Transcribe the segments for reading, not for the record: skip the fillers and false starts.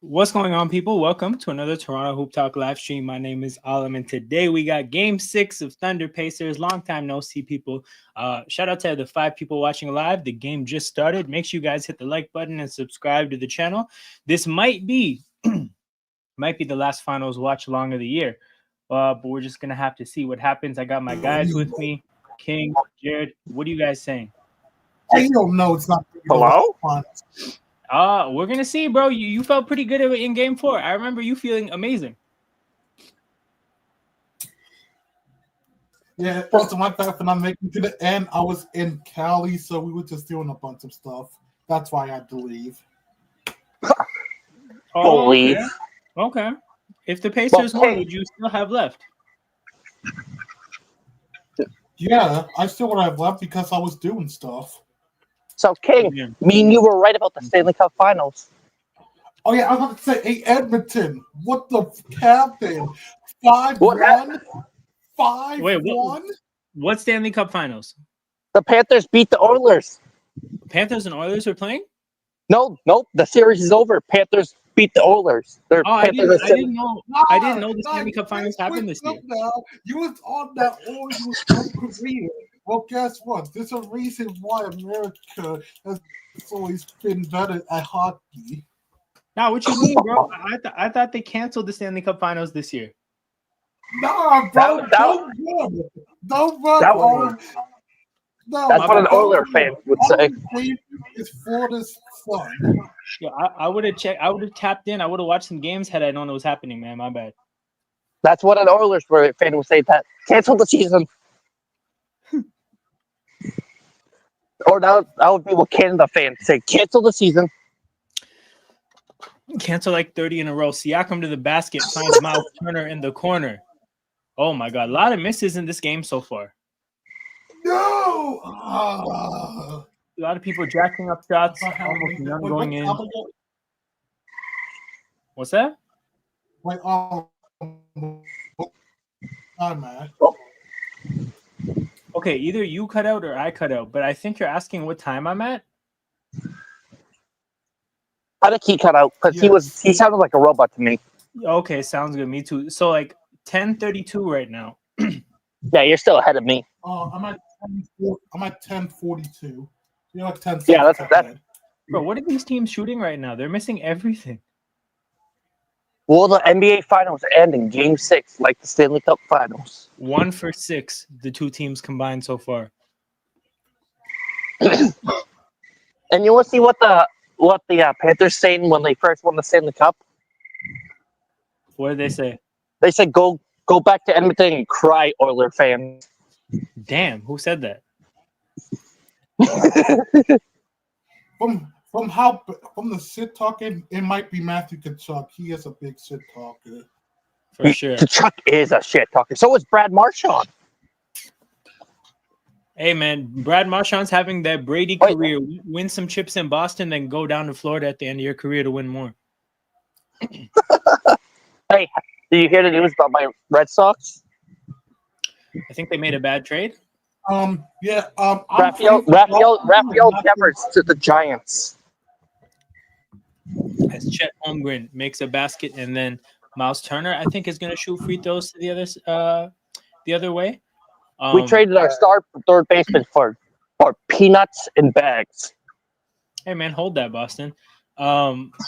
What's going on, people? Welcome to another Toronto Hoop Talk live stream. My name is Alam, and today we got Game 6 of Thunder Pacers. Long time no see, people. Shout out to the 5 people watching live. The game just started. Make sure you guys hit the like button and subscribe to the channel. This might be the last finals watch along of the year, but we're just gonna have to see what happens. I got my guys with me, King, Jared. What are you guys saying? I don't know. It's not. Hello? We're gonna see, bro. You felt pretty good in game 4. I remember you feeling amazing. Yeah, also my bad for not making it to the end. I was in Cali, so we were just doing a bunch of stuff. That's why I had to leave. Believe. Okay. If the Pacers won, would you still have left? Yeah, I still would have left because I was doing stuff. So, King, me and you were right about the Stanley Cup Finals. Oh yeah, I was about to say, hey Edmonton, what the captain? 5-1, 5-1. What Stanley Cup Finals? The Panthers beat the Oilers. Panthers and Oilers are playing? Nope. The series is over. Panthers beat the Oilers. I didn't know the Stanley Cup Finals happened this year. Now. You was on that Oilers career. Well, guess what? There's a reason why America has always been better at hockey. Nah, what you mean, bro? I thought they canceled the Stanley Cup Finals this year. Nah, bro, don't run. No, that's what an Oiler fan would say. It's for this fun. Yeah, I would have checked. I would have tapped in. I would have watched some games had I known it was happening, man. My bad. That's what an Oilers fan would say. That cancel the season. Or that would be what Canada fans say. Cancel the season. Cancel like 30 in a row. Siakam to the basket, finds Miles Turner in the corner. Oh my god, a lot of misses in this game so far. No! A lot of people jacking up shots. Almost none going in. What's that? Wait, man. Okay, either you cut out or I cut out, but I think you're asking what time I'm at. I think he cut out because he sounded like a robot to me. Okay, sounds good. Me too. So like 10:32 right now. Yeah, you're still ahead of me. I'm at 10:42. You're like 10 seconds. Yeah, that's. Bro, what are these teams shooting right now? They're missing everything. Well, the NBA Finals end in Game 6, like the Stanley Cup Finals. 1 for 6, the two teams combined so far. And you want to see what the Panthers saying when they first won the Stanley Cup? What did they say? They said, "Go back to Edmonton and cry, Oiler fans." Damn, who said that? From the shit talking, it might be Matthew Tkachuk. He is a big shit talker. For sure. Tkachuk is a shit talker. So is Brad Marchand. Hey man, Brad Marchand's having that Brady career. Win some chips in Boston, then go down to Florida at the end of your career to win more. Hey, did you hear the news about my Red Sox? I think they made a bad trade. Yeah. Rafael Devers to the Giants. As Chet Holmgren makes a basket, and then Miles Turner, I think, is going to shoot free throws to the other way. We traded our star third baseman for peanuts and bags. Hey man, hold that, Boston. Marcus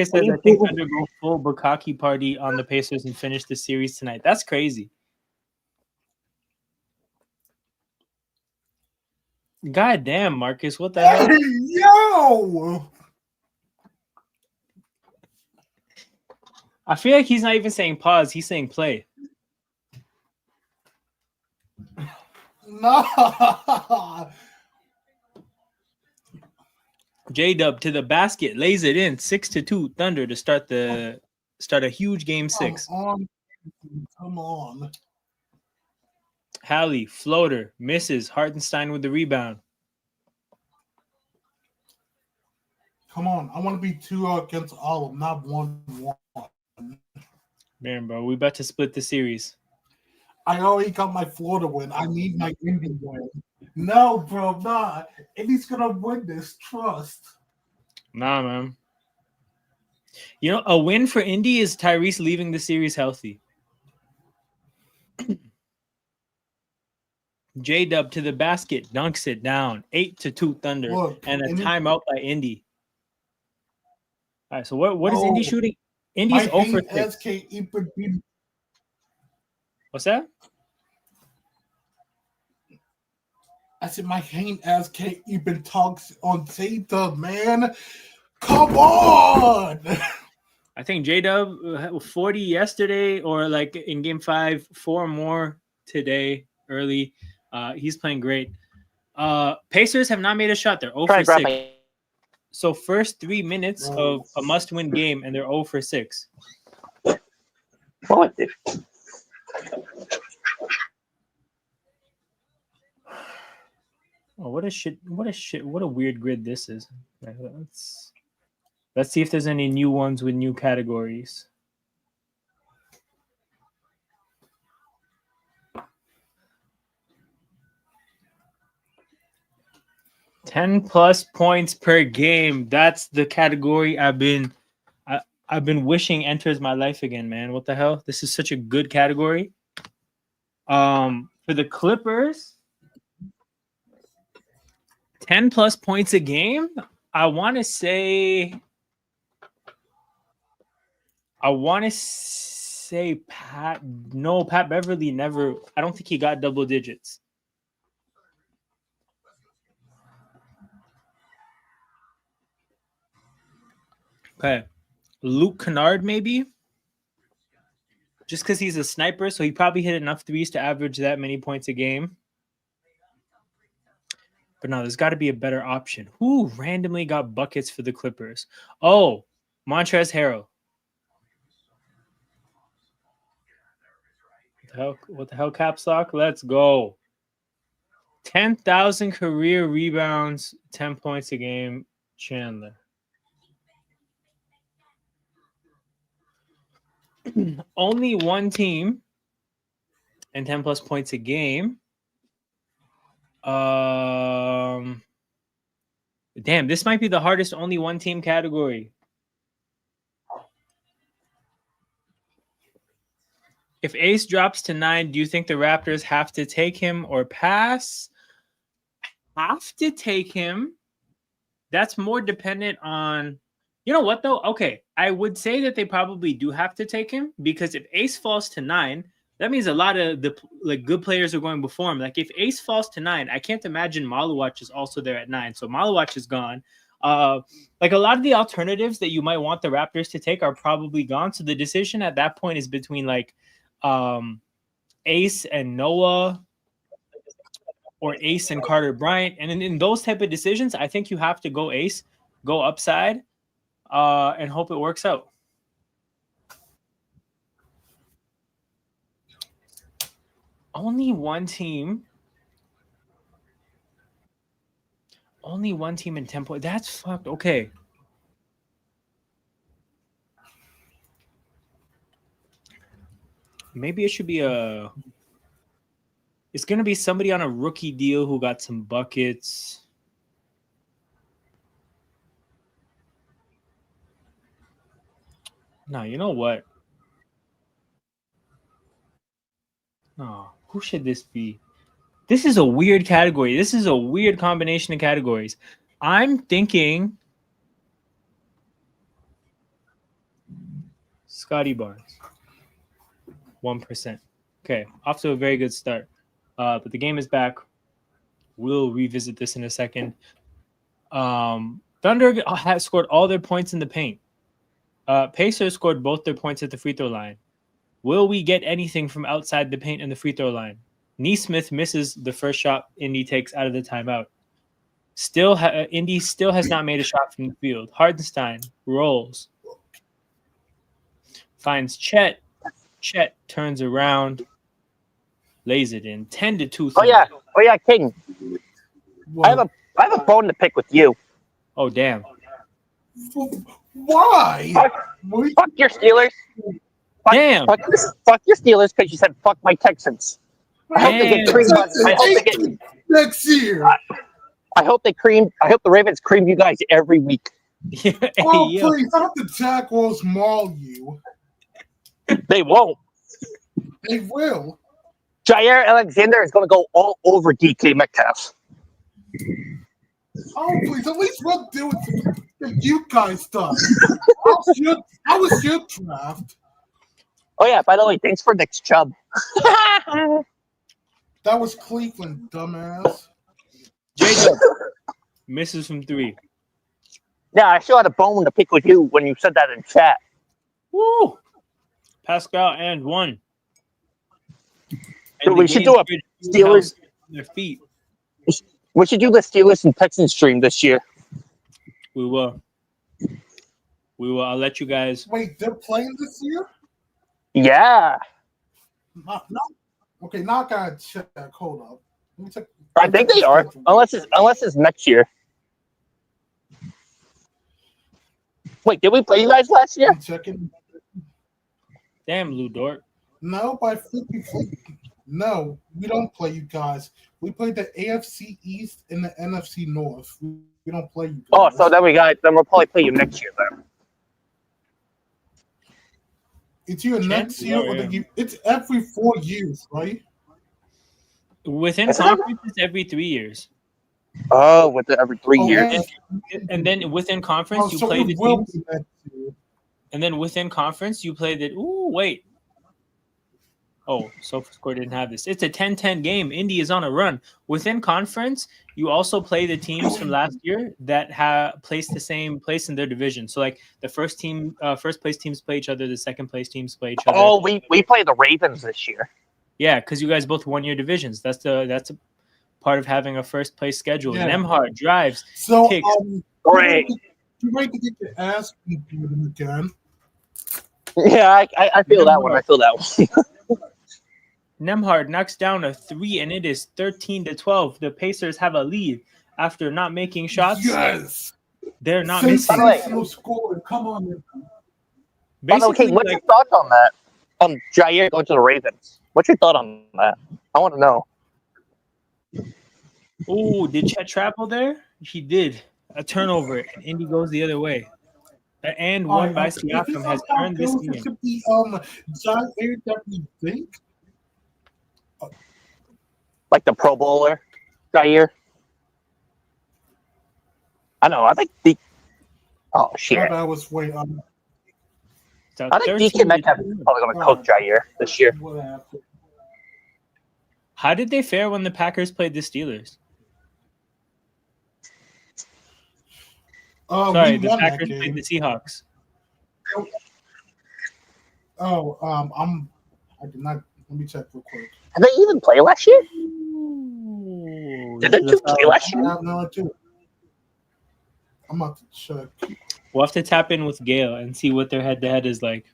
says, I think Thunder go full Bukkake party on the Pacers and finish the series tonight. That's crazy. God damn, Marcus, what the hell? Yo! I feel like he's not even saying pause, he's saying play. No! J-Dub to the basket, lays it in, 6-2 Thunder to start a huge game 6. Come on. Hallie, floater, misses. Hartenstein with the rebound. Come on. I want to be 2 against all of them, not 1-1. Man, bro, we about to split the series. I already got my Florida win. I need my Indy win. No, bro, nah. Indy's gonna win this. Trust. Nah, man. You know, a win for Indy is Tyrese leaving the series healthy. J-Dub to the basket, dunks it down. 8-2 Thunder. Look, And a Indy- timeout by Indy. All right, so what is Indy shooting? Indy's my 0 for hate 6. SK even be What's that? I said my hate SK even talks on Zeta, man. Come on. I think J-Dub 40 yesterday, or like in game 5, 4 more today early. He's playing great. Pacers have not made a shot. They're 0 Try for to grab 6. my. So first 3 minutes of a must-win game, and they're 0 for 6. What? Oh, what a shit! What a weird grid this is. Let's see if there's any new ones with new categories. +10 points per game. That's the category I've been wishing enters my life again, man. What the hell? This is such a good category. For the Clippers, 10+ points a game. I want to say Pat. No, Pat Beverly never. I don't think he got double digits. Okay, Luke Kennard maybe. Just because he's a sniper, so he probably hit enough threes to average that many points a game. But no, there's got to be a better option. Who randomly got buckets for the Clippers? Oh, Montrezl Harrell. What the hell, Caps Lock? Let's go. 10,000 career rebounds, 10 points a game, Chandler. Only one team and 10+ points a game. Damn, this might be the hardest only one team category. If Ace drops to 9, do you think the Raptors have to take him or pass? Have to take him. That's more dependent on, you know what though? Okay, I would say that they probably do have to take him, because if Ace falls to 9, that means a lot of the good players are going before him. Like if Ace falls to 9, I can't imagine Maluach is also there at 9. So Maluach is gone. Like a lot of the alternatives that you might want the Raptors to take are probably gone. So the decision at that point is between like Ace and Noah, or Ace and Carter Bryant. And in those type of decisions, I think you have to go Ace, go upside, and hope it works out. Only one team in 10 points. That's fucked. Okay. Maybe it should be it's going to be somebody on a rookie deal who got some buckets. No, you know what? No, who should this be? This is a weird category. This is a weird combination of categories. I'm thinking Scotty Barnes. 1%. Okay, off to a very good start. But the game is back. We'll revisit this in a second. Thunder has scored all their points in the paint. Pacers scored both their points at the free throw line. Will we get anything from outside the paint and the free throw line? Neesmith misses the first shot Indy takes out of the timeout. Indy still has not made a shot from the field. Hardenstein rolls. Finds Chet. Chet turns around. Lays it in. 10-2. Oh yeah, King. I have a bone to pick with you. Oh damn. Why? Fuck your Steelers. Damn. Fuck your Steelers because you said fuck my Texans. I hope they get creamed. I hope they get next year. I hope the Ravens cream you guys every week. Hey, Oh, yo. please, not the Jaguars maul you. They won't. They will. Jair Alexander is going to go all over DK Metcalf. Oh, please, at least we'll do it that you guys done. How was your draft? Oh, yeah, by the way, thanks for Nick's Chubb. That was Cleveland, dumbass. J-Dub misses from 3. Yeah, I still had a bone to pick with you when you said that in chat. Woo! Pascal and 1. So we should do a Steelers. On their feet. We should do the Steelers and Texans stream this year. We will. I'll let you guys. Wait, they're playing this year? Yeah. Okay, now I gotta check. Hold up. Let me check. I think they are, unless it's next year. Wait, did we play you guys last year? I'm checking. Damn, Lou Dort. No, but I think no, we don't play you guys. We play the AFC East and the NFC North. We don't play you guys. Oh, so then we'll probably play you next year then. It's either next year or it's every 4 years, right? Within conference, it's every 3 years. Oh, with every 3 years. And then within conference, you so play it the will teams. be next year. And then within conference, you play the. Ooh, wait. Oh, SofaScore didn't have this. It's a 10-10 game. Indy is on a run. Within conference, you also play the teams from last year that have placed the same place in their division. So, like the first place teams play each other. The second place teams play each other. Oh, we play the Ravens this year. Yeah, because you guys both won your divisions. That's a part of having a first place schedule. Yeah. Nemhard drives. So, kicks. Great. You ready to get your ass beat again? Yeah, I feel that one. I feel that one. Nemhard knocks down a 3, and it is 13-12. The Pacers have a lead after not making shots. Yes. They're not missing. Sensational score. Come on. Basically, What's your thoughts on that? On Jair going to the Ravens. What's your thought on that? I want to know. Oh, did Chet travel there? He did. A turnover, and Indy goes the other way. And one by Siakam has earned this game. It could be Jair that we think. Like the Pro Bowler, Jair. I know. I think the. Oh shit! I was waiting on. So I think DK Metcalf is probably going to coach Jair this year. How did they fare when the Packers played the Steelers? Sorry, the Packers played the Seahawks. I did not. Let me check real quick. Did they even play last year? Did they play last year? I have no idea. I'm about to check. We'll have to tap in with Gale and see what their head-to-head is like.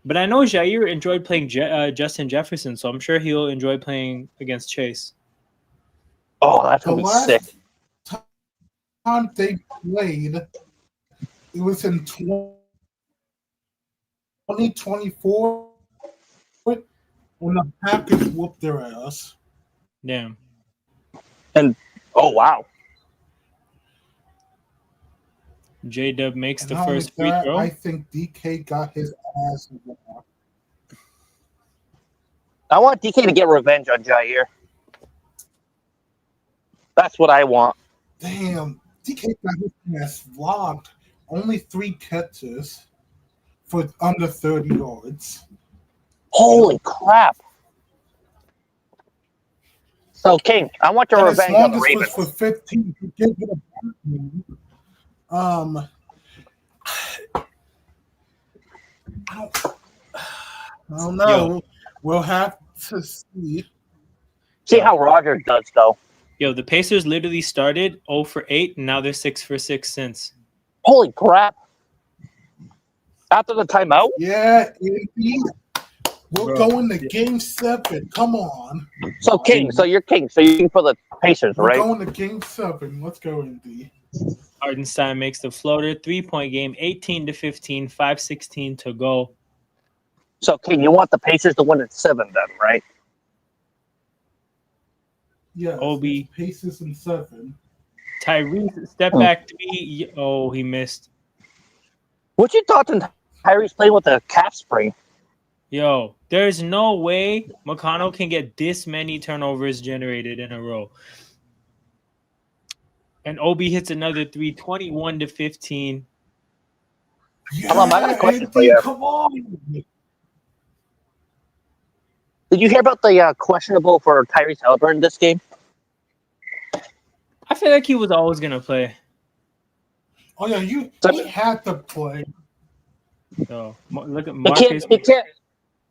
But I know Jair enjoyed playing Justin Jefferson, so I'm sure he'll enjoy playing against Chase. Oh, that's going to be sick. Time they played, it was in 2024 when the Packers whooped their ass. Damn. And, oh, wow. J-Dub makes the And first free throw. I think DK got his ass whooped. I want DK to get revenge on Jair. That's what I want. Damn, DK got his ass vlogged. Only 3 catches for under 30 yards. Holy crap. So, King, I want your revenge on the Ravens. For 15, he gave it a I don't know. Yo. We'll have to see. See how Rodgers does, though. Yo, the Pacers literally started 0 for 8, and now they're 6 for 6 since. Holy crap. After the timeout? Yeah, indeed. We're going to game 7. Come on. So, King, so you're King. So you're for the Pacers, We're right? going to game 7. Let's go, Indy. Hardenstein makes the floater. 3-point game, 18-15, 5:16 to go. So, King, you want the Pacers to win at 7 then, right? Yeah. Obi. Pacers in 7. Tyrese, step back 3. Oh, he missed. What's your thoughts on Tyrese playing with a calf sprain? Yo, there's no way McConnell can get this many turnovers generated in a row. And Obi hits another 3, 21-15. Yeah, I got a question for Andy, you. come on. Did you hear about the questionable for Tyrese Halliburton this game? I feel like he was always going to play. Oh yeah, he had to play. So, look at Marcus.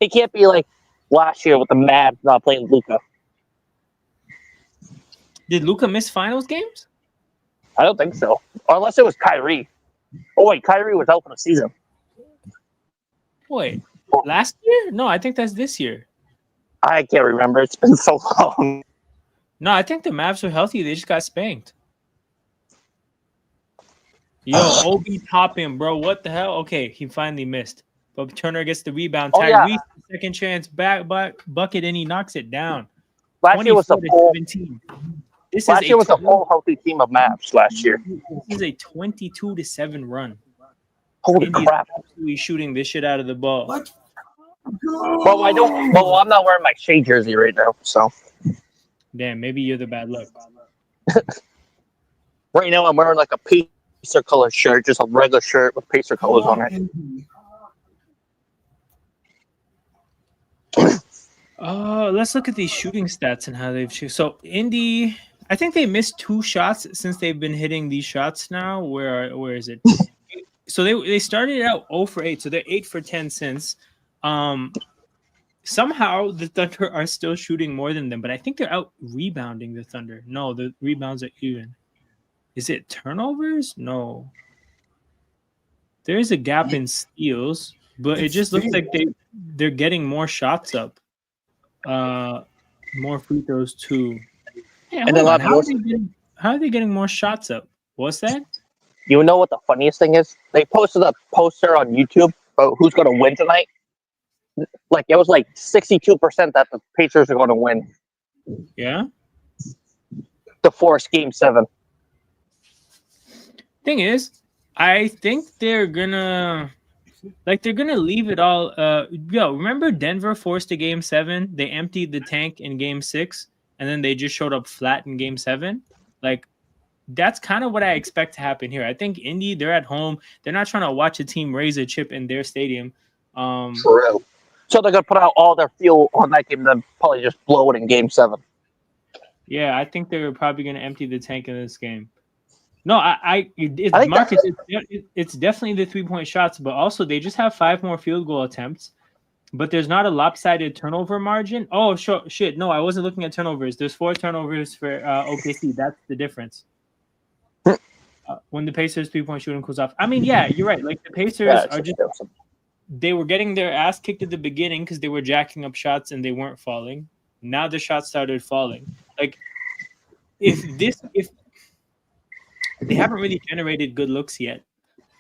He can't be like last year with the Mavs not playing Luka. Did Luka miss finals games? I don't think so. Or unless it was Kyrie. Oh wait, Kyrie was out for the season. Wait, last year? No, I think that's this year. I can't remember. It's been so long. No, I think the Mavs were healthy. They just got spanked. Yo, Obi popping, bro. What the hell? Okay, he finally missed. But Turner gets the rebound. Tyrese, second chance back bucket, and he knocks it down. Last year was a full 17. Last year was a full healthy team of Mavs last year. This is a 22-7 run. Holy Indy's crap! absolutely shooting this shit out of the ball. Let's go. Well, I'm not wearing my Shea jersey right now, so. Damn, maybe you're the bad luck. Right now, I'm wearing like a Pacer color shirt, just a regular shirt with Pacer colors on it. Let's look at these shooting stats and how they've shot. So Indy, I think they missed 2 shots since they've been hitting these shots now. Where is it? So they started out 0 for 8, so they're 8 for 10 since. Somehow the Thunder are still shooting more than them, but I think they're out rebounding the Thunder. No, the rebounds are even. Is it turnovers? No. There is a gap in steals, but it just looks like they're getting more shots up. More free throws too. Hey, And how are they getting more shots up? What's that? You know what the funniest thing is? They posted a poster on YouTube about who's going to win tonight. Like it was like 62% that the Pacers are going to win. Yeah. To force Game 7. Thing is, I think they're gonna leave it all. Remember Denver forced a Game 7? They emptied the tank in Game 6, and then they just showed up flat in Game 7. Like that's kind of what I expect to happen here. I think Indy, they're at home. They're not trying to watch a team raise a chip in their stadium. True. So they're gonna put out all their fuel on that game, then probably just blow it in Game 7. Yeah, I think they're probably gonna empty the tank in this game. No, it's definitely the 3-point shots, but also they just have 5 more field goal attempts. But there's not a lopsided turnover margin. Oh, shit. No, I wasn't looking at turnovers. There's 4 turnovers for OKC. That's the difference. When the Pacers 3-point shooting cools off. I mean, yeah, you're right. Like the Pacers are just they were getting their ass kicked at the beginning because they were jacking up shots and they weren't falling. Now the shots started falling. Like if they haven't really generated good looks yet.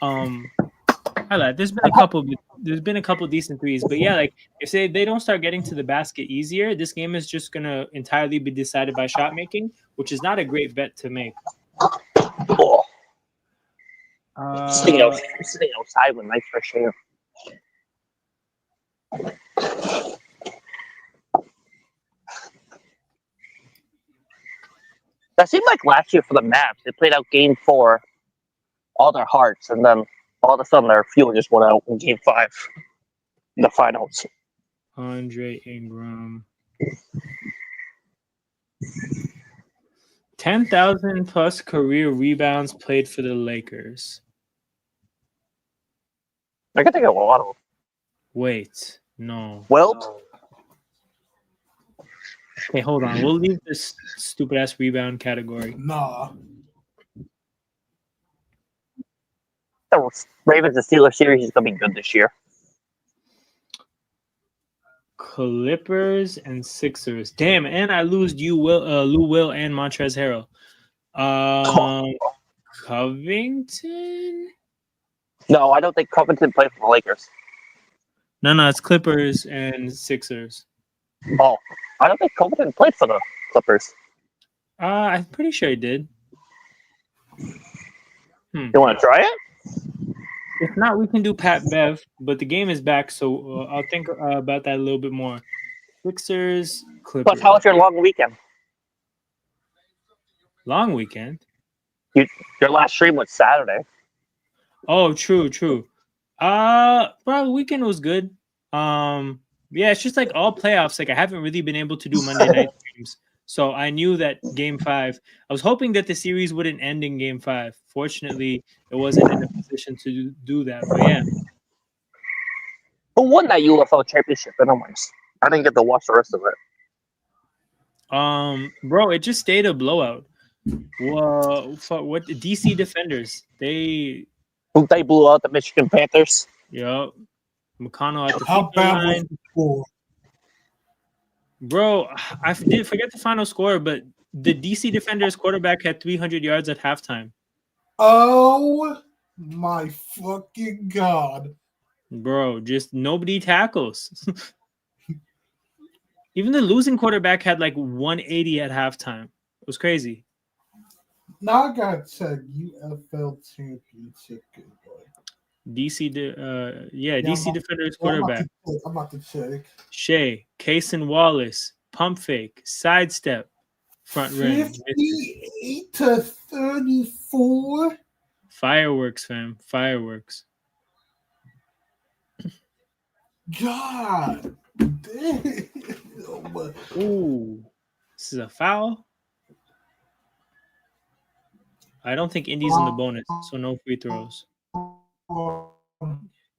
There's been a couple decent threes, but yeah, like if they don't start getting to the basket easier, this game is just gonna entirely be decided by shot making, which is not a great bet to make. Sitting outside with nice fresh air. That seemed like last year for the Mavs. They played out Game 4, all their hearts, and then all of a sudden their fuel just went out in Game 5 in the finals. Andre Ingram. 10,000 plus career rebounds played for the Lakers. I can think of a lot of them. Wait, no. Wilt? Hey, hold on. We'll leave this stupid ass rebound category. Nah. The Ravens and Steelers series is going to be good this year. Clippers and Sixers. Damn, and I lose Lou Will and Montrezl Harrell. Covington? No, I don't think Covington played for the Lakers. No, it's Clippers and Sixers. Oh, I don't think Covington played for the Clippers. I'm pretty sure he did. You want to try it? If not, we can do Pat Bev, but the game is back, so I'll think about that a little bit more. Sixers, Clippers. Plus, how was your long weekend? Long weekend? Your last stream was Saturday. Oh, true. Bro, weekend was good. Yeah, it's just like all playoffs. Like I haven't really been able to do Monday night streams. So I knew that game 5, I was hoping that the series wouldn't end in game 5. Fortunately, it wasn't in a position to do that. But yeah. Who won that UFL championship? Anyways, I didn't get to watch the rest of it. Bro, it just stayed a blowout. Well, what DC Defenders? They blew out the Michigan Panthers. Yep. McConnell at the How free throw bad was line. the score? Bro, I did forget the final score, but the DC Defenders quarterback had 300 yards at halftime. Oh my fucking god. Bro, just nobody tackles. Even the losing quarterback had like 180 at halftime. It was crazy. Now I gotta check UFL championship. DC Defenders I'm quarterback. about to check. Shea, Cason Wallace, pump fake, sidestep, front rim. 58-34. Fireworks, fam. Fireworks. God damn. Ooh. This is a foul. I don't think Indy's in the bonus, so no free throws.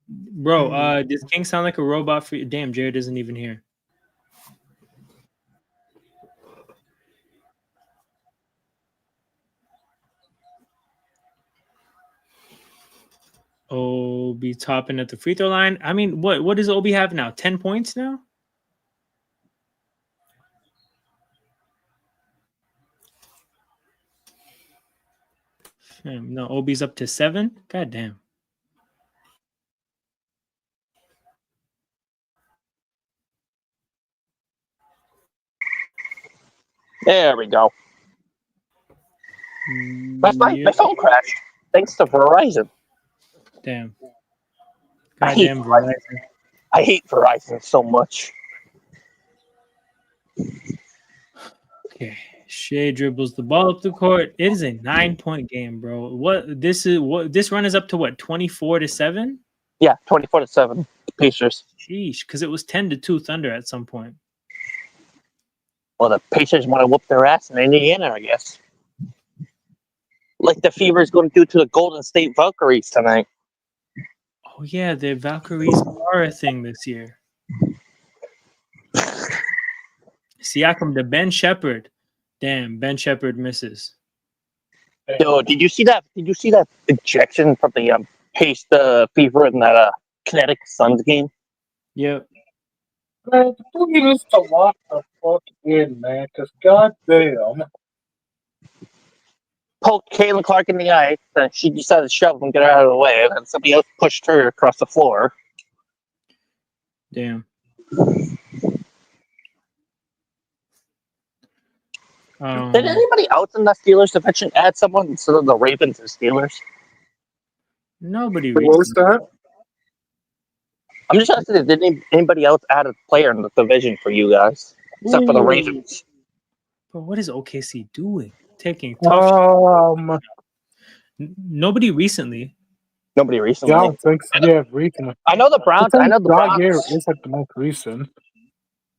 Bro, does King sound like a robot? Damn, Jared isn't even here. Obi topping at the free throw line. I mean, what does Obi have now? 10 points now? No, Obi's up to 7. God damn. There we go. My phone crashed. Thanks to Verizon. Damn. Goddamn Verizon. I hate Verizon so much. Okay. Shea dribbles the ball up the court. It is a 9-point game, bro. This run is up to what, 24-7? Yeah, 24-7 Pacers. Sheesh, because it was 10-2 Thunder at some point. Well, the Pacers want to whoop their ass in Indiana, I guess. Like the Fever is going to do to the Golden State Valkyries tonight. Oh yeah, the Valkyries are a thing this year. Siakam to Ben Shepherd. Damn, Ben Shepherd misses. Yo, did you see that? Did you see that ejection from the Fever in that Kinetic Suns game? Yep. Man, who needs to lock the fuck in, man? Because goddamn. Poked Caitlin Clark in the eye, and she decided to shove and get her out of the way, and then somebody else pushed her across the floor. Damn. Did anybody else in the Steelers division add someone instead of the Ravens and Steelers? Nobody. What was that? I'm just asking, did anybody else add a player in the division for you guys? Except for the Ravens. But what is OKC doing? Taking tough Nobody recently. Nobody recently? Yeah, I don't think so. Yeah, recently. I know the Browns. I know the Browns. Is like the most recent.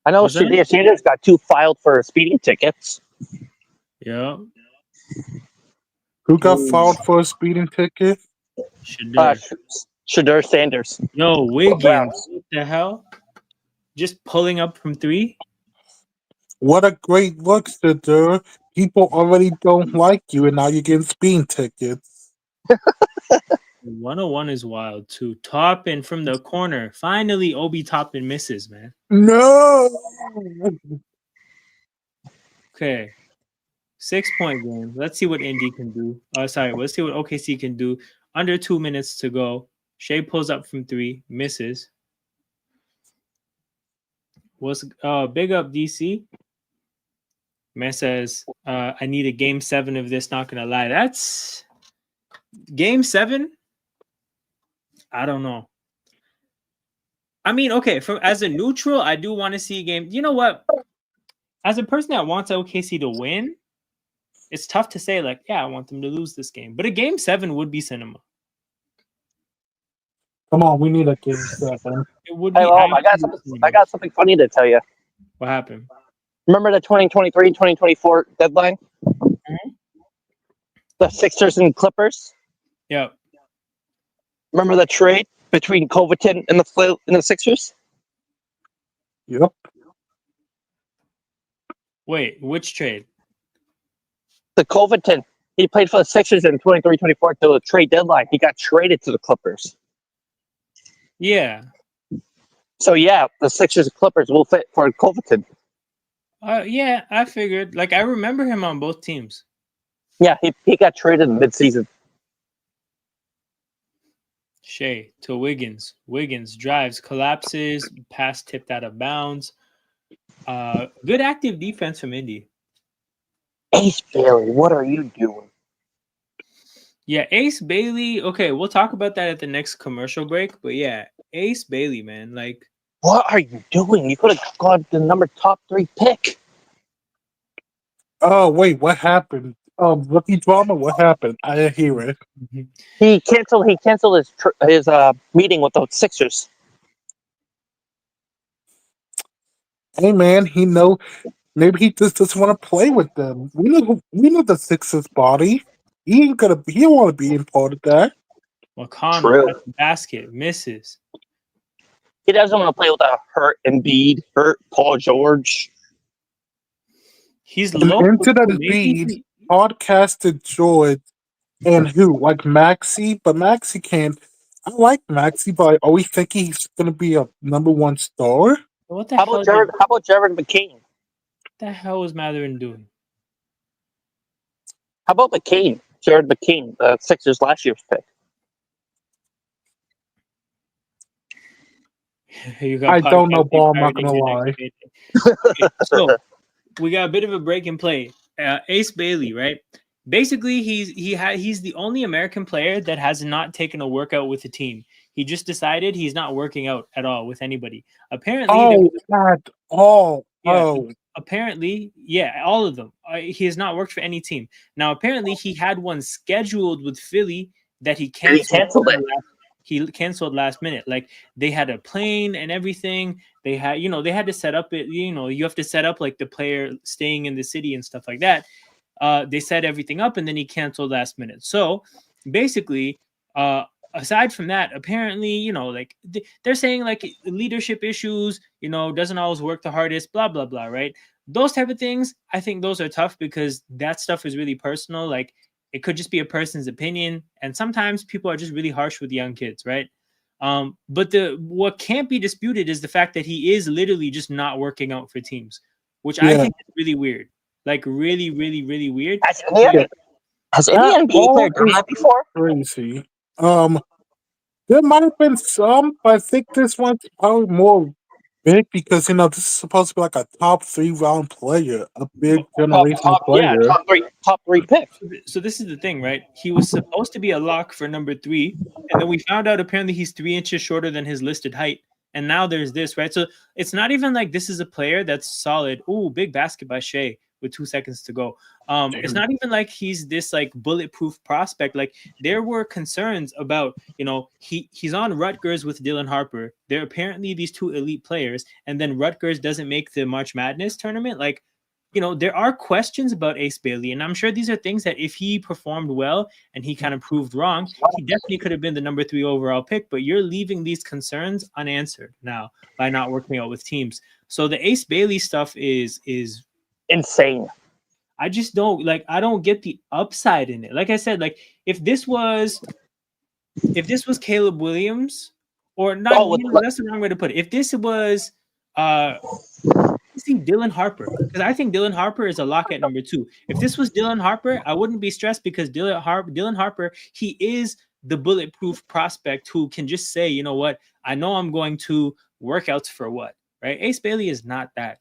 I know Shadir Sanders got 2 filed for speeding tickets. Yeah. Who got filed for a speeding ticket? Shadir Sanders. Yo, Wiggins. What the hell? Just pulling up from 3? What a great look, Shadir. People already don't like you, and now you're getting speeding tickets. 101 is wild, too. Toppin from the corner. Finally, Obi Toppin misses, man. No! Okay. 6-point game. Let's see what Indy can do. Let's see what OKC can do. Under 2 minutes to go. Shea pulls up from 3, misses. Big up DC. Man says, I need a game 7 of this, not gonna lie. That's Game 7, I don't know. I mean, okay, as a neutral, I do want to see a game. You know what? As a person that wants OKC to win, it's tough to say, like, yeah, I want them to lose this game. But a game 7 would be cinema. Come on, we need a game 7. It would Hey, be I got absolute something. cinema. I got something funny to tell you. What happened? Remember the 2023-2024 deadline? Mm-hmm. The Sixers and Clippers. Yep. Remember the trade between Covington and the Sixers? Yep. Wait, which trade? The Covington. He played for the Sixers in 23-24 till the trade deadline. He got traded to the Clippers. Yeah. So yeah, the Sixers and Clippers will fit for Covington. Yeah, I figured. Like, I remember him on both teams. Yeah, he got traded in midseason. Shea to Wiggins. Wiggins drives, collapses, pass tipped out of bounds. Good active defense from Indy. Ace Bailey, what are you doing? Yeah, Ace Bailey. Okay, we'll talk about that at the next commercial break. But yeah, Ace Bailey, man. Like, What are you doing? You could have gone the top 3 pick. Oh, wait, what happened? Rookie drama, what happened? I didn't hear it. He canceled his meeting with the Sixers. Hey, man, maybe he just doesn't want to play with them. We know the Sixers body. He don't want to be in part of that. McConnell at the basket misses. He doesn't want to play with a hurt Embiid, hurt Paul George. He's And low. into that Embiid, podcasted George and who? Like Maxi? But Maxi can't. I like Maxi, but I always think he's going to be a number 1 star. What the How hell? about Jared McCain? What the hell was Matherin doing? How about McCain? Jared McCain, the Sixers last year's pick. I don't know ball, I'm not going to lie. Okay, so we got a bit of a break in play. Ace Bailey, right? Basically, he's the only American player that has not taken a workout with a team. He just decided he's not working out at all with anybody. Apparently, apparently, yeah, all of them. He has not worked for any team. Now, apparently, he had one scheduled with Philly that he canceled it. He canceled last minute. Like, they had a plane and everything. They had to set up it. You have to set up like the player staying in the city and stuff like that. They set everything up and then he canceled last minute. So basically, aside from that, apparently, like they're saying like leadership issues, doesn't always work the hardest, blah, blah, blah, right? Those type of things, I think those are tough because that stuff is really personal. Like, it could just be a person's opinion. And sometimes people are just really harsh with young kids, right? But what can't be disputed is the fact that he is literally just not working out for teams, which I think is really weird. Like, really, really, really weird. Has any NBA player done that before? Crazy. There might have been some, but I think this one's probably more big because this is supposed to be like a top 3 round player, a big generational player. Yeah, top three pick. So this is the thing, right? He was supposed to be a lock for number 3, and then we found out apparently he's 3 inches shorter than his listed height. And now there's this, right? So it's not even like this is a player that's solid. Ooh, big basket by Shea with 2 seconds to go. It's not even like he's this like bulletproof prospect. Like, there were concerns about, he's on Rutgers with Dylan Harper. They're apparently these 2 elite players, and then Rutgers doesn't make the March Madness tournament. Like, there are questions about Ace Bailey, and I'm sure these are things that if he performed well and he kind of proved wrong, he definitely could have been the number 3 overall pick. But you're leaving these concerns unanswered now by not working out with teams. So the Ace Bailey stuff is insane. I just don't I don't get the upside in it. Like I said, like if this was Caleb Williams, or not, that's the wrong way to put it. If this was Dylan Harper, because I think Dylan Harper is a lock at number 2. If this was Dylan Harper, I wouldn't be stressed because Dylan Harper, he is the bulletproof prospect who can just say, you know what, I know I'm going to workouts for what, right? Ace Bailey is not that.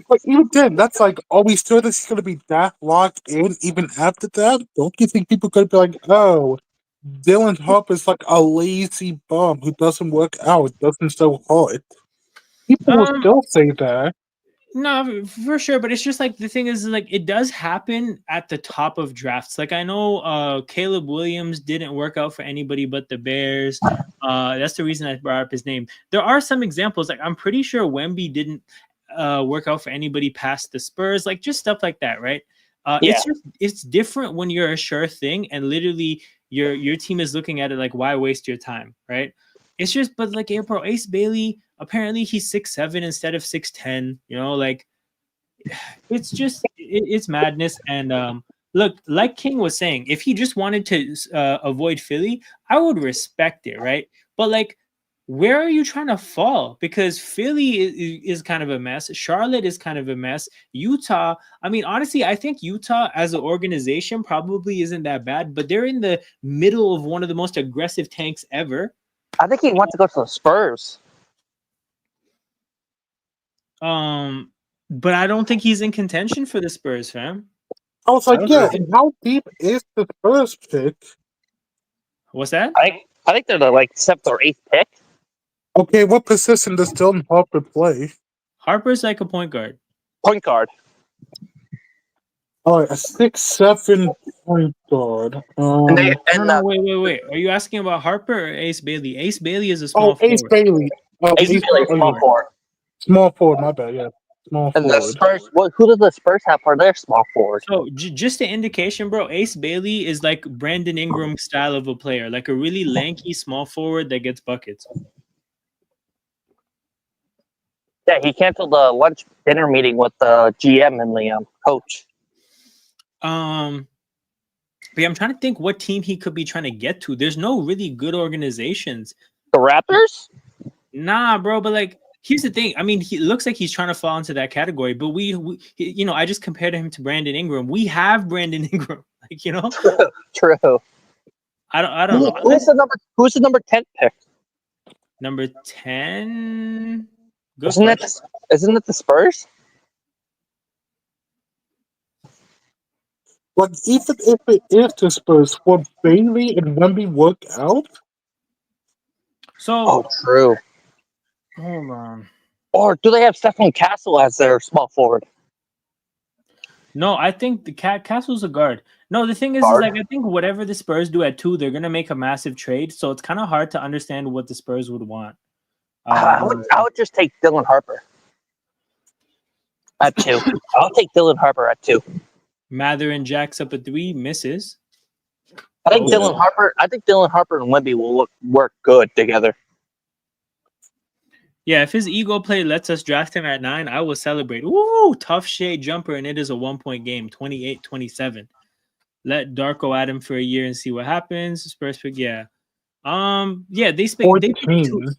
But even then, that's like, are we sure this is going to be that locked in even after that? Don't you think people could be like, oh, Dylan Harper's like a lazy bum who doesn't work out, doesn't show heart? People will Um, still say that. No, for sure, but it's just like the thing is like it does happen at the top of drafts. Like I know Caleb Williams didn't work out for anybody but the Bears. That's the reason I brought up his name. There are some examples, like I'm pretty sure Wemby didn't work out for anybody past the Spurs, like just stuff like that, right? Yeah. It's different when you're a sure thing and literally your team is looking at it like, why waste your time, right? It's just, but like April Ace Bailey, apparently he's 6'7" instead of 6'10", you know, like it's just it's madness. And look, like King was saying, if he just wanted to avoid Philly, I would respect it, right? But like, where are you trying to fall? Because Philly is kind of a mess. Charlotte is kind of a mess. Utah, I mean, honestly, I think Utah as an organization probably isn't that bad, but they're in the middle of one of the most aggressive tanks ever. I think he wants to go to the Spurs. But I don't think he's in contention for the Spurs, fam. I was like, yeah, and how deep is the first pick? What's that? I think they're the like 7th or 8th pick. Okay, what position does Dylan Harper play? Harper's like a point guard. Point guard. Oh, a 6'7" point guard. And Wait. Are you asking about Harper or Ace Bailey? Ace Bailey is a small Ace forward. Bailey. Ace Bailey small forward. Small forward, my bad, yeah. Small And forward. the Spurs, who does the Spurs have for their small forward? So just an indication, bro. Ace Bailey is like Brandon Ingram style of a player, like a really lanky small forward that gets buckets. Yeah, he canceled the lunch dinner meeting with the GM and the coach. But yeah, I'm trying to think what team he could be trying to get to. There's no really good organizations. The Raptors? Nah, bro. But like, here's the thing. I mean, he looks like he's trying to fall into that category. But we you know, I just compared him to Brandon Ingram. We have Brandon Ingram, like, you know. True. I don't know. Who's the number 10 pick? Number 10. Isn't it the Spurs? Like, even if it is the Spurs, will Bailey and Wemby work out? So, true. Hold on. Or do they have Stephen Castle as their small forward? No, I think the Castle's a guard. No, the thing is like, I think whatever the Spurs do at 2, they're gonna make a massive trade. So it's kind of hard to understand what the Spurs would want. I would just take Dylan Harper at 2. I'll take Dylan Harper at 2. Mather and Jacks up at 3, misses. I think Dylan Harper and Wemby will work good together. Yeah, if his ego play lets us draft him at 9, I will celebrate. Woo, tough shade jumper, and it is a 1-point game, 28-27. Let Darko at him for a year and see what happens. Spurs pick, yeah. Yeah, they pick 2.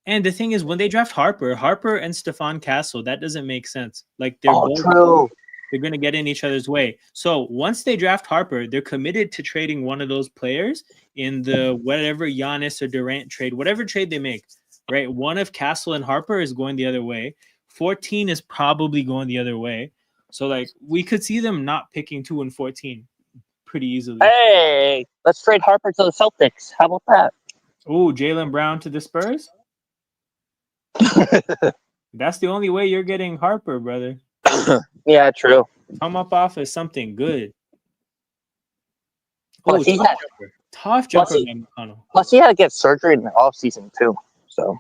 And the thing is, when they draft Harper and Stephon Castle, that doesn't make sense. Like, they're both true. They're going to get in each other's way. So once they draft Harper, they're committed to trading one of those players in the whatever Giannis or Durant trade, whatever trade they make, right? One of Castle and Harper is going the other way. 14 is probably going the other way. So, like, we could see them not picking 2 and 14 pretty easily. Hey, let's trade Harper to the Celtics. How about that? Oh, Jaylen Brown to the Spurs? That's the only way you're getting Harper, brother. Yeah, true. Come up off as something good. Well, tough jumper. Plus, he had to get surgery in the offseason, too. So.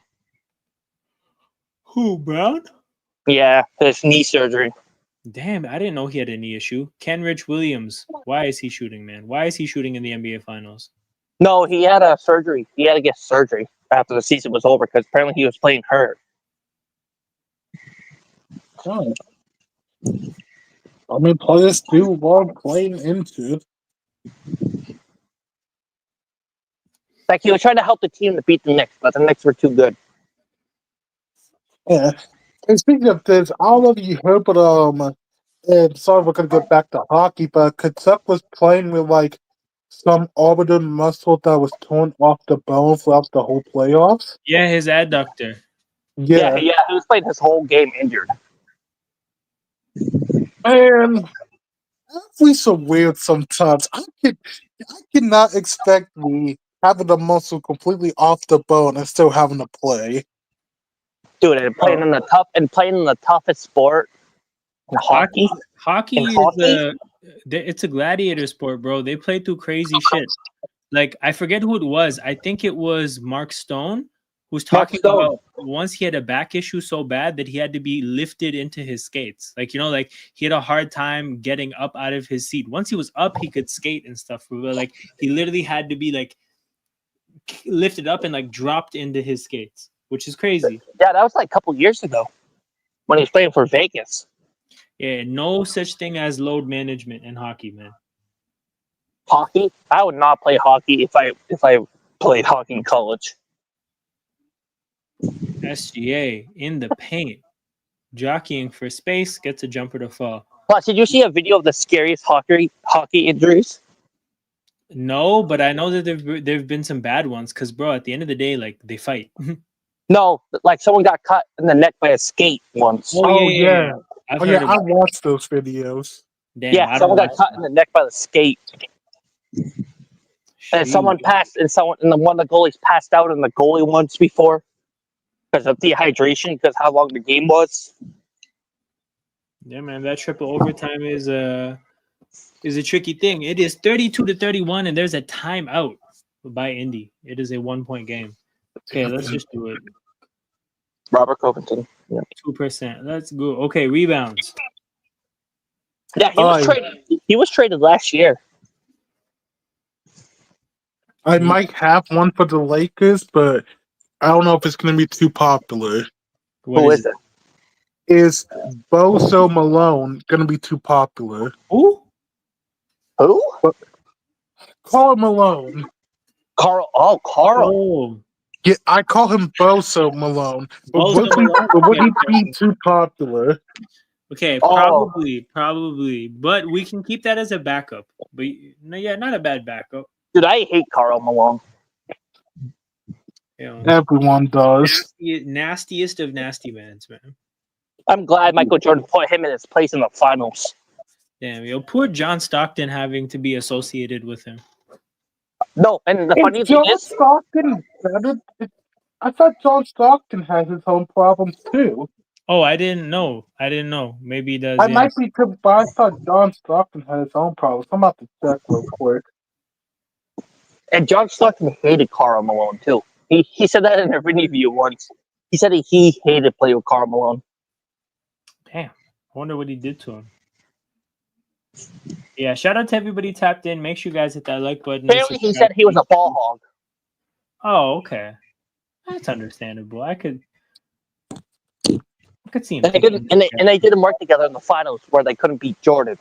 Who, Brown? Yeah, his knee surgery. Damn, I didn't know he had a knee issue. Kenrich Williams. Why is he shooting, man? Why is he shooting in the NBA Finals? No, he had a surgery. He had to get surgery after the season was over because apparently he was playing hurt. Oh. I mean, players do love playing into. Like, he was trying to help the team to beat the Knicks, but the Knicks were too good. Yeah. And speaking of this, I don't know if you heard, but and sorry we're gonna get back to hockey, but Kachuk was playing with like some orbital muscle that was torn off the bone throughout the whole playoffs. Yeah, his adductor. Yeah, he was playing his whole game injured. Man, athletes are weird sometimes. I cannot expect me having the muscle completely off the bone and still having to play. Dude, and playing in the toughest sport, in hockey. Hockey In is hockey? it's a gladiator sport, bro. They play through crazy shit. Like I forget who it was. I think it was Mark Stone who's Mark talking Stone. about once he had a back issue so bad that he had to be lifted into his skates. Like like he had a hard time getting up out of his seat. Once he was up, he could skate and stuff. But like he literally had to be like lifted up and like dropped into his skates, which is crazy. Yeah, that was like a couple years ago when he was playing for Vegas. Yeah, no such thing as load management in hockey, man. Hockey? I would not play hockey if I played hockey in college. SGA in the paint, jockeying for space, gets a jumper to fall. Plus, did you see a video of the scariest hockey injuries? No, but I know that there've been some bad ones because, bro, at the end of the day, like they fight. No, like someone got cut in the neck by a skate once. Oh yeah. I've Oh heard yeah, of I that. watched those videos. Damn, Yeah, I someone don't got cut in the neck by the skate, and someone passed, and one of the goalies passed out in the goalie once before because of dehydration, because how long the game was. Yeah, man, that triple overtime is a tricky thing. It is 32-31, and there's a timeout by Indy. It is a 1-point game. Okay, let's just do it. Robert Covington. Yeah. 2%. Let's go. Okay, rebounds. Yeah, he was traded last year. I might have one for the Lakers, but I don't know if it's going to be too popular. Who is it? Is Bozo Malone going to be too popular? Who? Carl Malone. Carl. Oh, Carl. Oh, Yeah, I call him Bozo Malone. But Bozo Malone? would he Okay. be too popular? okay, Oh. probably, but we can keep that as a backup. But no, yeah, not a bad backup. Dude, I hate Carl Malone. Everyone does. Nastiest of nasty mans, man. I'm glad Michael Jordan put him in his place in the finals. Damn, poor John Stockton having to be associated with him. No, and the funny thing is, Stockton better? I thought John Stockton has his own problems too. Oh, I didn't know. Maybe he does. I might be, but I thought John Stockton had his own problems. I'm about to check real quick. and John Stockton hated Carl Malone too. He said that in an interview once. He said he hated playing with Carl Malone. Damn, I wonder what he did to him. Yeah, shout out to everybody tapped in. Make sure you guys hit that like button. Apparently, he said he was a ball hog. Oh, okay, that's understandable. I could see him. And they didn't work together in the finals where they couldn't beat Jordan.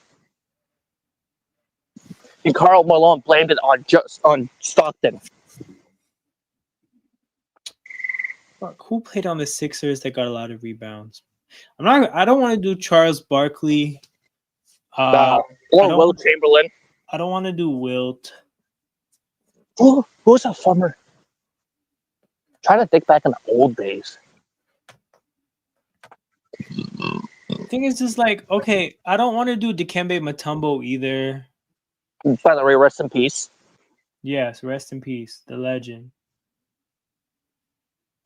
And Carl Malone blamed it on Stockton. Fuck, who played on the Sixers that got a lot of rebounds? I don't want to do Charles Barkley. Or Will Chamberlain. I don't want to do Wilt. Who's a former? Trying to think back in the old days. The thing is just like, okay, I don't want to do Dikembe Mutombo either. By the way, rest in peace. Yes, rest in peace, the legend.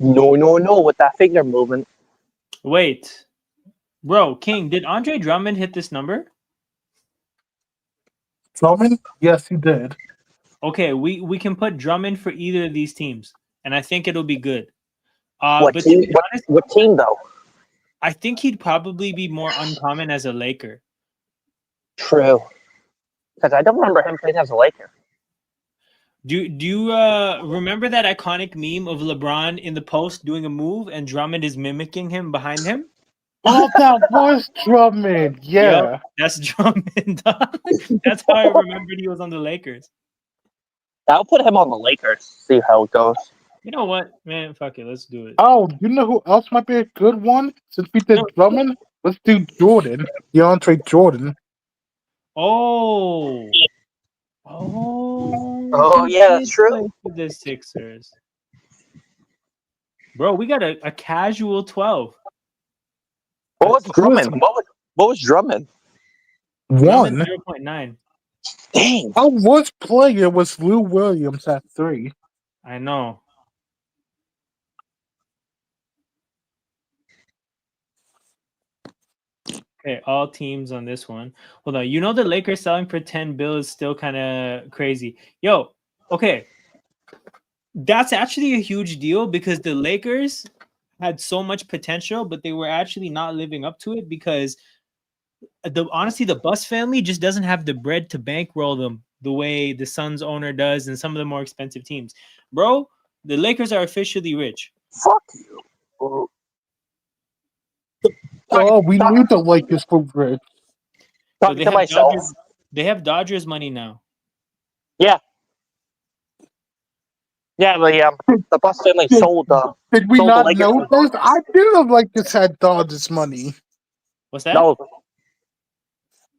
No, with that finger movement. Wait, bro, King, did Andre Drummond hit this number? Drummond? Yes, he did. Okay, we can put Drummond for either of these teams, and I think it'll be good. What but team? To be honest, what team though? I think he'd probably be more uncommon as a Laker. True, because I don't remember him playing as a Laker. Do you remember that iconic meme of LeBron in the post doing a move and Drummond is mimicking him behind him? Oh, that was Drummond. Yeah. Yep, that's Drummond. That's how I remembered he was on the Lakers. I'll put him on the Lakers. See how it goes. You know what, man? Fuck it, let's do it. Oh, you know who else might be a good one? Since we did Drummond, let's do Jordan. DeAndre Jordan. Oh, yeah, that's true. For the Sixers, bro, we got a casual 12. What was Drummond? What was Drummond? 1. 0.9. Dang. Our worst player was Lou Williams at 3. I know. Okay, all teams on this one. Hold on. You know the Lakers selling for 10 bill is still kind of crazy. Yo, okay. That's actually a huge deal because the Lakers had so much potential, but they were actually not living up to it because honestly, the Bus family just doesn't have the bread to bankroll them the way the Suns owner does and some of the more expensive teams. Bro, the Lakers are officially rich. Fuck you. Oh, we knew the Lakers were rich. So Talking to myself. They have Dodgers money now. Yeah. Yeah, the Bus family sold. Did we sold the not Lakers know for- this? I knew the Lakers had Dodgers money. What's that? No,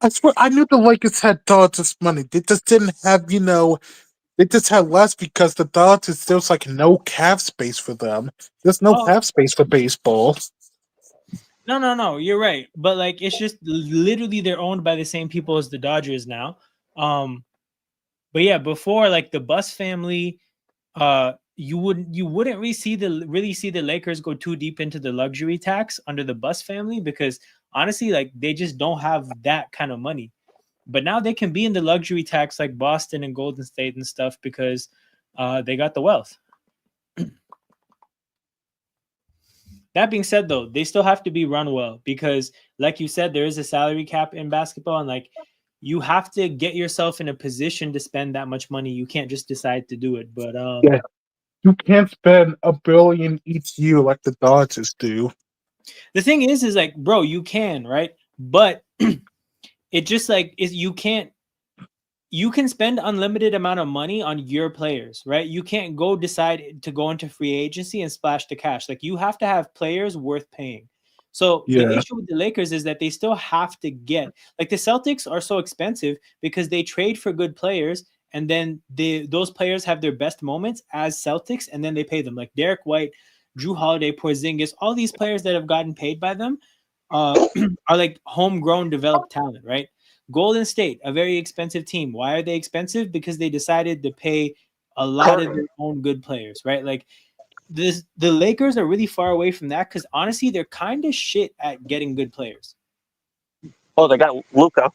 I swear, I knew the Lakers had Dodgers money. They just didn't have, they just had less because the Dodgers, there's like no cap space for them. There's no cap space for baseball. No. You're right. But like, it's just literally they're owned by the same people as the Dodgers now. But yeah, before like the Bus family, you wouldn't really see the Lakers go too deep into the luxury tax under the Bus family because honestly, like they just don't have that kind of money. But now they can be in the luxury tax like Boston and Golden State and stuff because they got the wealth. That being said, though, they still have to be run well because, like you said, there is a salary cap in basketball, and like you have to get yourself in a position to spend that much money. You can't just decide to do it. But Yeah. You can't spend $1 billion each year like the Dodgers do. The thing is like, bro, you can, right? But it just like is you can't. You can spend unlimited amount of money on your players, right? You can't go decide to go into free agency and splash the cash. Like you have to have players worth paying. So the issue with the Lakers is that they still have to get like the Celtics are so expensive because they trade for good players and then those players have their best moments as Celtics and then they pay them like Derek White, Drew Holiday, Porzingis, all these players that have gotten paid by them are like homegrown developed talent, right? Golden State, a very expensive team. Why are they expensive? Because they decided to pay a lot of their own good players, right? Like the Lakers are really far away from that because honestly, they're kind of shit at getting good players. Oh, they got Luka.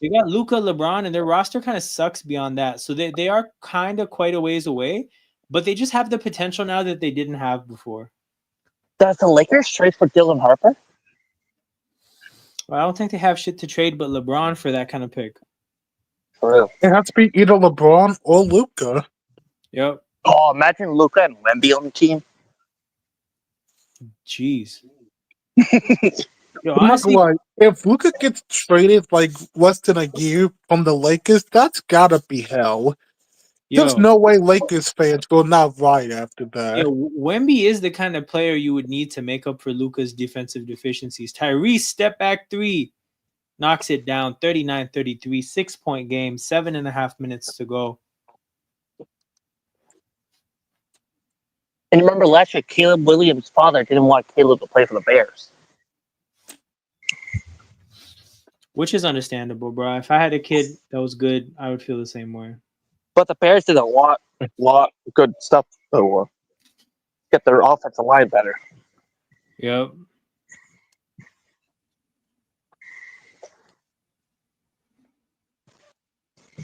They got Luka, LeBron, and their roster kind of sucks beyond that. So they are kind of quite a ways away, but they just have the potential now that they didn't have before. Does the Lakers trade for Dylan Harper? Well, I don't think they have shit to trade but LeBron for that kind of pick. For real. It has to be either LeBron or Luka. Yep. Oh, imagine Luka and Wemby on the team. Jeez. Yo, I'm not honestly, gonna lie, if Luka gets traded like less than a year from the Lakers, that's gotta be hell. There's no way Lakers fans will not riot after that. Yo, Wemby is the kind of player you would need to make up for Luka's defensive deficiencies. Tyrese step back three, knocks it down 39-33, 6-point game, 7.5 minutes to go. And remember last year, Caleb Williams' father didn't want Caleb to play for the Bears. Which is understandable, bro. If I had a kid that was good, I would feel the same way. But the Bears did a lot of good stuff to get their offensive line better. Yep.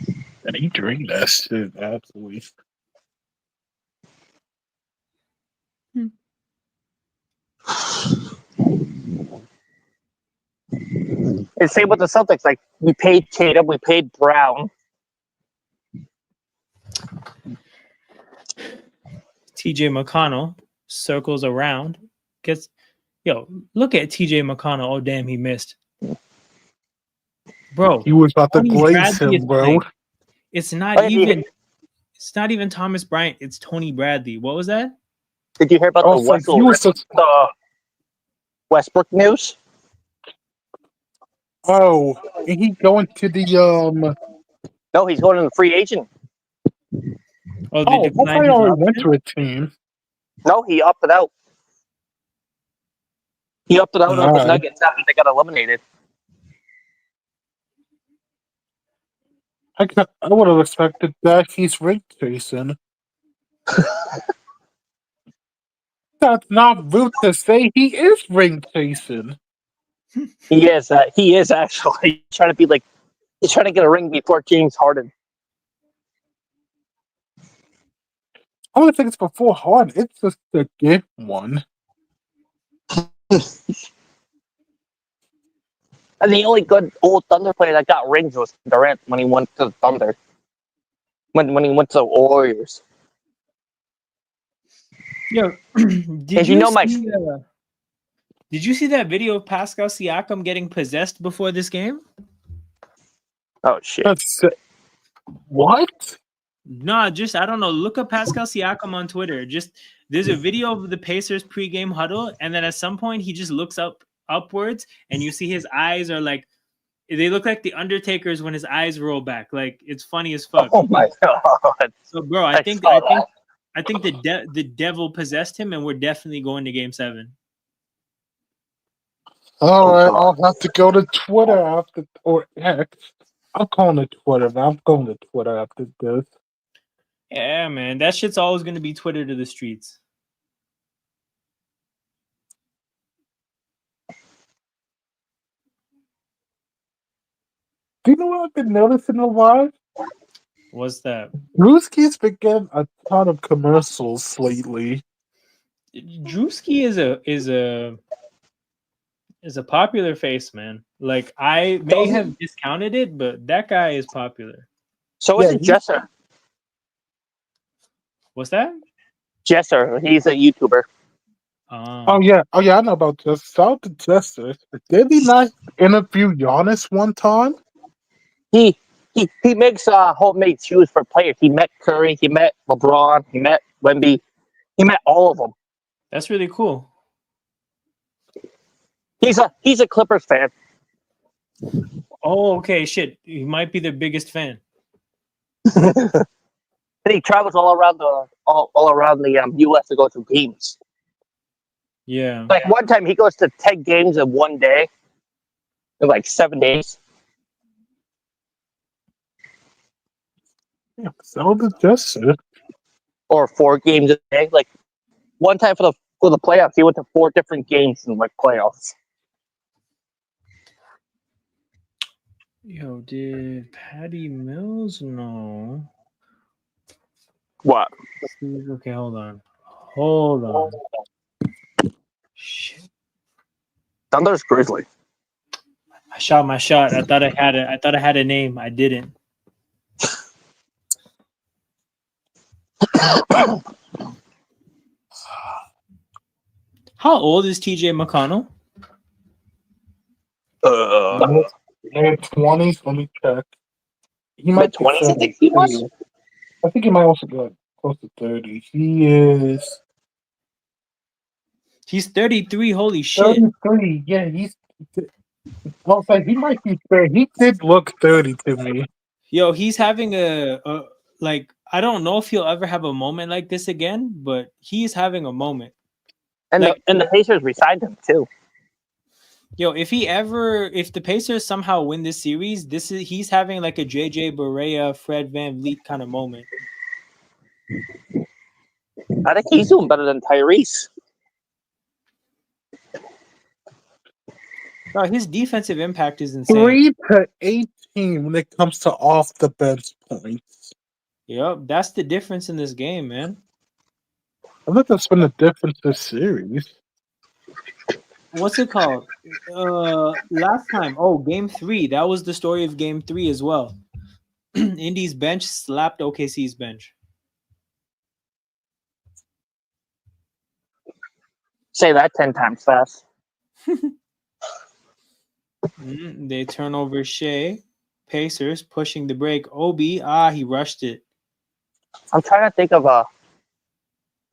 Yeah, you drink that shit, absolutely. And same with the Celtics. Like, we paid Tatum, we paid Brown. TJ McConnell circles around. Look at TJ McConnell. Oh, damn, he missed. Bro. He was about to Tony glaze Bradley him, is bro. playing. It's not even Thomas Bryant. It's Tony Bradley. What was that? Did you hear about the Westbrook news? Oh, and he going to the No, he's going to the free agent. Oh, I thought he already went to a team. No, he opted out. He opted out of the Nuggets after they got eliminated. I would have expected that he's ring chasing. That's not rude to say. He is ring chasing. He is. He is actually trying to be like he's trying to get a ring before James Harden. I don't think it's before Harden. It's just to get one. And the only good old Thunder player that got rings was Durant when he went to the Thunder. When he went to the Warriors. Yo, If you know my did you see that video of Pascal Siakam getting possessed before this game? oh shit. That's what? No, just I don't know. Look up Pascal Siakam on Twitter. Just there's a video of the Pacers pregame huddle, and then at some point he just looks upwards, and you see his eyes are like they look like the Undertaker's when his eyes roll back. Like it's funny as fuck. Oh my god. So, bro, I think the devil possessed him, and we're definitely going to Game 7. All right, I'll have to go to Twitter after or X. I'm calling it Twitter. Now I'm going to Twitter after this. Yeah, man, that shit's always gonna be Twitter to the streets. Do you know what I've been noticing a lot? What's that? Drewski's been getting a ton of commercials lately. Drewski is a popular face, man. Like I may have discounted it, but that guy is popular. So isn't Jesser? What's that? Jesser, he's a YouTuber. Oh yeah, I know about this. Shout out to Jester. Did he not interview Giannis one time? He makes homemade shoes for players. He met Curry, he met LeBron, he met Wemby, he met all of them. That's really cool. He's a Clippers fan. Oh, okay, shit. He might be the biggest fan. And he travels all around the U.S. to go to games. Yeah. Like one time, he goes to 10 games in one day, in like 7 days. Yeah, so did Jester. Or 4 games a day. Like one time for the playoffs, he went to 4 different games in like playoffs. Yo, did Patty Mills know? What? Okay, hold on. Shit. Thunder's Grizzly. I shot my shot. I thought I had a name. I didn't. How old is TJ McConnell? Mid 20s. Let me check. He might be 20s, I think he was. I think he might also be like close to 30. He's 33. Holy shit. 33. Yeah, I was like, he might be 30. He did look 30 to me. Yo, he's having a like I don't know if he'll ever have a moment like this again, but he's having a moment. And Like- the Pacers resigned him too. Yo, if the Pacers somehow win this series, he's having like a JJ Barea, Fred VanVleet kind of moment. I think he's doing better than Tyrese. Bro, his defensive impact is insane. 3 to 18 when it comes to off the bench points. Yep, that's the difference in this game, man. I think that's been the difference this series. What's it called? Last time, Game 3. That was the story of Game 3 as well. Indy's bench slapped OKC's bench. Say that 10 times fast. They turn over Shea. Pacers pushing the break. Obi, he rushed it. I'm trying to think of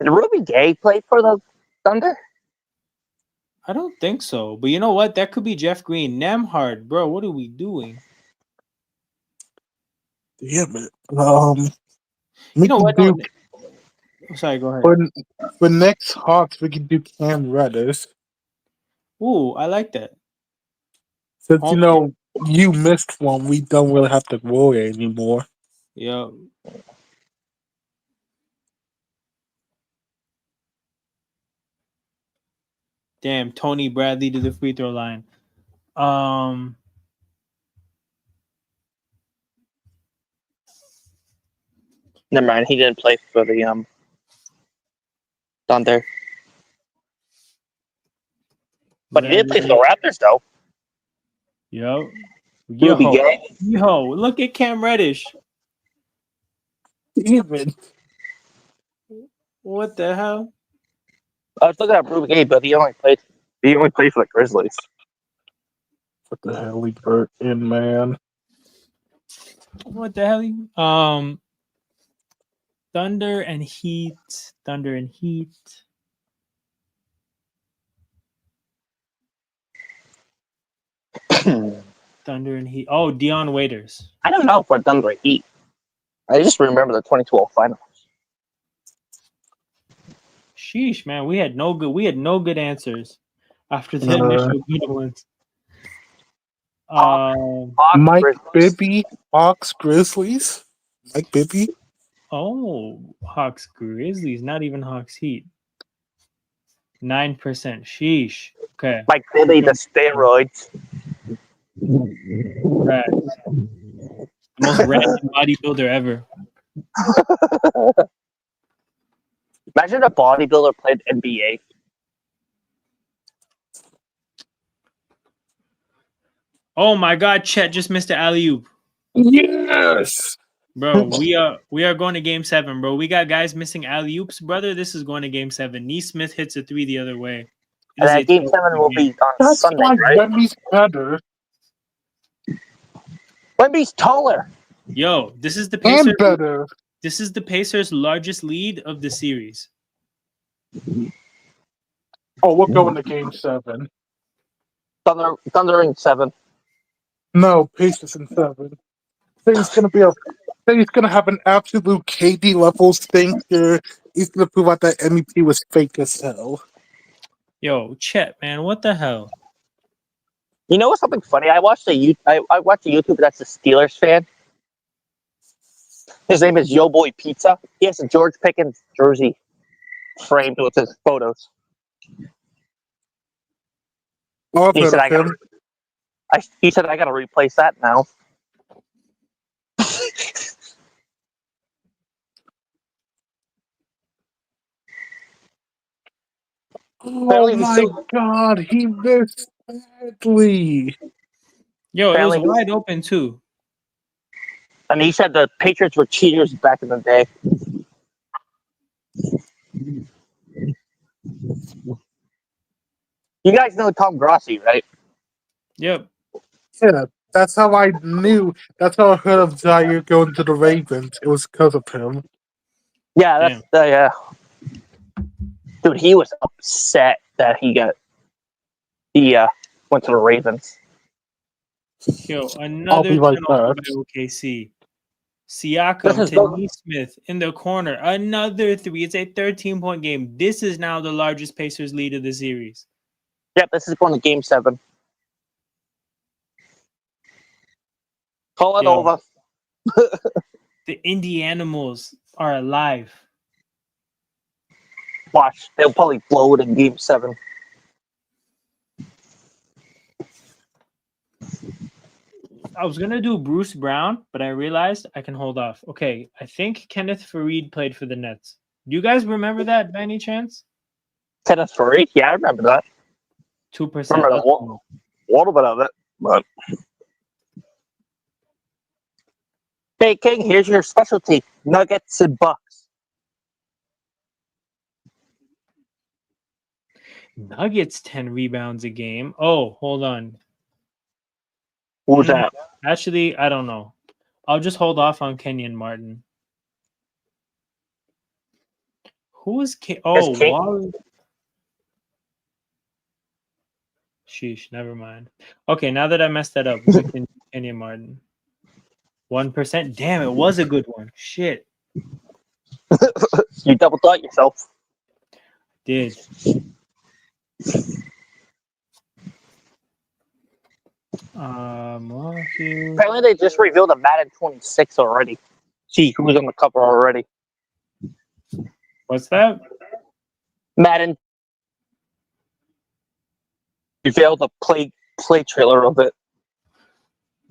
did Ruby Gay play for the Thunder? I don't think so. But you know what? That could be Jeff Green. Nemhard, bro, what are we doing? Damn it. You know what? Sorry, go ahead. For next Hawks, we can do Cam Reddish. Ooh, I like that. Since, You missed one. We don't really have to worry anymore. Yo. Damn, Tony Bradley to the free throw line. Never mind. He didn't play for the Thunder, but he did play for the Raptors though. Yo. Ruby Gay. Yo, look at Cam Reddish. Even. What the hell? I was looking at Ruby Gay, but he only played for the Grizzlies. What the hell he hurt in, man? What the hell? Thunder and Heat. Thunder and Heat. Thunder and Heat. Oh, Dion Waiters. I don't know for Thunder Heat. I just remember the 2012 finals. Sheesh, man, we had no good answers after the initial good ones. Mike Bibby, Hawks, Grizzlies. Mike Bibby. Oh, Hawks, Grizzlies, not even Hawks, Heat. 9%. Sheesh. Okay. Mike Bibby, the steroids. Right. Most random bodybuilder ever. Imagine a bodybuilder played NBA. Oh my God, Chet just missed the alley-oop. Yes. Bro, we are going to game 7, bro. We got guys missing alley-oops, brother. This is going to game 7. Neesmith hits a 3 the other way. And that game 7 will be on That's Sunday, why right? Wemby's better. Wemby's taller. Yo, this is the Pacers. And better. This is the Pacers' largest lead of the series. Oh, we're going to game 7. Thunder in 7. No, Pacers in 7. Thing's gonna have an absolute KD level stinker. He's gonna prove out that MVP was fake as hell. Yo, Chet, man, what the hell? You know what's something funny? I watched a YouTube that's a Steelers fan. His name is Yo Boy Pizza. He has a George Pickens jersey framed with his photos. He said, I gotta replace that now. Oh my God, he missed badly. Yo, it was wide open too. And he said the Patriots were cheaters back in the day. You guys know Tom Grossi, right? Yep. Yeah, that's how I knew. That's how I heard of Zaire going to the Ravens. It was because of him. Yeah, that's dude, he was upset that he went to the Ravens. Yo, another turnover by OKC. Siakam to Neesmith in the corner. Another 3. It's a 13-point game. This is now the largest Pacers lead of the series. Yep, this is going to game 7. Call it over. The Indianimals are alive. Watch, they'll probably blow it in game 7. I was going to do Bruce Brown, but I realized I can hold off. Okay, I think Kenneth Faried played for the Nets. Do you guys remember that by any chance? Kenneth Faried? Yeah, I remember that. 2%. Remember a little bit of it, but... Hey, King, here's your specialty. Nuggets and Bucks. Nuggets 10 rebounds a game. Oh, hold on. Who's that? Actually, I don't know. I'll just hold off on Kenyon Martin. Who is Wally? Sheesh, never mind. Okay, now that I messed that up, we can Kenyon Martin. 1%. Damn, it was a good one. Shit. You double thought yourself. Did. Milwaukee. Apparently, they just revealed a Madden 26 already. See who's on the cover already. What's that? Madden revealed a play trailer of it.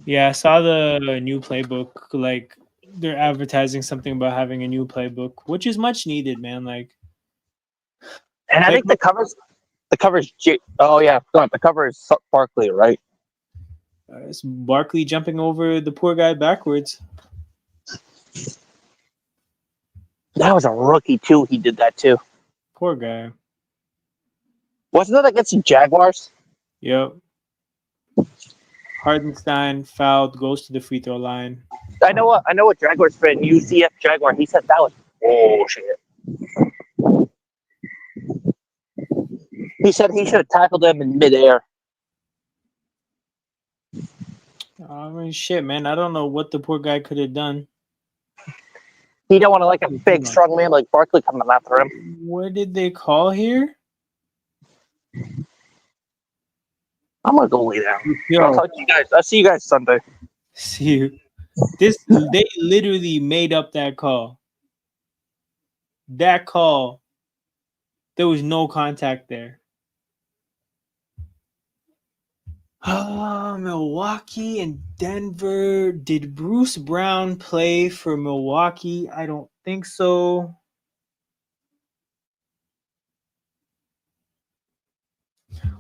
Yeah, I saw the new playbook. Like they're advertising something about having a new playbook, which is much needed, man. Like And I think playbook. the cover's oh yeah, the cover is Barkley, right? It's Barkley jumping over the poor guy backwards. That was a rookie too. He did that too. Poor guy. Wasn't that against the Jaguars? Yep. Hardenstein fouled, goes to the free throw line. I know what Jaguars fan, UCF Jaguar. He said that was bullshit. He said he should have tackled him in midair. I mean, shit, man. I don't know what the poor guy could have done. He don't want to like a big, strong man like Barkley coming after him. What did they call here? I'm gonna go lay down. Yo. I'll talk to you guys. I'll see you guys Sunday. See you. They literally made up that call. That call. There was no contact there. Milwaukee and Denver. Did Bruce Brown play for Milwaukee? I don't think so.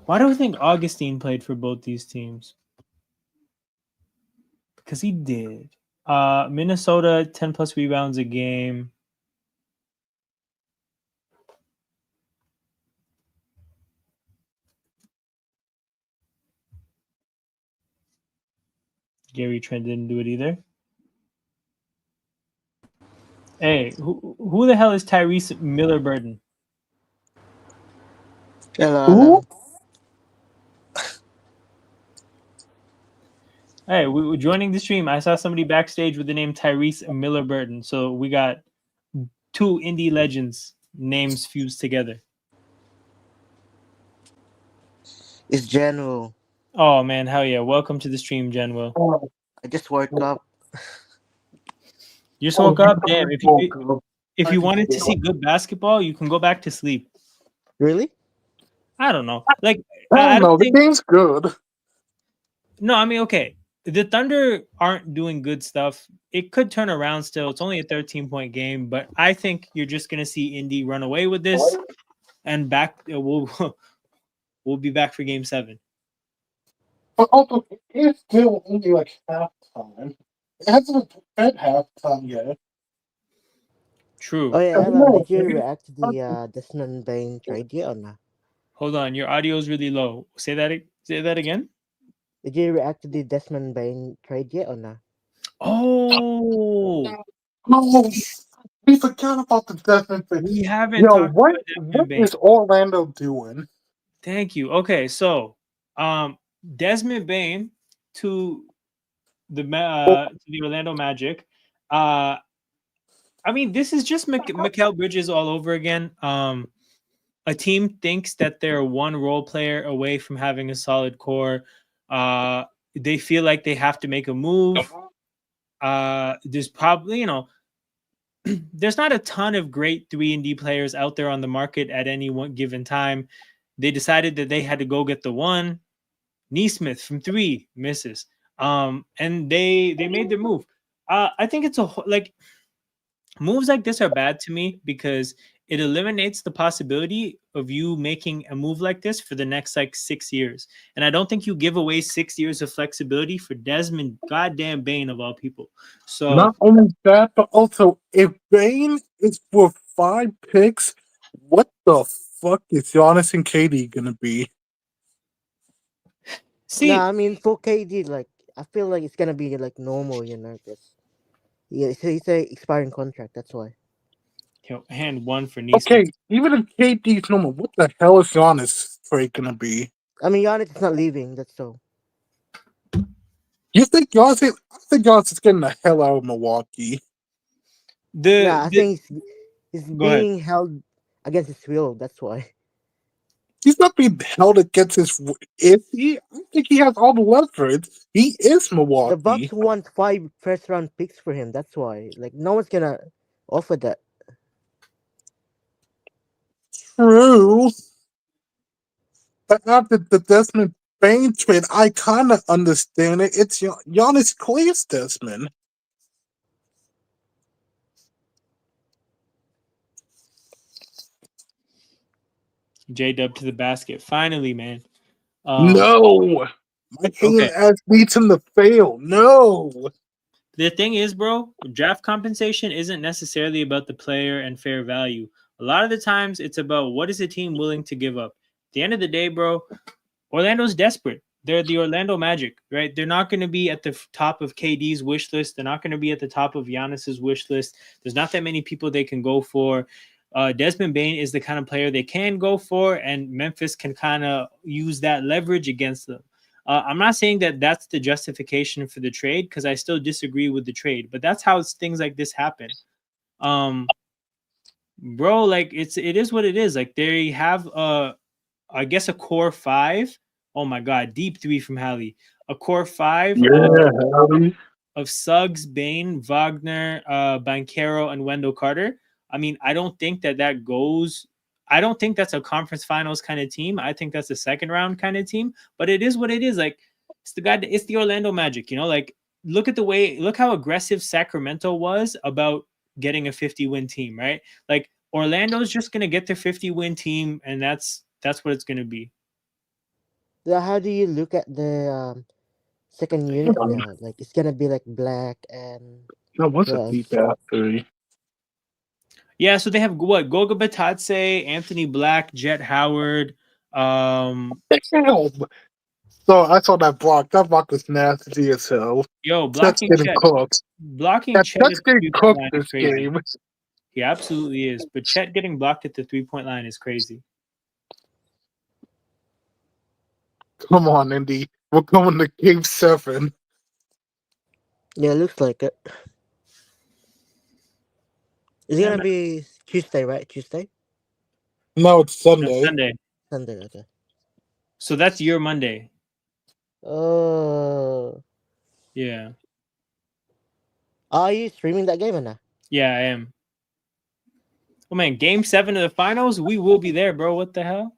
Why do I think Augustine played for both these teams? Because he did. Minnesota, 10 plus rebounds a game. Gary Trent didn't do it either. Hey, who the hell is Tyrese Miller-Burton? Hello. Hey, we were joining the stream. I saw somebody backstage with the name Tyrese Miller-Burton. So we got two indie legends names fused together. It's General. Oh man, hell yeah! Welcome to the stream, Genwell. I just woke up. You just woke up. Damn! If you wanted to see good basketball, you can go back to sleep. Really? I don't know. Like I don't know. The game's good. No, I mean, okay. The Thunder aren't doing good stuff. It could turn around still. It's only a 13-point game, but I think you're just gonna see Indy run away with this, and back. We'll be back for Game 7. But also, it's still only like halftime. It hasn't been halftime yet. True. Oh yeah, Ella, did you react to the Desmond Bain trade yet or not? Hold on, your audio is really low. Say that again. Did you react to the Desmond Bain trade yet or not? Oh, no, we forgot about the Desmond Bain. We haven't talked what, about Desmond Bain. What is Orlando doing? Thank you. Okay, so Desmond Bain to the Orlando Magic. I mean, this is just Mikal Bridges all over again. A team thinks that they're one role player away from having a solid core. They feel like they have to make a move. There's probably, there's not a ton of great 3-and-D players out there on the market at any one given time. They decided that they had to go get the one. Neesmith from 3 misses. And they made their move. I think it's moves like this are bad to me because it eliminates the possibility of you making a move like this for the next 6 years. And I don't think you give away 6 years of flexibility for Desmond goddamn Bain of all people. So not only that, but also if Bain is for 5 picks, what the fuck is Giannis and KD gonna be? See, I mean for KD, I feel like it's gonna be normal, because he's a expiring contract. That's why. Hand one for Neesmith. Okay, even if KD's normal, what the hell is Giannis trade gonna be? I mean, Giannis is not leaving. That's so. You think Giannis? I think Giannis is getting the hell out of Milwaukee. I think he's being held against his will. That's why. He's not being held against his. Is he? I think he has all the leverage. He is The Milwaukee. Bucks want 5 first-round picks for him. That's why. Like, no one's gonna offer that. True. But after the Desmond Bain trade, I kind of understand it. It's Giannis Clear's Desmond. J-Dub to the basket. Finally, man. No. My hating Okay. ass needs him to fail. No. The thing is, bro, draft compensation isn't necessarily about the player and fair value. A lot of the times, it's about what is the team willing to give up. At the end of the day, bro, Orlando's desperate. They're the Orlando Magic, right? They're not going to be at the top of KD's wish list. They're not going to be at the top of Giannis's wish list. There's not that many people they can go for. Desmond Bain is the kind of player they can go for, and Memphis can kind of use that leverage against them. I'm not saying that that's the justification for the trade because I still disagree with the trade, but that's how things like this happen. Bro, like it is what it is. Like they have I guess a core 5. Oh my god, deep 3 from Hallie. A core 5 of Suggs, Bain, Wagner, Banchero, and Wendell Carter. I mean, I don't think that goes. I don't think that's a conference finals kind of team. I think that's a second round kind of team. But it is what it is. Like it's the Orlando Magic. You know, like look how aggressive Sacramento was about getting a 50-win team, right? Like Orlando's just gonna get their 50-win team, and that's what it's gonna be. Yeah, how do you look at the second unit now? Like, it's gonna be like Black and That was a who deep else? after. Yeah, so they have what? Goga Batadze, Anthony Black, Jet Howard. Damn. So I saw that block. That block was nasty as hell. Yo, That's getting cooked. blocking Chet at That's the getting 3-point cooked line is this crazy. game. He absolutely is. But Chet getting blocked at the 3-point line is crazy. Come on, Indy. We're going to game 7. Yeah, it looks like it. It's Yeah, gonna man. be Tuesday, right? Tuesday? No, it's No, Sunday. Sunday. Sunday, okay. So that's your Monday. Oh. Yeah. Are you streaming that game or not? Yeah, I am. Oh man, game 7 of the finals, we will be there, bro. What the hell?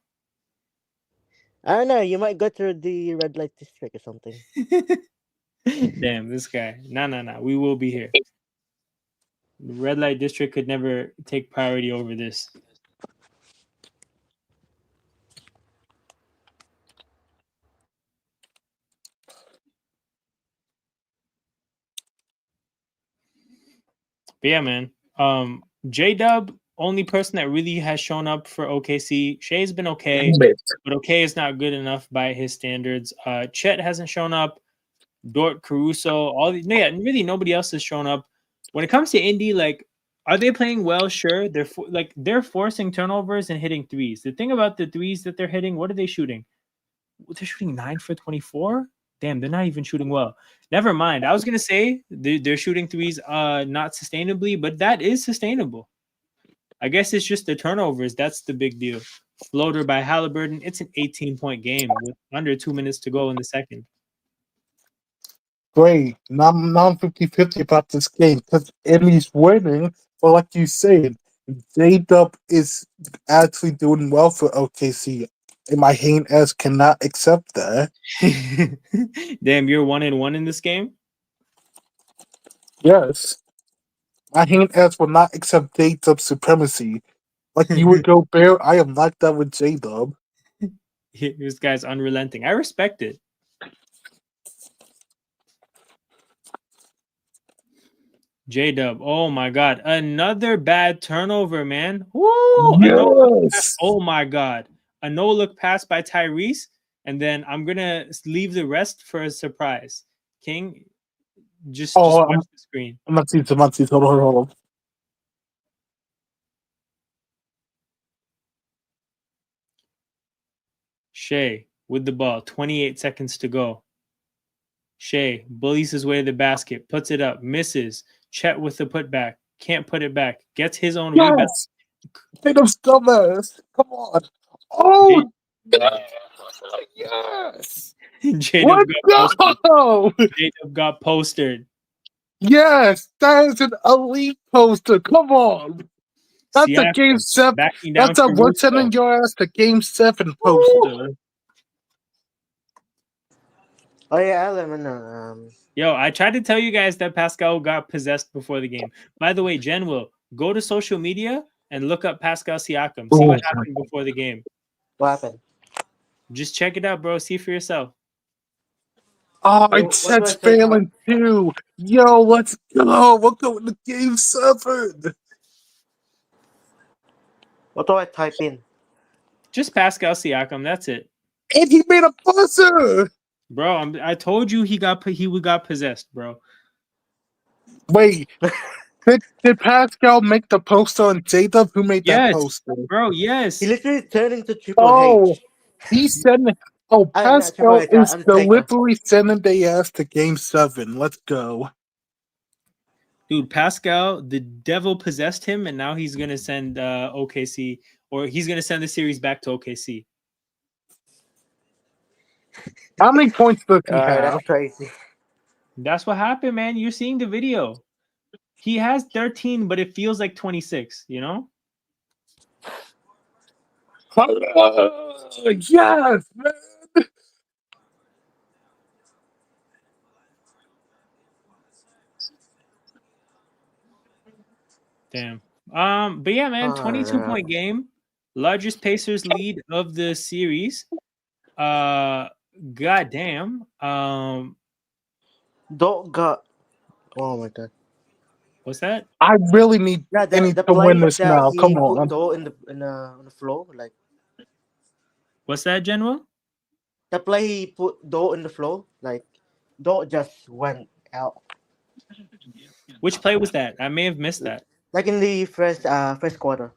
I don't know. You might go through the red light district or something. Damn, this guy. Nah. We will be here. The red light district could never take priority over this. But yeah, man. J-Dub, only person that really has shown up for OKC. Shay's been okay, but okay is not good enough by his standards. Chet hasn't shown up. Dort, Caruso, really nobody else has shown up. When it comes to Indy, like, are they playing well? Sure, they're forcing turnovers and hitting threes. The thing about the threes that they're hitting, what are they shooting? They're shooting 9 for 24. Damn, they're not even shooting well. Never mind. I was gonna say they're shooting threes, not sustainably, but that is sustainable. I guess it's just the turnovers. That's the big deal. Floater by Halliburton. It's an 18-point game with under 2 minutes to go in the second. Great. Now I'm 50-50 about this game because Emmy's winning. But like you said, J-Dub is actually doing well for OKC. And my hating ass cannot accept that. Damn, you're 1-1 in this game? Yes. My hating ass will not accept J-Dub's supremacy. Like you would go Bear, I am like that with J-Dub. This guy's unrelenting. I respect it. J-Dub. Oh my god. Another bad turnover, man. Woo! Yes. Oh my god. A no-look pass by Tyrese. And then I'm gonna leave the rest for a surprise. King, just watch the screen. I'm not seeing. Hold on. Shea with the ball. 28 seconds to go. Shea bullies his way to the basket. Puts it up. Misses. Chet with the putback. Can't put it back. Gets his own rebound. Yes. J-Dub's dumbass. Come on. Oh, Yes. J-Dub Let's got posted. go. J-Dub got postered. Yes, that is an elite poster. Come on. That's a game Siakam 7. backing down That's a we're Caruso. sending your ass to game 7 Woo! poster. Oh yeah, Alan. Yo, I tried to tell you guys that Pascal got possessed before the game. By the way, Jen will go to social media and look up Pascal Siakam. See what happened before the game. What happened? Just check it out, bro. See for yourself. Oh, What it's do I Chet's say? failing too. Yo, let's go. We're going to game 7. What do I type in? Just Pascal Siakam. That's it, And he made a buzzer. bro. I told you he got possessed, bro. Wait, did Pascal make the poster on J-Dub? Who made that Yes, poster? bro. He Yes, literally turned into Triple Oh, H. he's sending. Oh, Not Triple Pascal H. is Undertaker. deliberately sending the ass to game 7. Let's go. dude. Pascal, the devil possessed him, and now he's gonna send OKC, or he's gonna send the series back to OKC. How many points does he have? That's crazy. That's what happened, man. You're seeing the video. He has 13, but it feels like 26, you know? Yes, man. Damn. But yeah, man, 22-point game. Largest Pacers lead of the series. Goddamn. Don't got. Oh my god. What's that? I really need Yeah, any the to win play this that now. he Come put on. Doe on the floor, like What's that, General? the play he put Doe in the floor, like Doe just went out. Which play was that? I may have missed that. Like in the first quarter.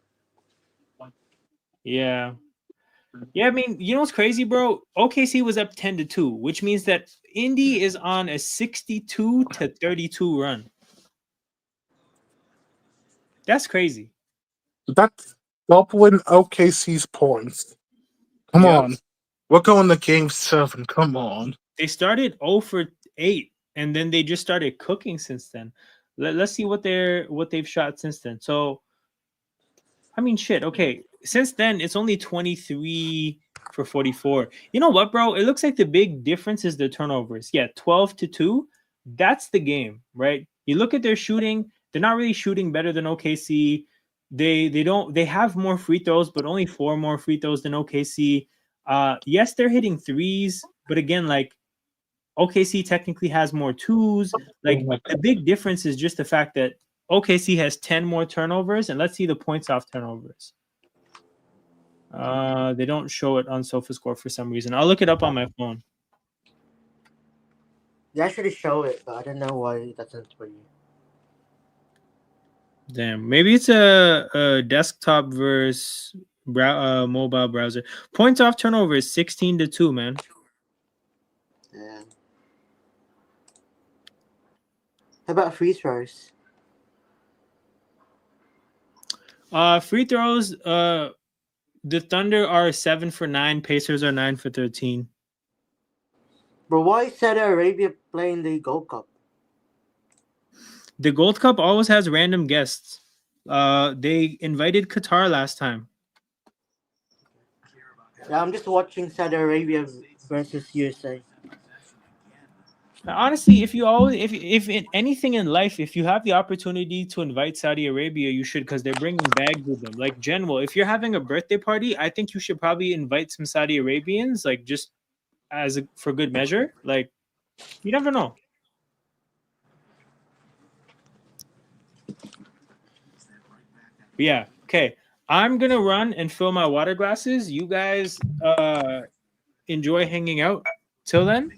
Yeah. Yeah, I mean, you know what's crazy, bro? OKC was up 10-2, which means that Indy is on a 62-32 run. That's crazy. That's doubling OKC's points. Come Yep. on. We're going to game 7. Come on. They started 0 for 8, and then they just started cooking since then. Let's see what they've shot since then. So, I mean, shit. Okay, since then it's only 23 for 44. You know what, bro? It looks like the big difference is the turnovers. Yeah, 12-2. That's the game, right? You look at their shooting; they're not really shooting better than OKC. They have more free throws, but only 4 more free throws than OKC. Yes, they're hitting threes, but again, like OKC technically has more twos. Like the big difference is just the fact that OKC has 10 more turnovers, and let's see the points off turnovers. They don't show it on SofaScore for some reason. I'll look it up on my phone. They actually show it, but I don't know why it doesn't for you. Damn, maybe it's a desktop versus mobile browser. Points off turnover is 16-2, man. Yeah. How about free throws? Free throws. The Thunder are 7 for 9. Pacers are 9 for 13. But why is Saudi Arabia playing the Gold Cup? The Gold Cup always has random guests. They invited Qatar last time. Yeah, I'm just watching Saudi Arabia versus USA. Honestly, if in anything in life, if you have the opportunity to invite Saudi Arabia, you should, because they're bringing bags with them. Like General, if you're having a birthday party, I think you should probably invite some Saudi Arabians, like just for good measure. Like you never know. But yeah, okay. I'm gonna run and fill my water glasses. You guys enjoy hanging out till then.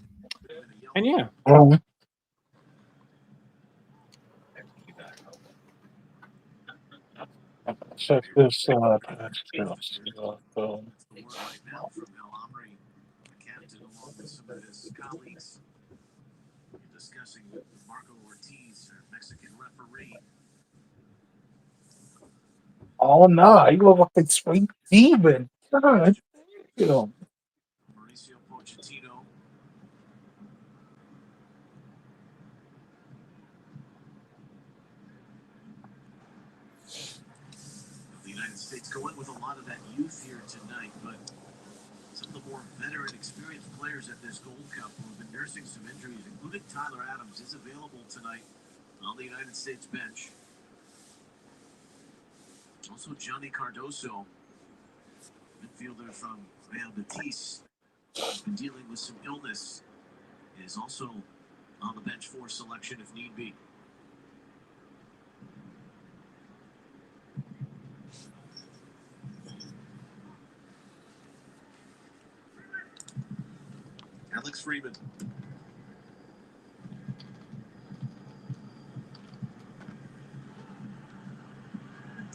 And yeah. Check this out. Oh no, you look like a sweet demon. God, you know. State's going with a lot of that youth here tonight, but some of the more veteran, experienced players at this Gold Cup who have been nursing some injuries, including Tyler Adams, is available tonight on the United States bench. Also, Johnny Cardoso, midfielder from Real Betis, has been dealing with some illness, is also on the bench for selection if need be. Alex Freeman.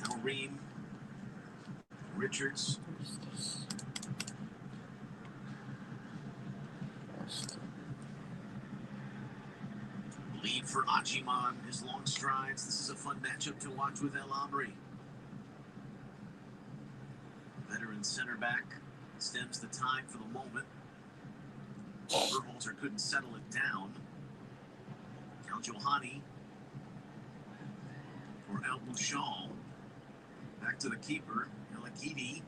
Alreen. Richards. Lead for Achiman, his long strides. This is a fun matchup to watch with El Amri. Veteran center back stems the time for the moment. Berhalter couldn't settle it down. Al Johani for Al Bouchon. Back to the keeper, Elakidi.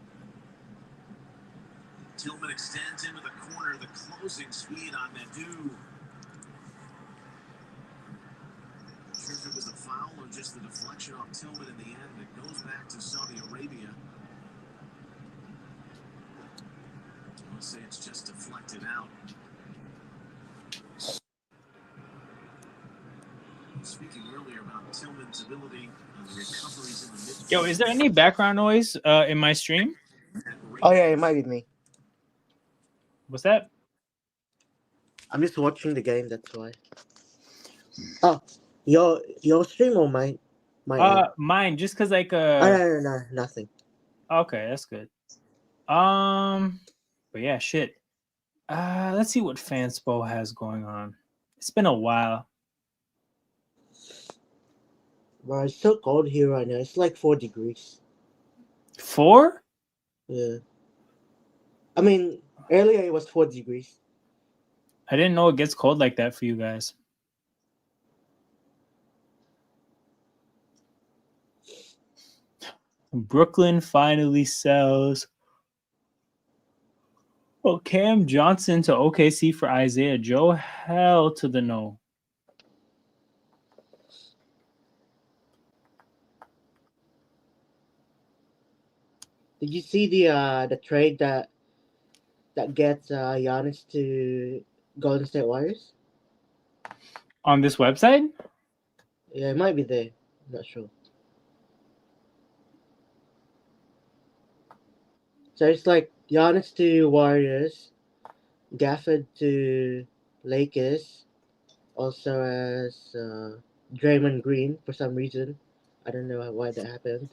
Tillman extends into the corner, the closing speed on Nadu. Not sure if it was a foul or just the deflection off Tillman in the end. It goes back to Saudi Arabia. I want to say it's just deflected out. Speaking earlier about Tillman's ability and the recoveries in the midfield. Yo, is there any background noise in my stream? Oh yeah, it might be me. What's that? I'm just watching the game. That's why. Oh, your stream or mine? Mine, just cause like no, nothing. Okay, that's good. But yeah, shit. Let's see what Fanspo has going on. It's been a while. Bro, it's so cold here right now. It's like 4 degrees. 4? Yeah. I mean, earlier it was 4 degrees. I didn't know it gets cold like that for you guys. Brooklyn finally sells. Oh, Cam Johnson to OKC for Isaiah Joe. Hell to the no. Did you see the trade that gets Giannis to Golden State Warriors? On this website? Yeah, it might be there. I'm not sure. So it's like Giannis to Warriors, Gafford to Lakers, also as Draymond Green for some reason. I don't know why that happened.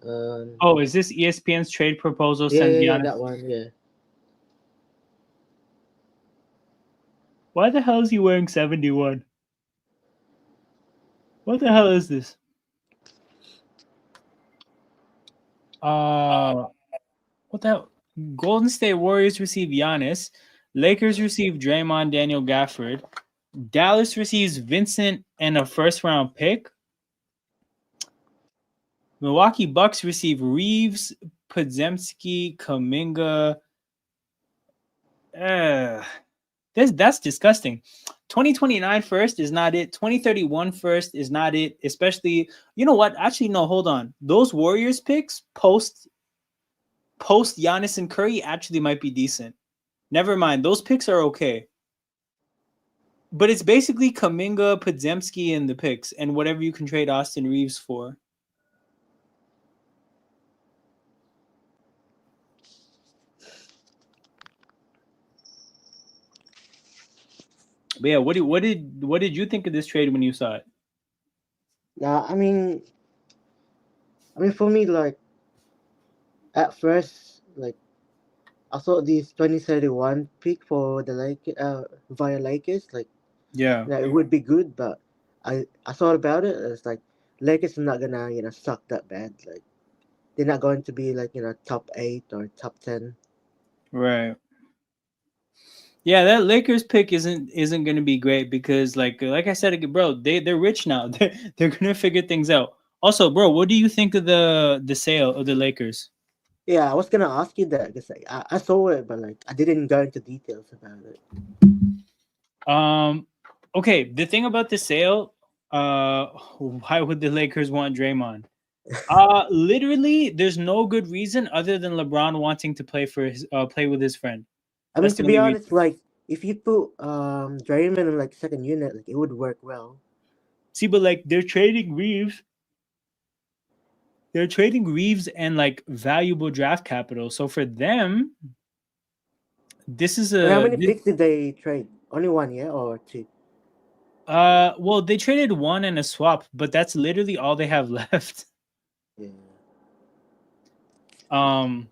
Oh, is this ESPN's trade proposal? Yeah, that one, yeah. Why the hell is he wearing 71? What the hell is this? What the hell? Golden State Warriors receive Giannis. Lakers receive Draymond Daniel Gafford. Dallas receives Vincent and a first-round pick. Milwaukee Bucks receive Reeves, Podziemski, Kuminga. That's disgusting. 2029 first is not it. 2031 first is not it. Especially, you know what? Actually, no, hold on. Those Warriors picks post Giannis and Curry actually might be decent. Never mind. Those picks are okay. But it's basically Kuminga, Podziemski in the picks and whatever you can trade Austin Reeves for. But yeah, what did you think of this trade when you saw it? Nah, I mean for me, like at first, like I thought this 2031 pick for the via Lakers, like Yeah, it would be good, but I thought about it. It's like Lakers are not gonna suck that bad. Like they're not going to be like top 8 or top 10. right. Yeah, that Lakers pick isn't going to be great because like I said, bro, they're rich now. They're going to figure things out. Also, bro, what do you think of the sale of the Lakers? Yeah, I was gonna ask you that because I saw it, but like I didn't go into details about it. Okay, the thing about the sale, why would the Lakers want Draymond? Literally, there's no good reason other than LeBron wanting to play with his friend. I mean, That's to the be only honest, reason. like if you put Draymond in like second unit, like it would work well. See, but like they're trading Reeves. They're trading Reeves and like valuable draft capital. So for them, this is But how a many picks did they trade? Only one, yeah, or two? well, they traded one and a swap, but that's literally all they have left. Yeah. Um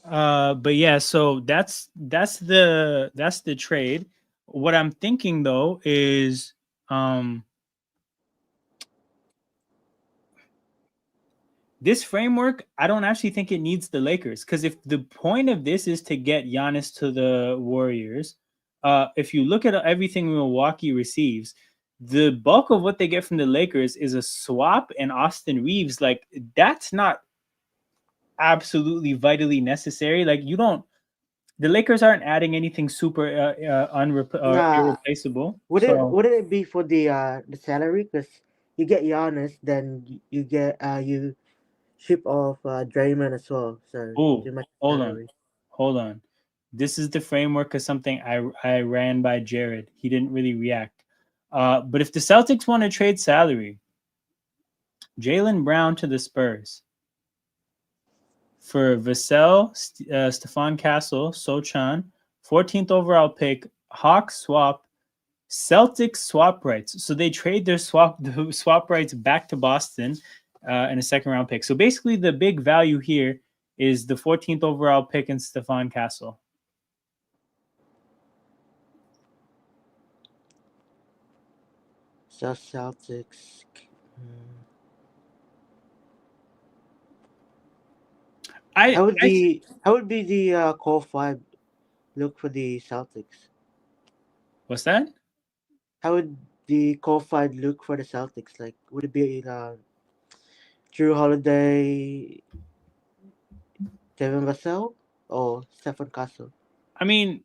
but yeah, so that's the trade. What I'm thinking though is this framework, I don't actually think it needs the Lakers, because if the point of this is to get Giannis to the Warriors, if you look at everything Milwaukee receives, the bulk of what they get from the Lakers is a swap and Austin Reeves. Like that's not absolutely vitally necessary. Like you don't, the Lakers aren't adding anything super Nah, irreplaceable. wouldn't So, wouldn't it be for the salary? Because you get Giannis, then you get you ship off Draymond as well, so oh, too much hold on, salary. hold on. This is the framework of something I ran by Jared. He didn't really react. But if the Celtics want to trade salary, Jaylen Brown to the Spurs for Vassell, Stephon Castle, Sochan, 14th overall pick, Hawks swap, Celtics swap rights. So they trade their swap rights back to Boston in a second round pick. So basically, the big value here is the 14th overall pick and Stephon Castle. So Celtics. Hmm. I, I How would be the core five look for the Celtics? What's that? How would the core five look for the Celtics? Like, would it be Drew Holiday, Devin Vassell, or Stephen Castle? I mean,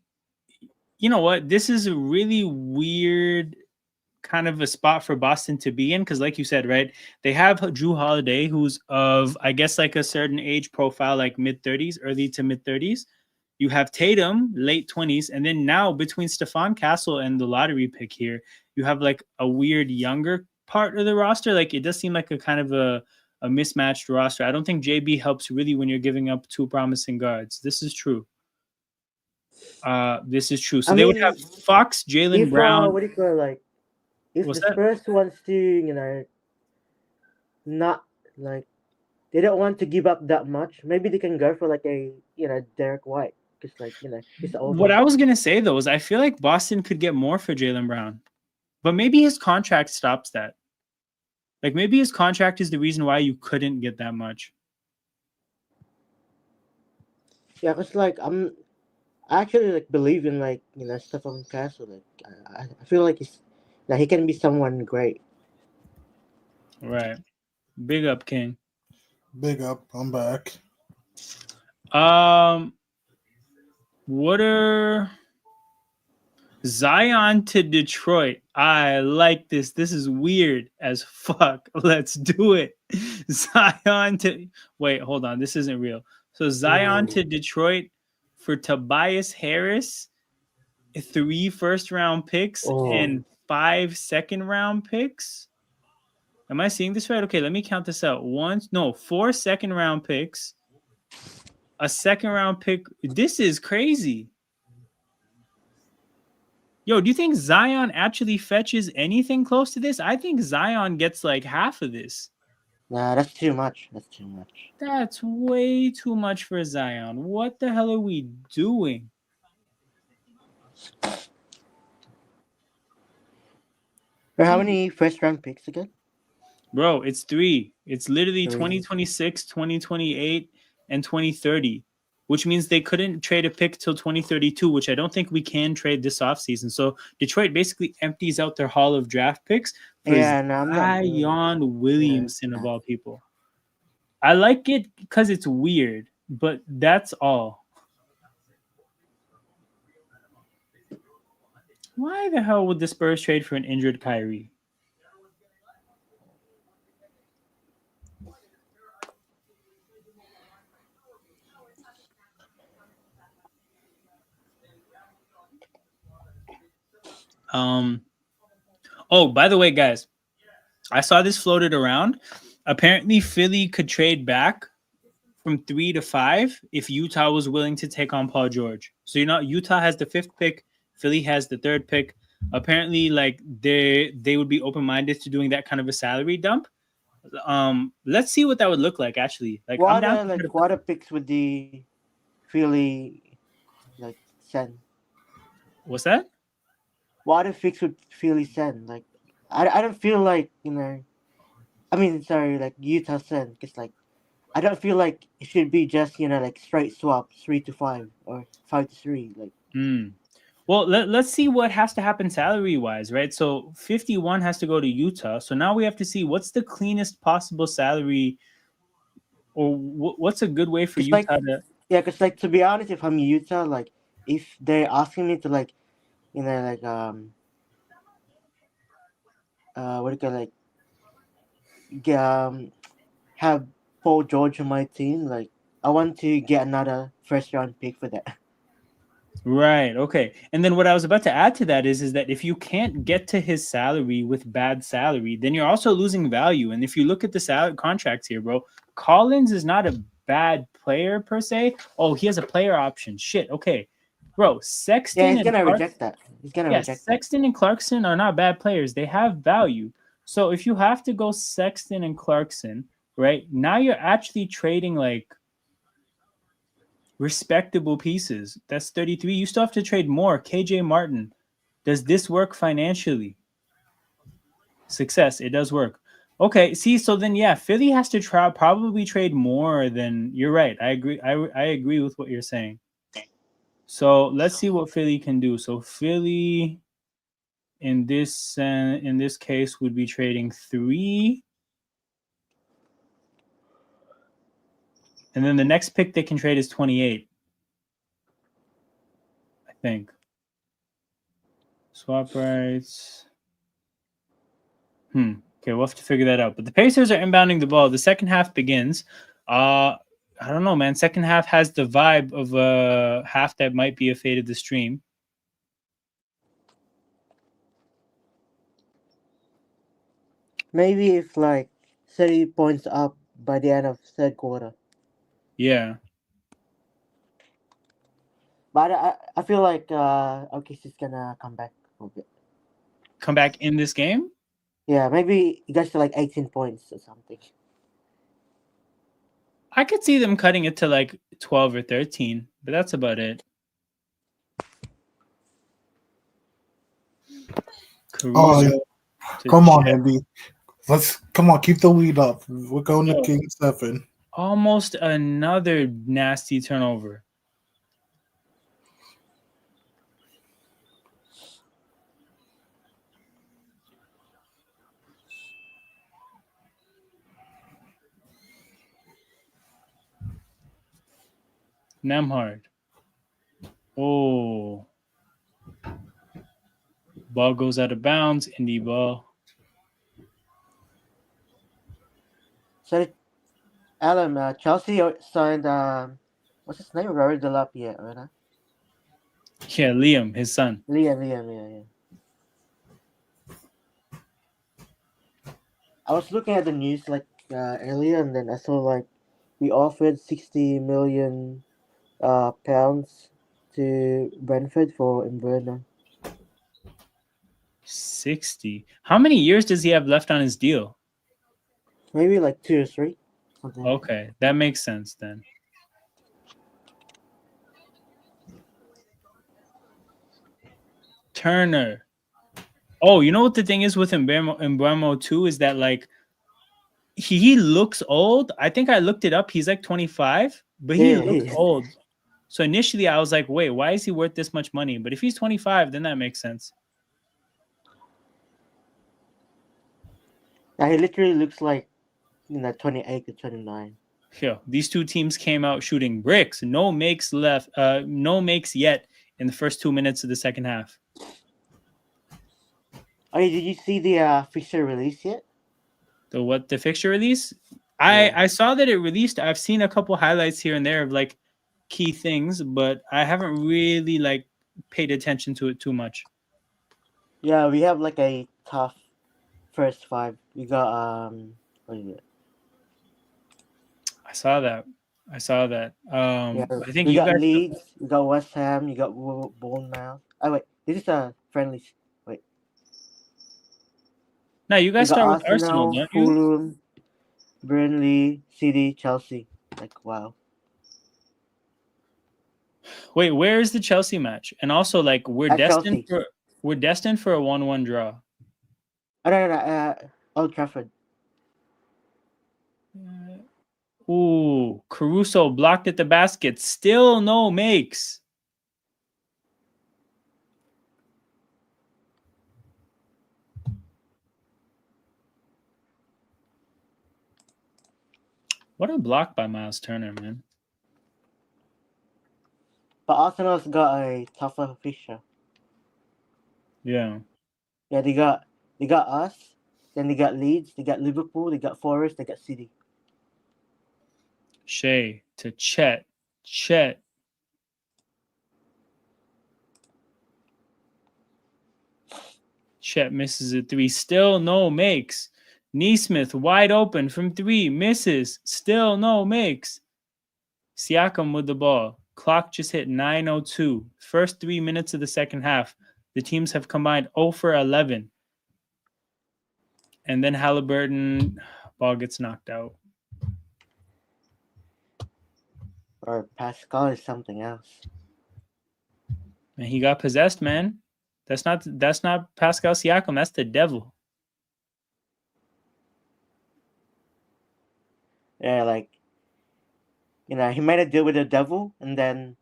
you know what? This is a really weird kind of a spot for Boston to be in because, like you said, right, they have Drew Holiday, who's of, I guess, like a certain age profile, like mid 30s, early to mid 30s. You have Tatum, late 20s, and then now between Stephon Castle and the lottery pick here, you have like a weird younger part of the roster. Like it does seem like a kind of a mismatched roster. I don't think JB helps really when you're giving up two promising guards. This is true. This is true. So I they would have mean, Fox, Jaylen if Brown. what do you call it, like if What's the that? Spurs wants to, not like they don't want to give up that much, maybe they can go for like a Derek White because like he's What older. I was gonna say though is I feel like Boston could get more for Jaylen Brown, but maybe his contract stops that. Like maybe his contract is the reason why you couldn't get that much. Yeah, because like I actually like believe in like Stephen Castle. Like I feel like he can be someone great. Right. Big up, King. Big up. I'm back. What are Zion to Detroit? I like this. This is weird as fuck. Let's do it. Zion to wait, hold on. This isn't real. So Zion to Detroit for Tobias Harris, 3 first-round picks Oh, and 5 second-round picks. Am I seeing this right? Okay, let me count this out. 4 second-round picks, a second-round pick. This is crazy. Yo, do you think Zion actually fetches anything close to this? I think Zion gets like half of this. nah, that's too much. That's too much. That's way too much for Zion. What the hell are we doing? Or how many first round picks again? Bro, it's 3. It's literally 3. 2026, 2028, and 2030, which means they couldn't trade a pick till 2032, which I don't think we can trade this offseason. So Detroit basically empties out their haul of draft picks for Yeah, no, I'm not doing it. Zion Williamson Yeah. of all people. I like it because it's weird, but that's all. Why the hell would the Spurs trade for an injured Kyrie? Oh, by the way, guys, I saw this floated around. Apparently, Philly could trade back from 3 to 5 if Utah was willing to take on Paul George. So Utah has the 5th pick, Philly has the 3rd pick. Apparently, like they would be open minded to doing that kind of a salary dump. Let's see what that would look like. Actually, like I'm down. What are picks with the Philly like send? What's that? What are picks with Philly send? Like I don't feel like I mean sorry like Utah send because like I don't feel like it should be just like straight swap 3 to 5 or 5 to 3 like. Well, let's see what has to happen salary wise, right? So 51 has to go to Utah. So now we have to see what's the cleanest possible salary, or what's a good way for It's Utah like to. yeah, because like to be honest, if I'm Utah, like if they're asking me to like like what do you call have Paul George on my team, like I want to get another first round pick for that. Right. Okay. And then what I was about to add to that is that if you can't get to his salary with bad salary, then you're also losing value. And if you look at the salary contracts here, bro, Collins is not a bad player per se. Oh, he has a player option. Shit. Okay. Bro, Yeah, Sexton he's and gonna Clark, reject that. He's gonna yes, reject that. Sexton and Clarkson are not bad players. They have value. So if you have to go Sexton and Clarkson, right, now you're actually trading like respectable pieces. That's 33. You still have to trade more. KJ Martin. Does this work financially? Success. It does work. Okay. See, so then yeah, Philly has to probably trade more than you're right. I agree. I agree with what you're saying. So let's see what Philly can do. So Philly in this case would be trading 3. And then the next pick they can trade is 28. I think. Swap rights. Okay, we'll have to figure that out. But the Pacers are inbounding the ball. The second half begins. I don't know, man. Second half has the vibe of a half that might be a fade of the stream. Maybe if like 30 points up by the end of third quarter. Yeah. But I feel like OKC's gonna come back a little bit. Come back in this game? Yeah, maybe it gets to like 18 points or something. I could see them cutting it to like 12 or 13, but that's about it. Caruso come on, Chet. Andy. Come on, keep the lead up. We're going to Game 7. Almost another nasty turnover. Nemhard. Oh. Ball goes out of bounds. Indy ball. So, Alan, Chelsea signed what's his name? Rory Delapia, right? Yeah, Liam, his son. Liam, yeah. I was looking at the news like earlier, and then I saw like we offered 60 million pounds to Brentford for Inverno. 60. How many years does he have left on his deal? Maybe like 2 or 3. Something. Okay, that makes sense then. Turner. Oh, you know what the thing is with Mbeumo too is that like he looks old. I think I looked it up. He's like 25, but he looks old. So initially I was like, wait, why is he worth this much money? But if he's 25, then that makes sense. Yeah, he literally looks like 28 to 29. Yo, these two teams came out shooting bricks. No makes left. No makes yet in the first 2 minutes of the second half. Oh, did you see the fixture release yet? The fixture release? Yeah. I saw that it released. I've seen a couple highlights here and there of like key things, but I haven't really like paid attention to it too much. Yeah, we have like a tough first five. We got what is it? I saw that. Yeah, I think we you got guys. Leeds, we got West Ham, you got Bournemouth. Oh wait, this is a friendly. Wait, No, you we guys got start with Arsenal, Arsenal, don't you? Fulham, Burnley, City, Chelsea. Like wow. Wait, where is the Chelsea match? And also, like, At Chelsea. we're destined for a 1-1 draw. Oh no, Old Trafford. Ooh, Caruso blocked at the basket. Still no makes. What a block by Miles Turner, man. But Arsenal's got a tougher fixture. Yeah. Yeah, they got us. Then they got Leeds. They got Liverpool. They got Forest. They got City. Shea to Chet. Chet. Chet misses a three. Still no makes. Neesmith wide open from three. Misses. Still no makes. Siakam with the ball. Clock just hit 9:02. First 3 minutes of the second half. The teams have combined 0 for 11. And then Halliburton, ball gets knocked out. Or Pascal is something else. And he got possessed, man. That's not Pascal Siakam. That's the devil. Yeah, like he made a deal with the devil, and then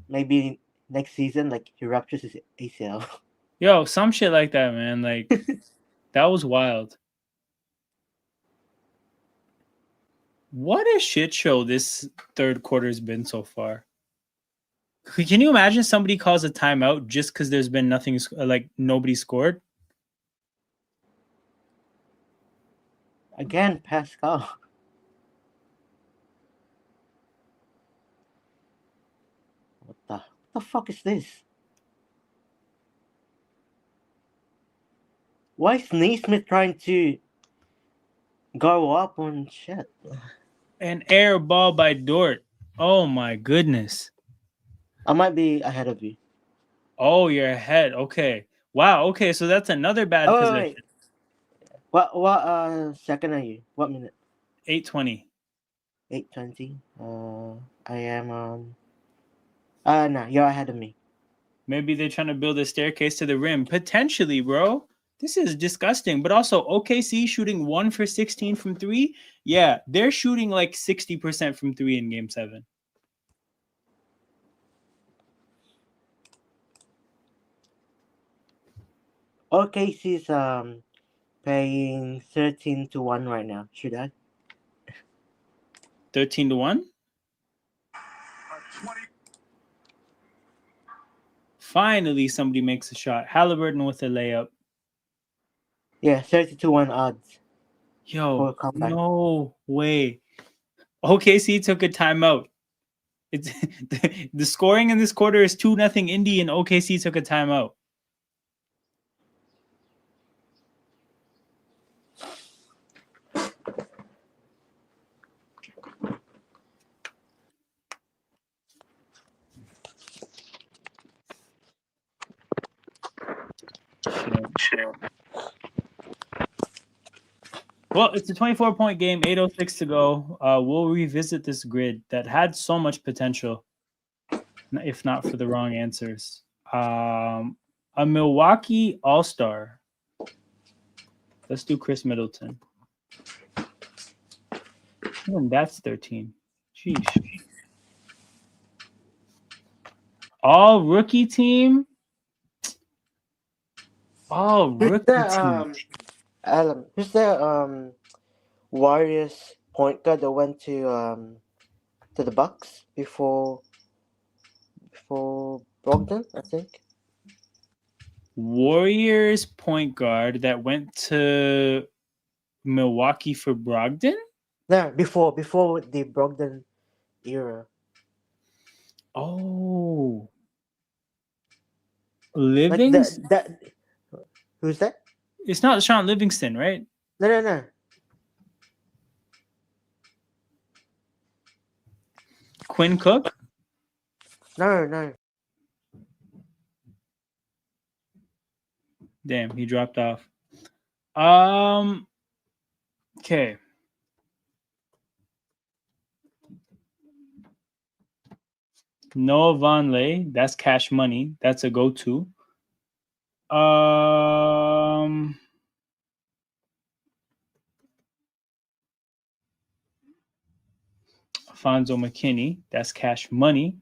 maybe next season, like he ruptures his ACL. Yo, some shit like that, man. Like that was wild. What a shit show this third quarter has been so far. Can you imagine somebody calls a timeout just because there's been nothing, like nobody scored? Again, Pascal. What the fuck is this? Why is Neesmith trying to go up on shit? An air ball by Dort. Oh my goodness. I might be ahead of you. Oh, you're ahead. Okay. Wow. Okay, so that's another bad Oh possession. wait. What second are you? What minute? 8:20. 8:20. I am on. No, you're ahead of me. Maybe they're trying to build a staircase to the rim. Potentially, bro. This is disgusting. But also, OKC shooting 1 for 16 from three. Yeah, they're shooting like 60% from three in game 7. OKC's paying 13-1 right now. Should I? 13-1. Finally, somebody makes a shot. Halliburton with a layup. Yeah, 30-1 odds. Yo, no way. OKC took a timeout. It's the scoring in this quarter is 2-0 Indy, and OKC took a timeout. Shit. Well, it's a 24-point game, 8:06 to go. We'll revisit this grid that had so much potential, if not for the wrong answers. A Milwaukee All-Star. Let's do Chris Middleton. Even that's 13. Sheesh. All rookie team. All rookie team. Who's the Warriors point guard that went to the Bucks before Brogdon, I think. Warriors point guard that went to Milwaukee for Brogdon. No, before the Brogdon era. Oh, Like Livings. that. Who's that? It's not Sean Livingston, right? No. Quinn Cook. No. Damn, he dropped off. Okay. Noah Vonleh, that's Cash Money. That's a go-to. Alfonso McKinney, that's Cash Money.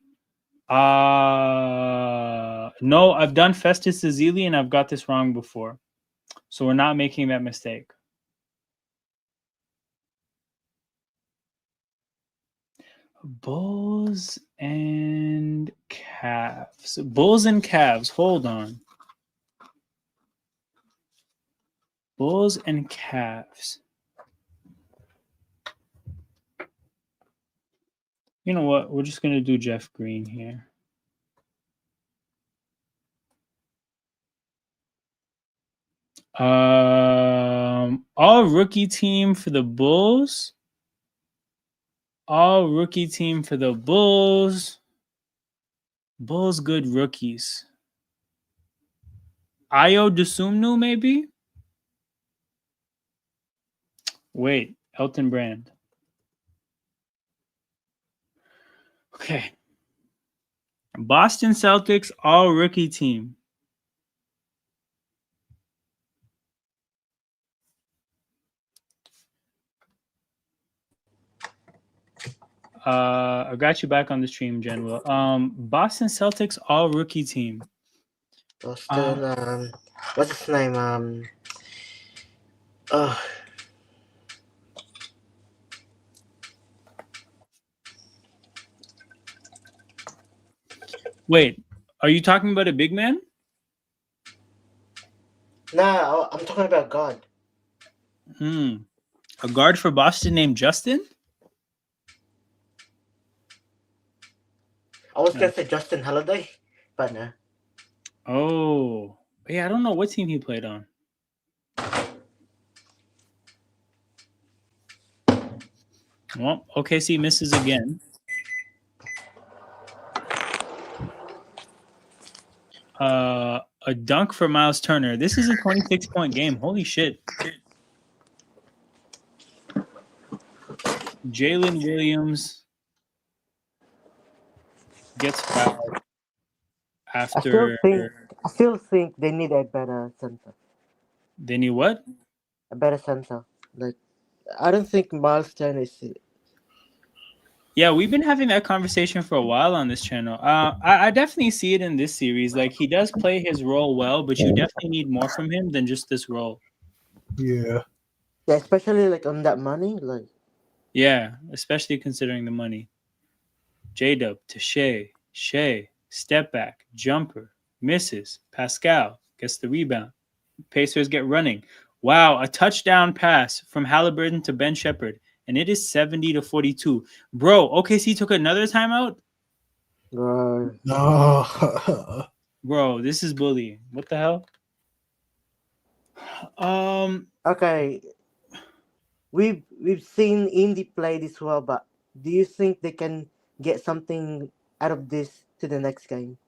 No, I've done Festus Ezeli and I've got this wrong before. So we're not making that mistake. Bulls and Cavs. Bulls and Cavs. Hold on. Bulls and Cavs. You know what? We're just going to do Jeff Green here. All rookie team for the Bulls. All rookie team for the Bulls. Bulls good rookies. Ayo Dosunmu maybe? Wait, Elton Brand. Okay. Boston Celtics all rookie team. I got you back on the stream, General. Boston Celtics all rookie team. Boston. What's his name? Wait, are you talking about a big man? Nah, I'm talking about God. A guard for Boston named Justin? I was gonna say Justin Holiday, but no. Oh, yeah, I don't know what team he played on. Well, OKC misses again. A dunk for Miles Turner. This is a 26-point game. Holy shit. Jalen Williams gets fouled after. I still think they need a better center. They need what? A better center. Like, I don't think Miles Turner is. Yeah, we've been having that conversation for a while on this channel. I definitely see it in this series. Like, he does play his role well, but you definitely need more from him than just this role. Yeah. Yeah, especially like on that money. Like, yeah, especially considering the money. J-Dub to Shea, step back, jumper, misses. Pascal gets the rebound. Pacers get running. Wow, a touchdown pass from Halliburton to Ben Shepherd. And it is 70-42. Bro, OKC took another timeout? No. Bro, this is bullying. What the hell? Okay. We've seen Indy play this well, but do you think they can get something out of this to the next game?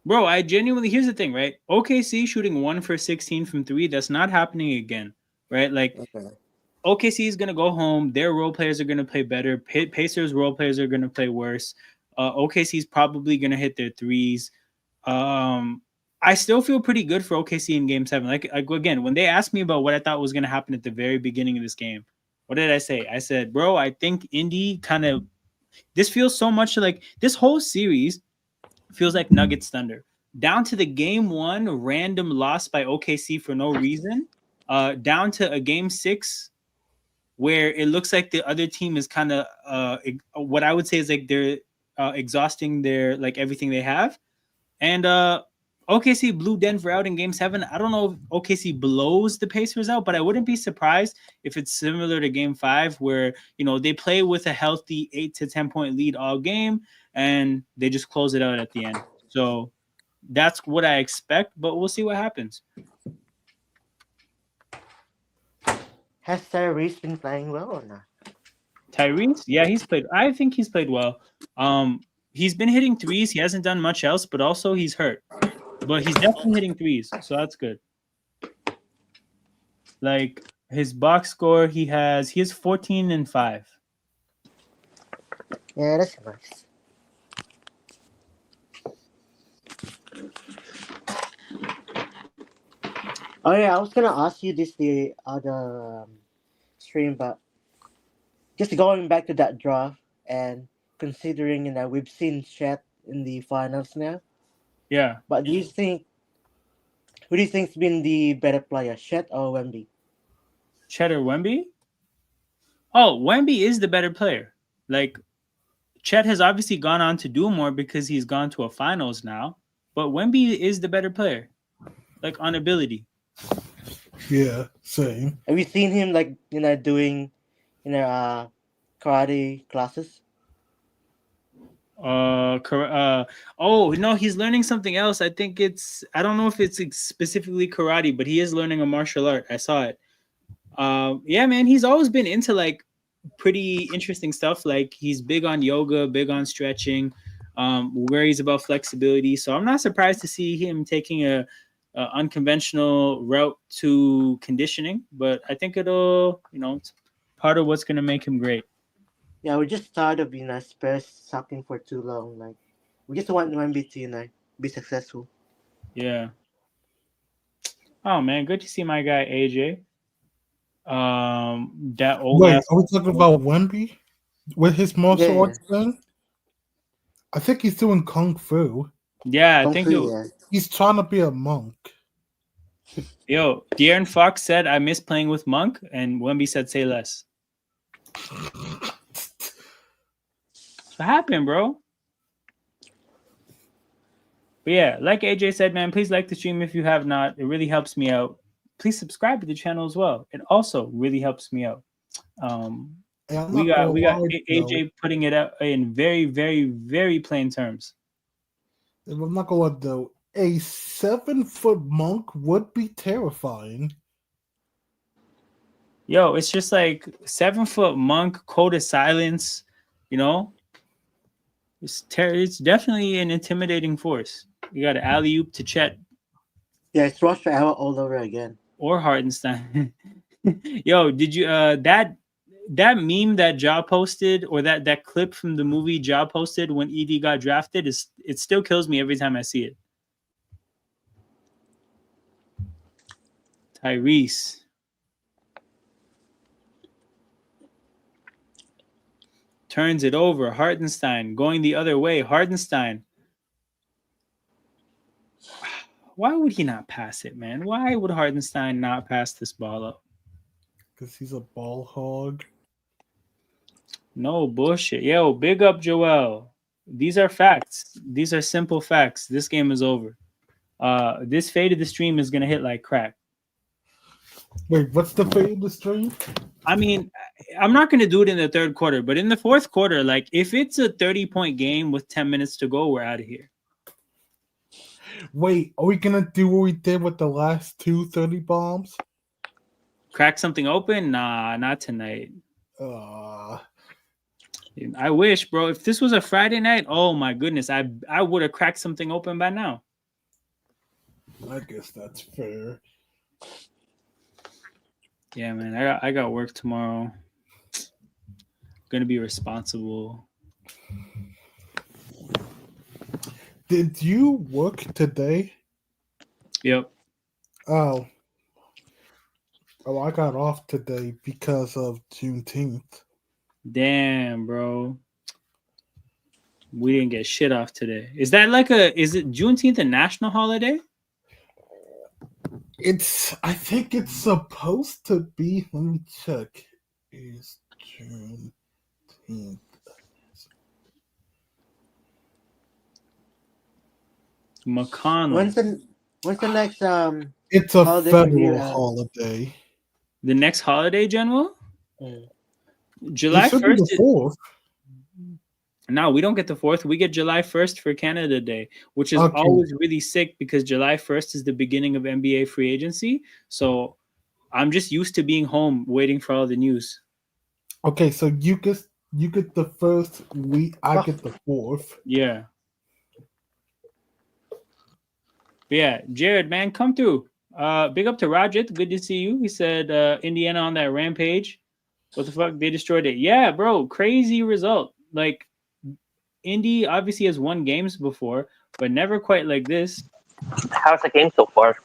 Bro, I genuinely, here's the thing, right? OKC shooting 1 for 16 from 3, that's not happening again, right? Like, Okay. OKC is going to go home. Their role players are going to play better. Pacers role players are going to play worse. OKC is probably going to hit their threes. I still feel pretty good for OKC in Game 7. Like again, when they asked me about what I thought was going to happen at the very beginning of this game, what did I say? I said, bro, I think Indy this feels so much like this whole series feels like Nuggets Thunder. Down to the Game 1 random loss by OKC for no reason. down to a game 6 where it looks like the other team is kind of what I would say is like they're exhausting their like everything they have, and OKC blew Denver out in Game 7. I don't know if OKC blows the Pacers out, but I wouldn't be surprised if it's similar to Game 5, where they play with a healthy 8 to 10 point lead all game, and they just close it out at the end. So that's what I expect, but we'll see what happens. Has Tyrese been playing well or not? Tyrese, yeah, I think he's played well. He's been hitting threes. He hasn't done much else, but also he's hurt. But he's definitely hitting threes, so that's good. Like his box score, he has 14 and 5. Yeah, that's nice. Oh yeah, I was gonna ask you this the other stream, but just going back to that draft and considering we've seen Chet in the finals now. Yeah. But who do you think's been the better player, Chet or Wemby? Chet or Wemby? Oh, Wemby is the better player. Like Chet has obviously gone on to do more because he's gone to a finals now, but Wemby is the better player, like on ability. Yeah, same. Have you seen him doing karate classes? Oh no, he's learning something else. I don't know if it's specifically karate, but he is learning a martial art. I saw it. Yeah, man, he's always been into like pretty interesting stuff. Like he's big on yoga, big on stretching, worries about flexibility. So I'm not surprised to see him taking a unconventional route to conditioning, but I think it'll, it's part of what's going to make him great. Yeah, we're just tired of Spurs sucking for too long. Like we just want Wemby to be successful. Yeah. Oh man, good to see my guy AJ. That old. Wait, are we talking about Wemby with his martial arts thing? I think he's doing kung fu. Yeah, I think he's trying to be a monk. Yo, De'Aaron Fox said, "I miss playing with Monk," and Wemby said, "Say less." What happened, bro? But yeah, like AJ said, man, please like the stream if you have not. It really helps me out. Please subscribe to the channel as well. It also really helps me out. We got AJ putting it out in very, very, very plain terms. If I'm not going though, a 7-foot monk would be terrifying. Yo, it's just like 7-foot monk, code of silence, It's definitely an intimidating force. You got an alley-oop to Chet. Yeah, it's Rush for Hour all over again. Or Hartenstein. Yo, did you that meme that Ja posted, or that clip from the movie Ja posted when ED got drafted, it still kills me every time I see it. Tyrese. Turns it over. Hartenstein going the other way. Hartenstein. Why would he not pass it, man? Why would Hartenstein not pass this ball up? Because he's a ball hog. No bullshit. Yo, big up Joel. These are facts. These are simple facts. This game is over. This fade of the stream is going to hit like crack. Wait, what's the fade of the stream? I mean, I'm not going to do it in the third quarter, but in the fourth quarter, like if it's a 30-point game with 10 minutes to go, we're out of here. Wait, are we going to do what we did with the last 2 30 bombs? Crack something open? Nah, not tonight. I wish, bro. If this was a Friday night, oh my goodness, I would have cracked something open by now. I guess that's fair. Yeah, man. I got work tomorrow. Gonna be responsible. Did you work today? Yep. Oh, I got off today because of Juneteenth. Damn, bro. We didn't get shit off today. Is it Juneteenth a national holiday? I think it's supposed to be. Let me check. Is June 10th. McConnell. When's the next It's a holiday for you? federal holiday. The next holiday, General? Mm. July It should be 1st. the 4th. No, we don't get the 4th. We get July 1st for Canada Day, which is Okay. always really sick because July 1st is the beginning of NBA free agency. So I'm just used to being home waiting for all the news. Okay, so you get the first week. I get the 4th. Yeah. But yeah, Jared, man, come through. Big up to Rajit. Good to see you. He said Indiana on that rampage. What the fuck? They destroyed it. Yeah, bro. Crazy result. Like, Indy obviously has won games before, but never quite like this. How's the game so far?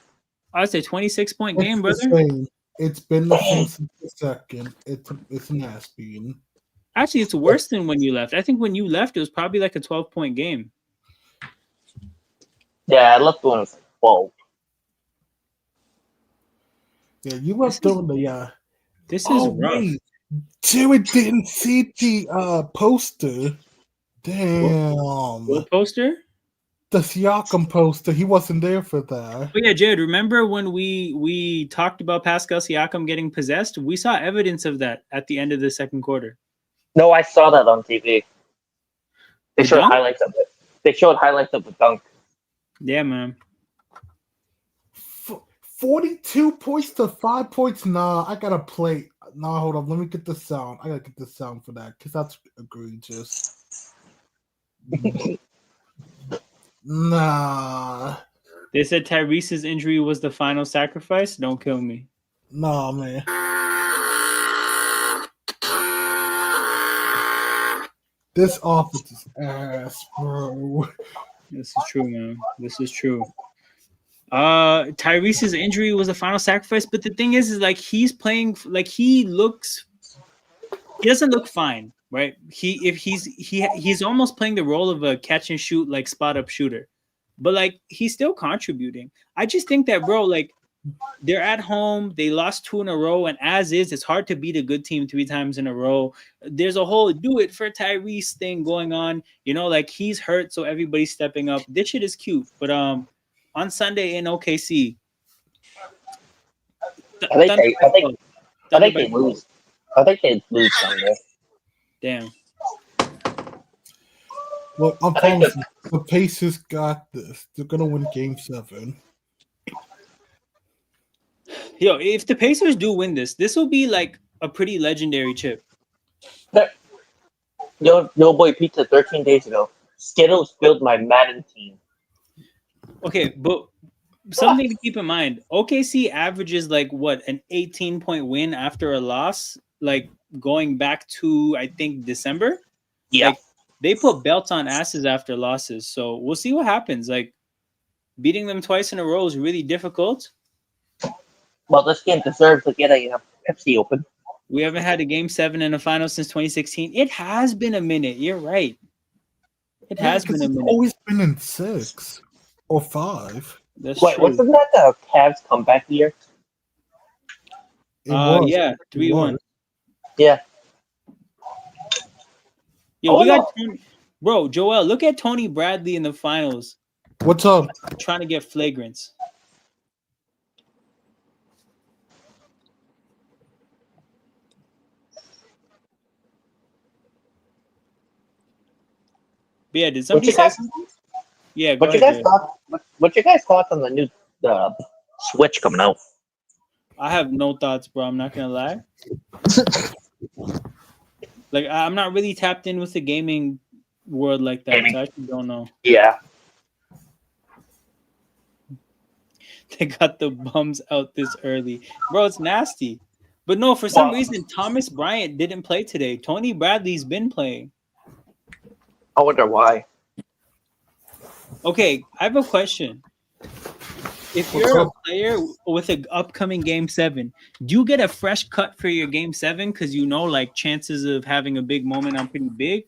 I'd say 26-point It's game, the brother. same. It's been the same since the second. It's an ass beating. Actually, it's worse than when you left. I think when you left, it was probably like a 12-point game. Yeah, I left when it was like 12. Yeah, you were doing the This is Oh rough. wait, Jared didn't see the poster. Damn, What poster? the Siakam poster. He wasn't there for that. Oh yeah, Jared. Remember when we talked about Pascal Siakam getting possessed? We saw evidence of that at the end of the second quarter. No, I saw that on TV. They The showed dunk? highlights of it. They showed highlights of the dunk. Yeah, man. 42 points to 5 points. Nah, I gotta play. Nah, hold on. Let me get the sound. I gotta get the sound for that because that's egregious. Nah. They said Tyrese's injury was the final sacrifice. Don't kill me. Nah, man. This offense is ass, bro. This is true, man. This is true. Tyrese's injury was the final sacrifice, but the thing is like he's playing like he doesn't look fine, right? He's almost playing the role of a catch and shoot like spot up shooter, but like he's still contributing. I just think that, bro, like they're at home, they lost 2 in a row, and as is, it's hard to beat a good team 3 times in a row. There's a whole do it for Tyrese thing going on, you know, like he's hurt, so everybody's stepping up. This shit is cute, but on Sunday in OKC, I think they lose. I think they lose Sunday. Damn. Well, I'm I think promising the Pacers got this. They're gonna win Game 7. Yo, if the Pacers do win this will be like a pretty legendary chip. Yo, boy, pizza 13 days ago. Skittles built my Madden team. Okay, but something to keep in mind, OKC averages like what, an 18-point win after a loss, like going back to I think December. Yeah. Like, they put belts on asses after losses, so we'll see what happens. Like beating them twice in a row is really difficult. Well, this game deserves to get a Pepsi Open. We haven't had a Game 7 in a final since 2016. It has been a minute. You're right. It has been a minute. It's always been in 6 or 5. That's Wait, true. wasn't that the Cavs comeback year? It was. Yeah, 3-1. Yeah. Yo, we got bro, Joel, look at Tony Bradley in the finals What's up? trying to get flagrants. But yeah, did somebody say something? Yeah, go ahead. What's your guys' thoughts on the new Switch coming out? I have no thoughts, bro. I'm not gonna lie. Like, I'm not really tapped in with the gaming world like that, so I actually don't know. Yeah. They got the bums out this early, bro. It's nasty. But no, for some reason, Thomas Bryant didn't play today. Tony Bradley's been playing. I wonder why. Okay, I have a question. If you're a player with an upcoming Game 7, do you get a fresh cut for your Game 7 because you know, like, chances of having a big moment are pretty big,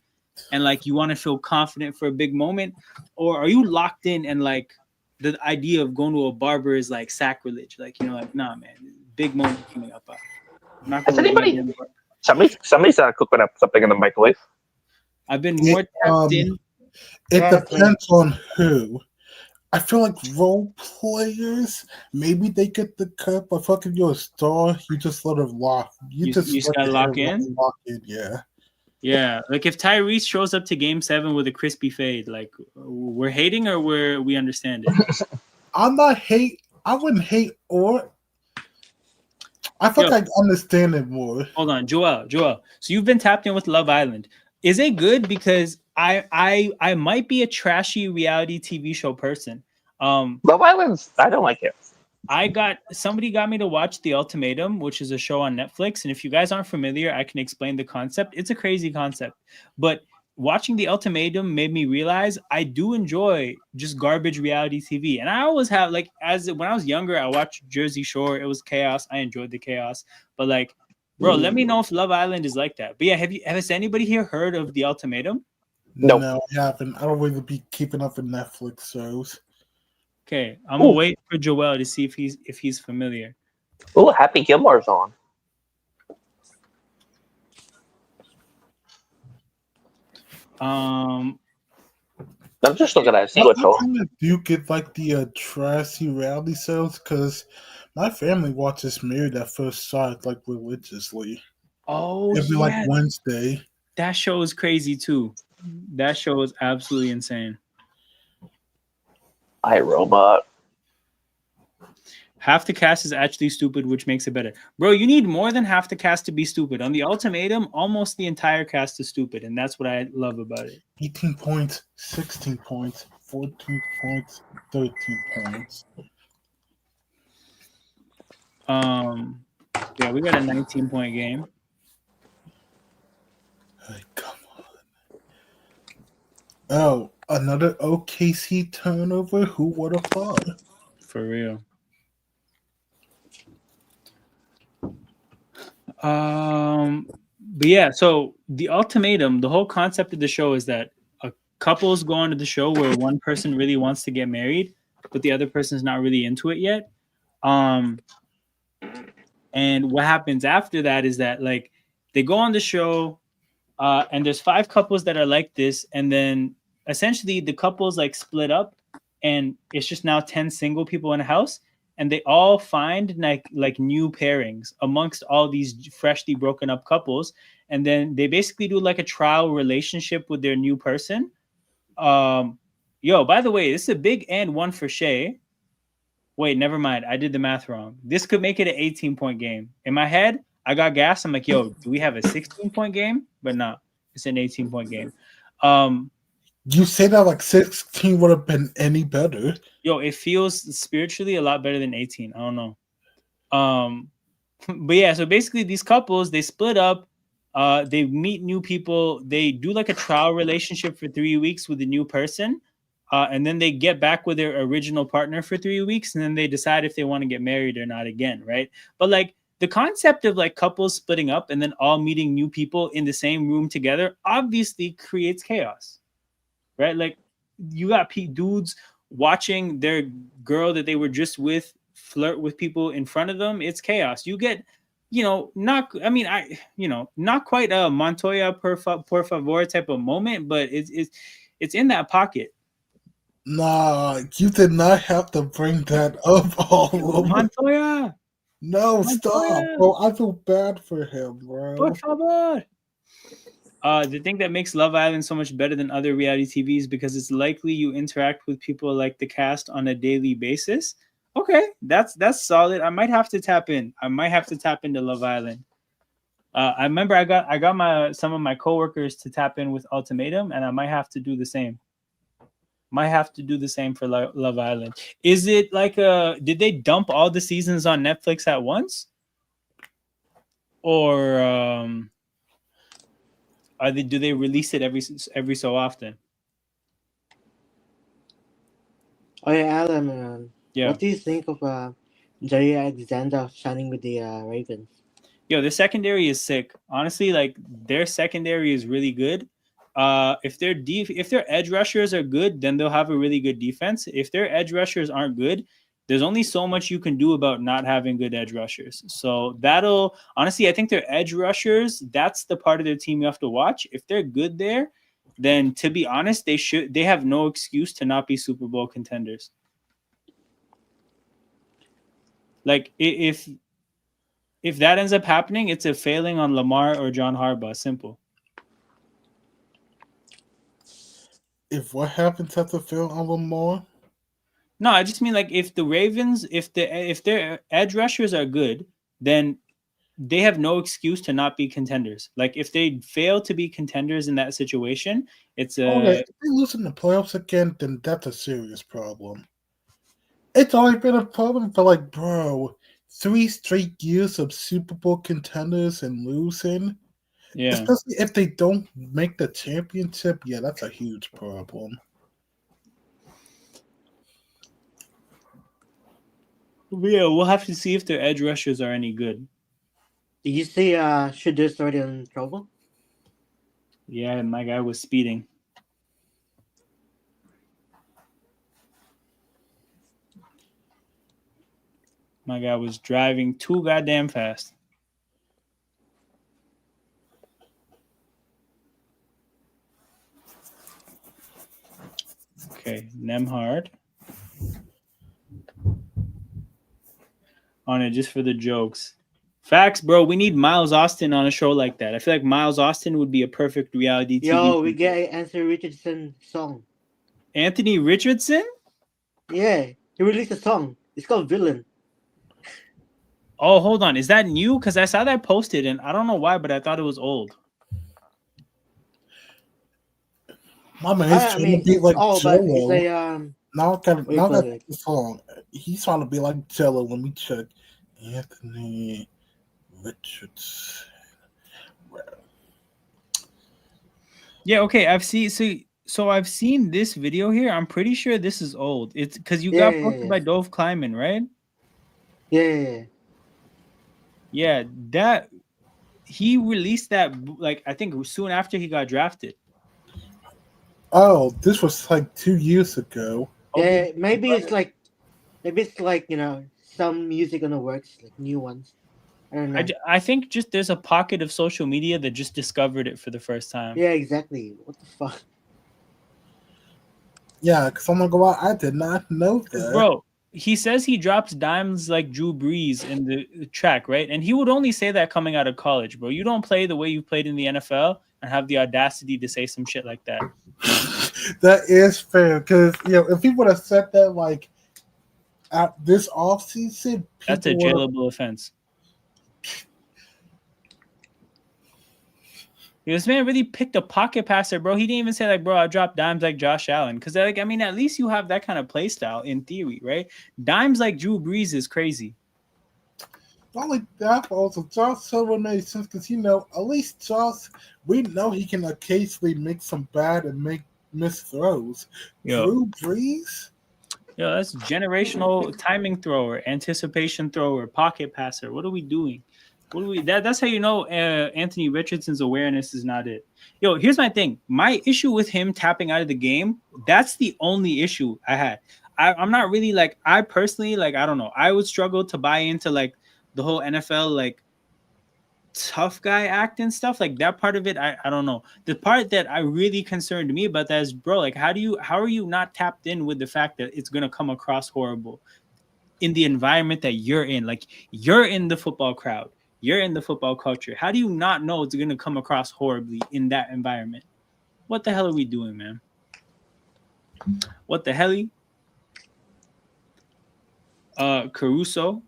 and like you want to feel confident for a big moment, or are you locked in and like the idea of going to a barber is like sacrilege. Like, you know, like, nah, man, big moment coming up. I'm not Has going to a anybody? goddamn barber. Somebody's cooking up something in the microwave. I've been It, more tapped in. it Yeah, it's me. depends on who. I feel like role players, maybe they get the cut, but fucking you're a star, you just let it lock. You You just just let gotta the lock hair in. lock in, yeah. Yeah, like if Tyrese shows up to Game 7 with a crispy fade, like we're hating or we understand it. I'm not hate. I wouldn't hate or. I Yo, think I understand it more. hold on, Joel. So you've been tapped in with Love Island. Is it good? Because I might be a trashy reality TV show person. Love Island's. I don't like it. Somebody got me to watch The Ultimatum, which is a show on Netflix. And if you guys aren't familiar, I can explain the concept. It's a crazy concept, but watching The Ultimatum made me realize I do enjoy just garbage reality TV. And I always have, like, as when I was younger, I watched Jersey Shore. It was chaos. I enjoyed the chaos. But like, bro, let me know if Love Island is like that. But yeah, has anybody here heard of The Ultimatum? Nope. No, I haven't. I don't really be keeping up with Netflix shows. Okay, I'm gonna wait for Joel to see if he's familiar. Oh, Happy Gilmore's on. Um, I'm just looking at see I what's on. kind of do get like the trashy reality shows because my family watches Married at First Sight like religiously oh every like Wednesday. that show is crazy too. That show is absolutely insane. iRobot. Half the cast is actually stupid, which makes it better. Bro, you need more than half the cast to be stupid. On The Ultimatum, almost the entire cast is stupid, and that's what I love about it. 18 points, 16 points, 14 points, 13 points. Yeah, we got a 19-point game. Hey, come on. Oh, another OKC turnover? Who would have thought? For real. But yeah, so The Ultimatum, the whole concept of the show is that a couples go onto the show where one person really wants to get married, but the other person's not really into it yet. And what happens after that is that, like, they go on the show, and there's 5 couples that are like this, and then essentially the couples like split up, and it's just now 10 single people in a house, and they all find like new pairings amongst all these freshly broken up couples, and then they basically do like a trial relationship with their new person. Yo, by the way, this is a big and one for Shay. Wait, never mind. I did the math wrong. This could make it an 18-point game. In my head, I got gas. I'm like, yo, do we have a 16-point game? But no, it's an 18-point game. You say that like 16 would have been any better. Yo, it feels spiritually a lot better than 18. I don't know. But yeah, so basically these couples, they split up. They meet new people. They do like a trial relationship for 3 weeks with a new person. And then they get back with their original partner for 3 weeks, and then they decide if they want to get married or not again, right? But like the concept of like couples splitting up and then all meeting new people in the same room together obviously creates chaos, right? Like you got dudes watching their girl that they were just with flirt with people in front of them. It's chaos. You get, not quite a Montoya por favor type of moment, but it's in that pocket. Nah, you did not have to bring that up all over. Montoya. No, stop, bro. I feel bad for him, bro. Por favor. The thing that makes Love Island so much better than other reality TV is because it's likely you interact with people like the cast on a daily basis. Okay, that's solid. I might have to tap in. I might have to tap into Love Island. I remember I got some of my coworkers to tap in with Ultimatum, and I might have to do the same. Might have to do the same for Love Island. Is it like did they dump all the seasons on Netflix at once? Or do they release it every so often? Oh yeah, Alan. Yeah. What do you think of Jerry Alexander signing with the Ravens? Yo, the secondary is sick. Honestly, like their secondary is really good. if their edge rushers are good, then they'll have a really good defense. If their edge rushers aren't good, there's only so much you can do about not having good edge rushers. So that'll honestly, I think their edge rushers, that's the part of their team you have to watch. If they're good there, then to be honest, they have no excuse to not be Super Bowl contenders. Like if that ends up happening, it's a failing on Lamar or John Harbaugh. Simple. If what happens after Phil on Lamar? No, I just mean like if the Ravens, if their edge rushers are good, then they have no excuse to not be contenders. Like if they fail to be contenders in that situation, it's Okay, if they lose in the playoffs again, then that's a serious problem. It's only been a problem for like, bro, 3 straight years of Super Bowl contenders and losing. yeah. Especially if they don't make the championship, yeah, that's a huge problem. Yeah, we'll have to see if their edge rushers are any good. Did you see Shadur's already in trouble? Yeah, my guy was speeding. My guy was driving too goddamn fast. Okay, Nemhard. On it just for the jokes. Facts, bro. We need Miles Austin on a show like that. I feel like Miles Austin would be a perfect reality TV. Yo, we get Anthony Richardson song. Anthony Richardson? Yeah, he released a song. It's called Villain. Oh, hold on. Is that new? Because I saw that posted, and I don't know why, but I thought it was old. My man is trying to be like but Jello. it's a Now call that's the song. He's trying to be like Jello. Let me check. Anthony Richardson. Yeah, okay. I've seen this video here. I'm pretty sure this is old. It's because you got posted by Dove Kleiman, right? Yeah. Yeah, that he released that like I think soon after he got drafted. Oh, this was like 2 years ago. Yeah, maybe it's like some music on the works, like new ones. I don't know. I think just there's a pocket of social media that just discovered it for the first time. Yeah, exactly. What the fuck? Yeah, because I'm gonna go out. I did not know that, bro. He says he drops dimes like Drew Brees in the track, right? And he would only say that coming out of college, bro. You don't play the way you played in the NFL and have the audacity to say some shit like that. That is fair, because if he would have said that like at this offseason, that's a jailable offense. This man really picked a pocket passer, bro. He didn't even say like, bro, I dropped dimes like Josh Allen. Because like, I mean, at least you have that kind of play style in theory, right? Dimes like Drew Brees is crazy. Not like that, but also Josh Silver made sense because at least Josh, we know he can occasionally make some bad and make missed throws. Drew Brees? Yo, that's generational timing thrower, anticipation thrower, pocket passer. What are we doing? That's how you know Anthony Richardson's awareness is not it. Yo, here's my thing. My issue with him tapping out of the game, that's the only issue I had. I'm not really like, I personally, like, I don't know. I would struggle to buy into like the whole NFL, like tough guy act and stuff. Like that part of it, I don't know. The part that I really concerned me about that is, bro, like how are you not tapped in with the fact that it's going to come across horrible in the environment that you're in? Like you're in the football crowd. You're in the football culture. How do you not know it's going to come across horribly in that environment? What the hell are we doing, man? What the hell? Caruso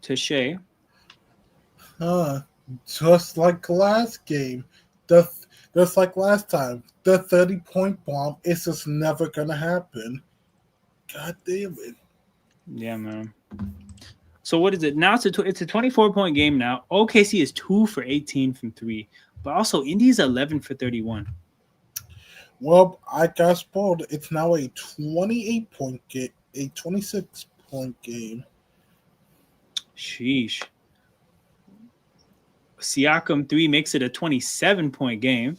to Shea. Just like last game. Just like last time. The 30-point bomb is just never going to happen. God damn it. Yeah, man. So what is it now? It's a 24-point game now. OKC is 2 for 18 from 3, but also Indy's 11 for 31. Well, I got spoiled. It's now a 28-point game, a 26-point game. Sheesh. Siakam 3 makes it a 27-point game.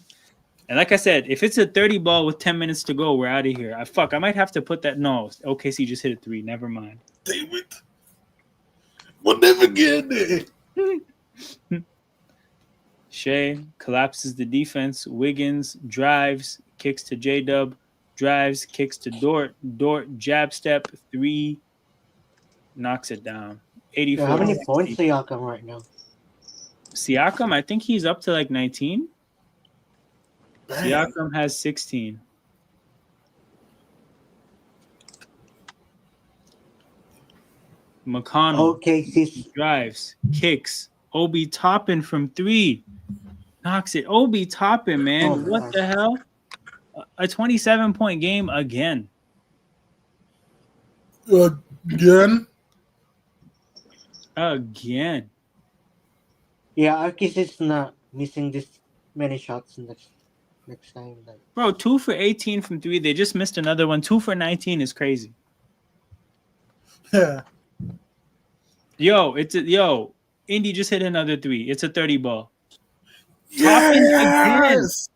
And like I said, if it's a 30 ball with 10 minutes to go, we're out of here. I might have to put that. No, OKC just hit a 3. Never mind. Damn it. We'll never get it. Shea collapses the defense. Wiggins drives, kicks to J-Dub, drives, kicks to Dort. Dort, jab step, 3, knocks it down. 84. Yeah, how many points Siakam right now? Siakam, I think he's up to like 19. Dang. Siakam has 16. McConnell drives, kicks. Obi Toppin from 3. Knocks it. Obi Toppin, man. Oh, what gosh. the hell? A 27-point game again. Again? Again. Yeah, Arkis is not missing this many shots next time. Like, Bro, 2 for 18 from 3. They just missed another one. 2 for 19 is crazy. Yeah. Yo, Indy just hit another 3. It's a 30 ball. Yes!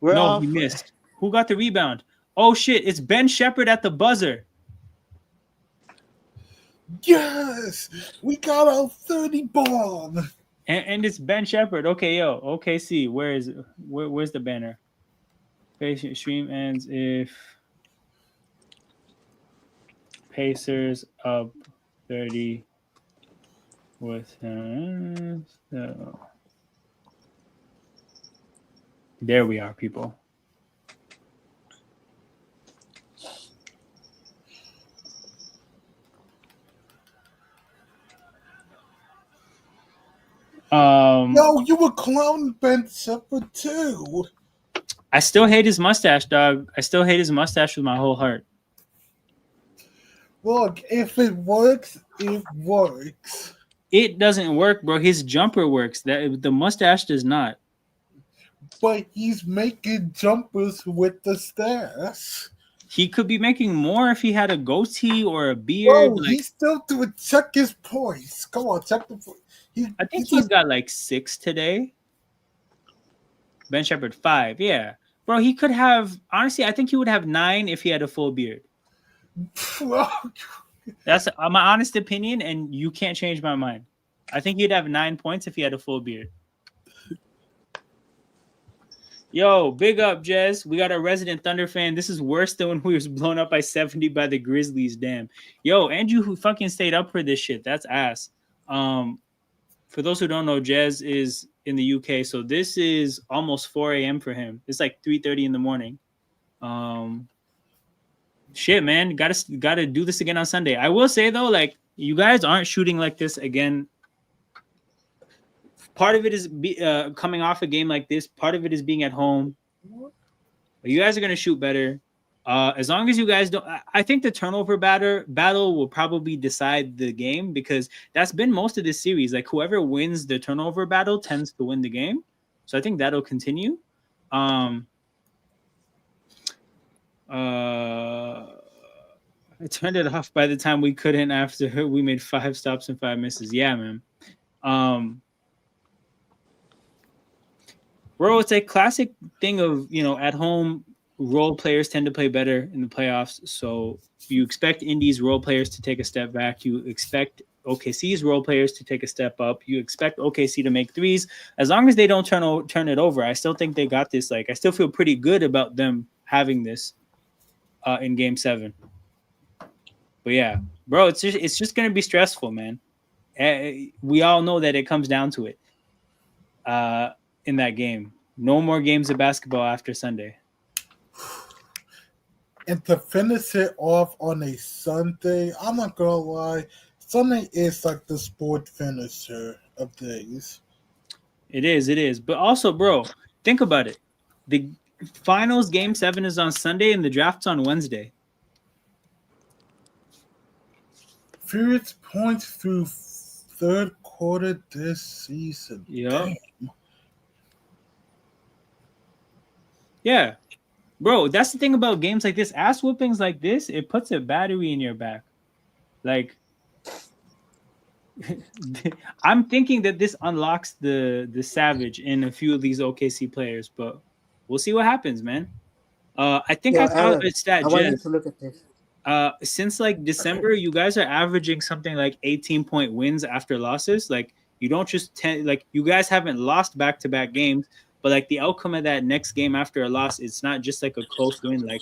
we're No, off. he missed. Who got the rebound? Oh shit, it's Ben Shepherd at the buzzer. Yes! We got our 30 ball. And it's Ben Shepherd. Okay, yo, OKC. Where's the banner? Patient stream ends if Pacers up 30 with so. There we are, people. No, you were clowning Ben Shepherd too. I still hate his mustache, dog. I still hate his mustache with my whole heart. Look, if it works, it works. It doesn't work, bro. His jumper works. That the mustache does not. But he's making jumpers with the stash. He could be making more if he had a goatee or a beard. Bro, he's still doing. Check his points. Come on, check the points. I think he's got like 6 today. Ben Shepherd 5, yeah, bro. He could have. Honestly, I think he would have 9 if he had a full beard. That's my honest opinion, and you can't change my mind. I think he'd have 9 points if he had a full beard. Yo, big up, Jez. We got a resident Thunder fan. This is worse than when we was blown up by 70 by the Grizzlies. Damn. Yo, Andrew, who fucking stayed up for this shit. That's ass. For those who don't know, Jez is in the UK, so this is almost 4 a.m. for him. It's like 3:30 in the morning. Shit, man. Gotta do this again on Sunday. I will say though, like, you guys aren't shooting like this again. Part of it is coming off a game like this. Part of it is being at home. But you guys are gonna shoot better. As long as you guys don't, I think the turnover battle will probably decide the game, because that's been most of this series. Like, whoever wins the turnover battle tends to win the game. So I think that'll continue. I turned it off by the time we couldn't after we made 5 stops and 5 misses. Yeah, man. Bro, it's a classic thing of, at home, role players tend to play better in the playoffs. So you expect Indy's role players to take a step back. You expect OKC's role players to take a step up. You expect OKC to make threes. As long as they don't turn it over, I still think they got this. Like, I still feel pretty good about them having this in Game 7. But yeah, bro, it's just gonna be stressful, man. We all know that it comes down to it in that game. No more games of basketball after Sunday. And to finish it off on a Sunday, I'm not gonna lie, Sunday is like the sport finisher of days. It is. But also, bro, think about it. The finals Game 7 is on Sunday and the draft's on Wednesday. Fewest points through third quarter this season. Yeah. Yeah. Bro, that's the thing about games like this. Ass whoopings like this, it puts a battery in your back. Like, I'm thinking that this unlocks the savage in a few of these OKC players, but we'll see what happens, man. I think Yo, I saw Aaron, a stat, I want you Jess. to look at this. Since like December, you guys are averaging something like 18-point wins after losses. Like you don't just like you guys haven't lost back-to-back games, but like the outcome of that next game after a loss, it's not just like a close win. Like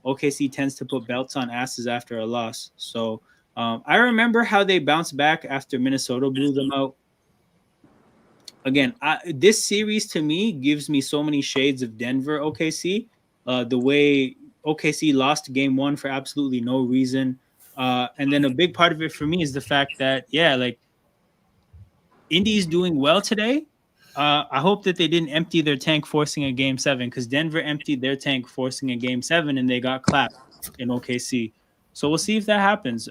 OKC tends to put belts on asses after a loss. So I remember how they bounced back after Minnesota blew them out. Again, this series to me gives me so many shades of Denver OKC. The way OKC lost game one for absolutely no reason. And then a big part of it for me is the fact that, yeah, like Indy's doing well today. I hope that they didn't empty their tank forcing a game seven, because Denver emptied their tank forcing a game seven and they got clapped in OKC. So we'll see if that happens.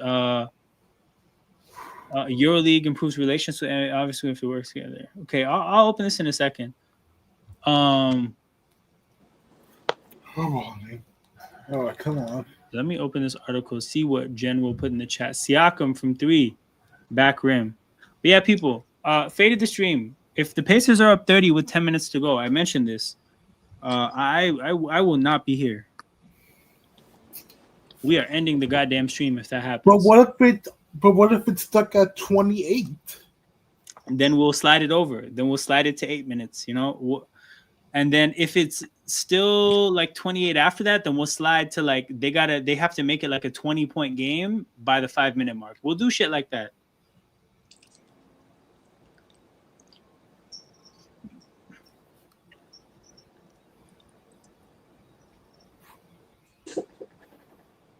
EuroLeague improves relations, so obviously if it works together. Okay, I'll open this in a second. Come on, man. All right, come on. Let me open this article, see what Jen will put in the chat. Siakam from 3, back rim. But yeah, people, faded the stream. If the Pacers are up 30 with 10 minutes to go, I mentioned this. I will not be here. We are ending the goddamn stream if that happens. But what if it's stuck at 28? Then we'll slide it over. Then we'll slide it to 8 minutes, you know? And then if it's still like 28 after that, then we'll slide to like they have to make it like a 20-point game by the 5-minute mark. We'll do shit like that.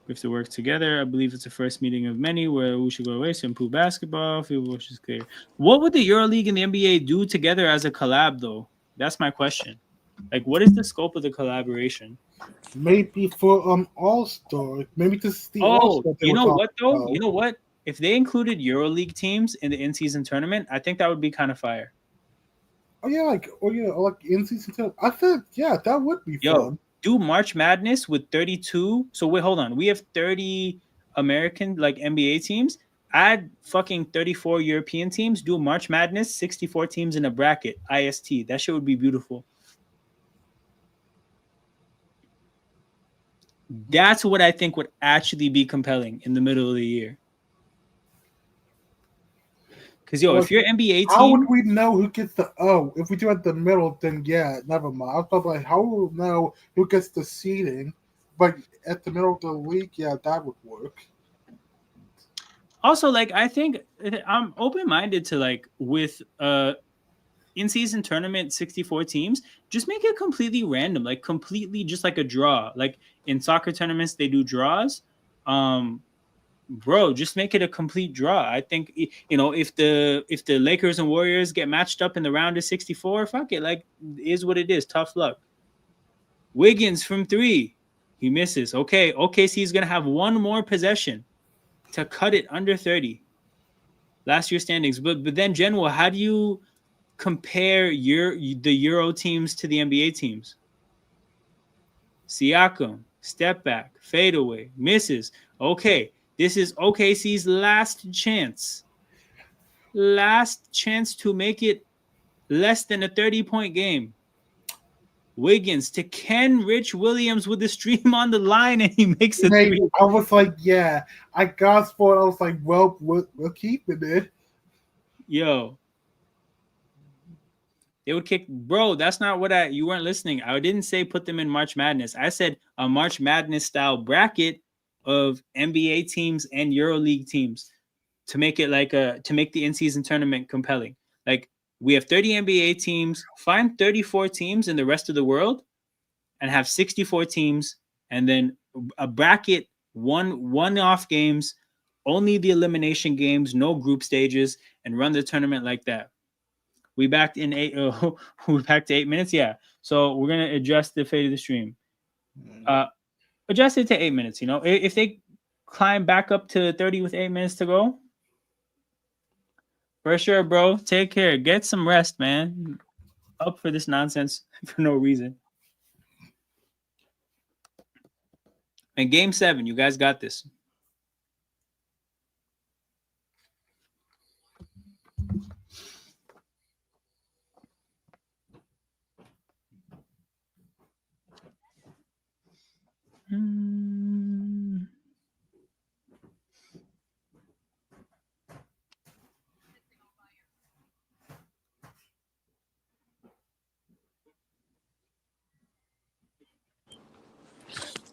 We have to work together. I believe it's the first meeting of many where we should go away to improve basketball. Field is clear. What would the EuroLeague and the NBA do together as a collab, though? That's my question. Like, what is the scope of the collaboration? Maybe for All-Star. Maybe this is the All-Star. You know what, though? You know what? If they included EuroLeague teams in the in-season tournament, I think that would be kind of fire. Like in-season tournament. I think, yeah, that would be fun. Do March Madness with 32. So wait, hold on. We have 30 American like NBA teams. Add fucking 34 European teams. Do March Madness, 64 teams in a bracket. IST. That shit would be beautiful. That's what I think would actually be compelling in the middle of the year. Because if you're NBA team, how would we know who gets the if we do it at the middle, then yeah, never mind. I was probably like, how will we know who gets the seeding? But at the middle of the week, yeah, that would work. Also, like, I think I'm open-minded to like with in-season tournament 64 teams, just make it completely random, like completely just like a draw. Like in soccer tournaments, they do draws. Bro, just make it a complete draw. I think if the Lakers and Warriors get matched up in the round of 64, fuck it, like is what it is. Tough luck. Wiggins from 3, he misses. Okay, OKC is gonna have one more possession to cut it under 30. Last year's standings, but then General, how do you compare the Euro teams to the NBA teams? Siakam, step back, fadeaway, misses. Okay. This is OKC's last chance. Last chance to make it less than a 30-point game. Wiggins to Kenrich Williams with the stream on the line, and he makes a 3. I was like, yeah. I gasped for it. I was like, well, we'll keep it. Yo. They would kick. Bro, that's not what you weren't listening. I didn't say put them in March Madness. I said a March Madness style bracket of NBA teams and EuroLeague teams to make it to make the in-season tournament compelling. Like we have 30 NBA teams, find 34 teams in the rest of the world and have 64 teams, and then a bracket, one-off games, only the elimination games, no group stages, and run the tournament like that. We backed in 8 we backed to 8 minutes, yeah. So we're gonna adjust the fade of the stream. Adjust it to 8 minutes. If they climb back up to 30 with 8 minutes to go, for sure, bro. Take care. Get some rest, man. Up for this nonsense for no reason. And game 7, you guys got this.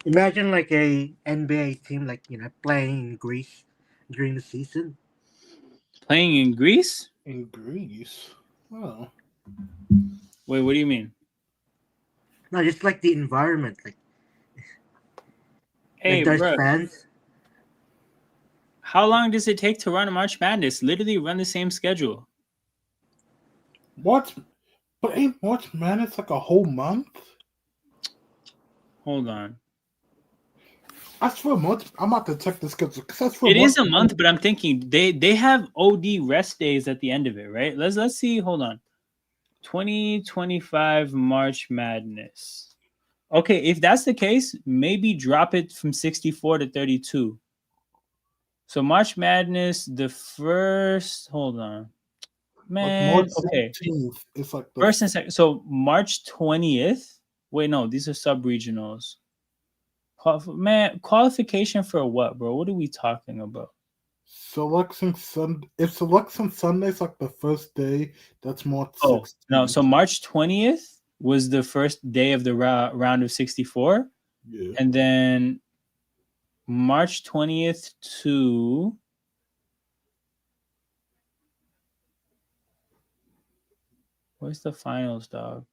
Imagine like a NBA team, like playing in Greece during the season. Playing in Greece? In Greece. Oh. Wait, what do you mean? No, just like the environment, Hey, there's bro, fans. how long does it take to run a March Madness? Literally run the same schedule. What? But ain't March Madness like a whole month? Hold on. That's for a month. I'm about to check the schedule because that's for It a month. is a month, but I'm thinking they have OD rest days at the end of it, right? Let's see. Hold on. 2025 March Madness. Okay, if that's the case, maybe drop it from 64 to 32. So March Madness, the first, hold on. Like Man, March okay. 17th. It's like the First and second. So March 20th. Wait, no, these are sub-regionals. Man, qualification for what, bro? What are we talking about? selection Sunday. If selection Sunday's like the first day, that's March Oh, 16th. no. So March 20th was the first day of the round of 64. Yeah. And then March 20th to where's the finals, dog?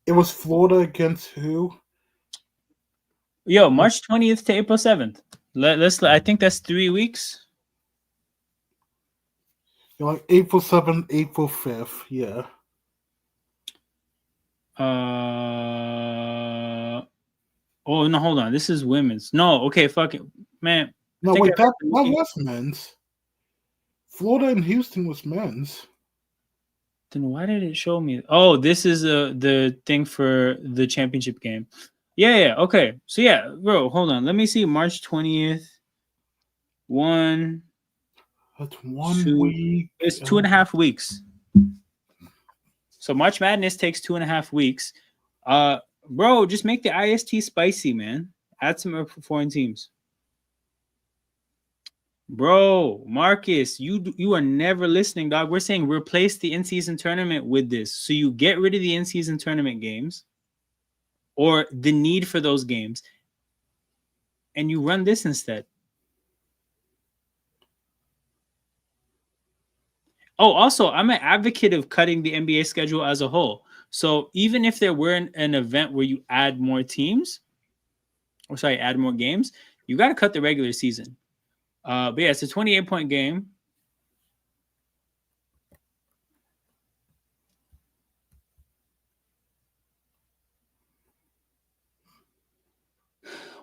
It was Florida against who? Yo, March 20th to April 7th. Let's I think that's 3 weeks. Like April 7th, April 5th. Yeah. Oh no, hold on. This is women's. No, okay, fuck it. Man, No, I think wait, I that read the- was men's. Florida and Houston was men's. Then why did it show me? Oh, this is the thing for the championship game. Yeah, okay. So yeah, bro, hold on. Let me see. March 20th. 1, That's 1 2. week. It's 2.5 weeks. So March Madness takes 2.5 weeks. Bro, just make the IST spicy, man. Add some foreign teams. Bro, Marcus, you are never listening, dog. We're saying replace the in-season tournament with this. So you get rid of the in-season tournament games or the need for those games, and you run this instead. Oh, also, I'm an advocate of cutting the NBA schedule as a whole. So even if there were an event where you add more teams, or sorry, add more games, you got to cut the regular season. But yeah, it's a 28-point game.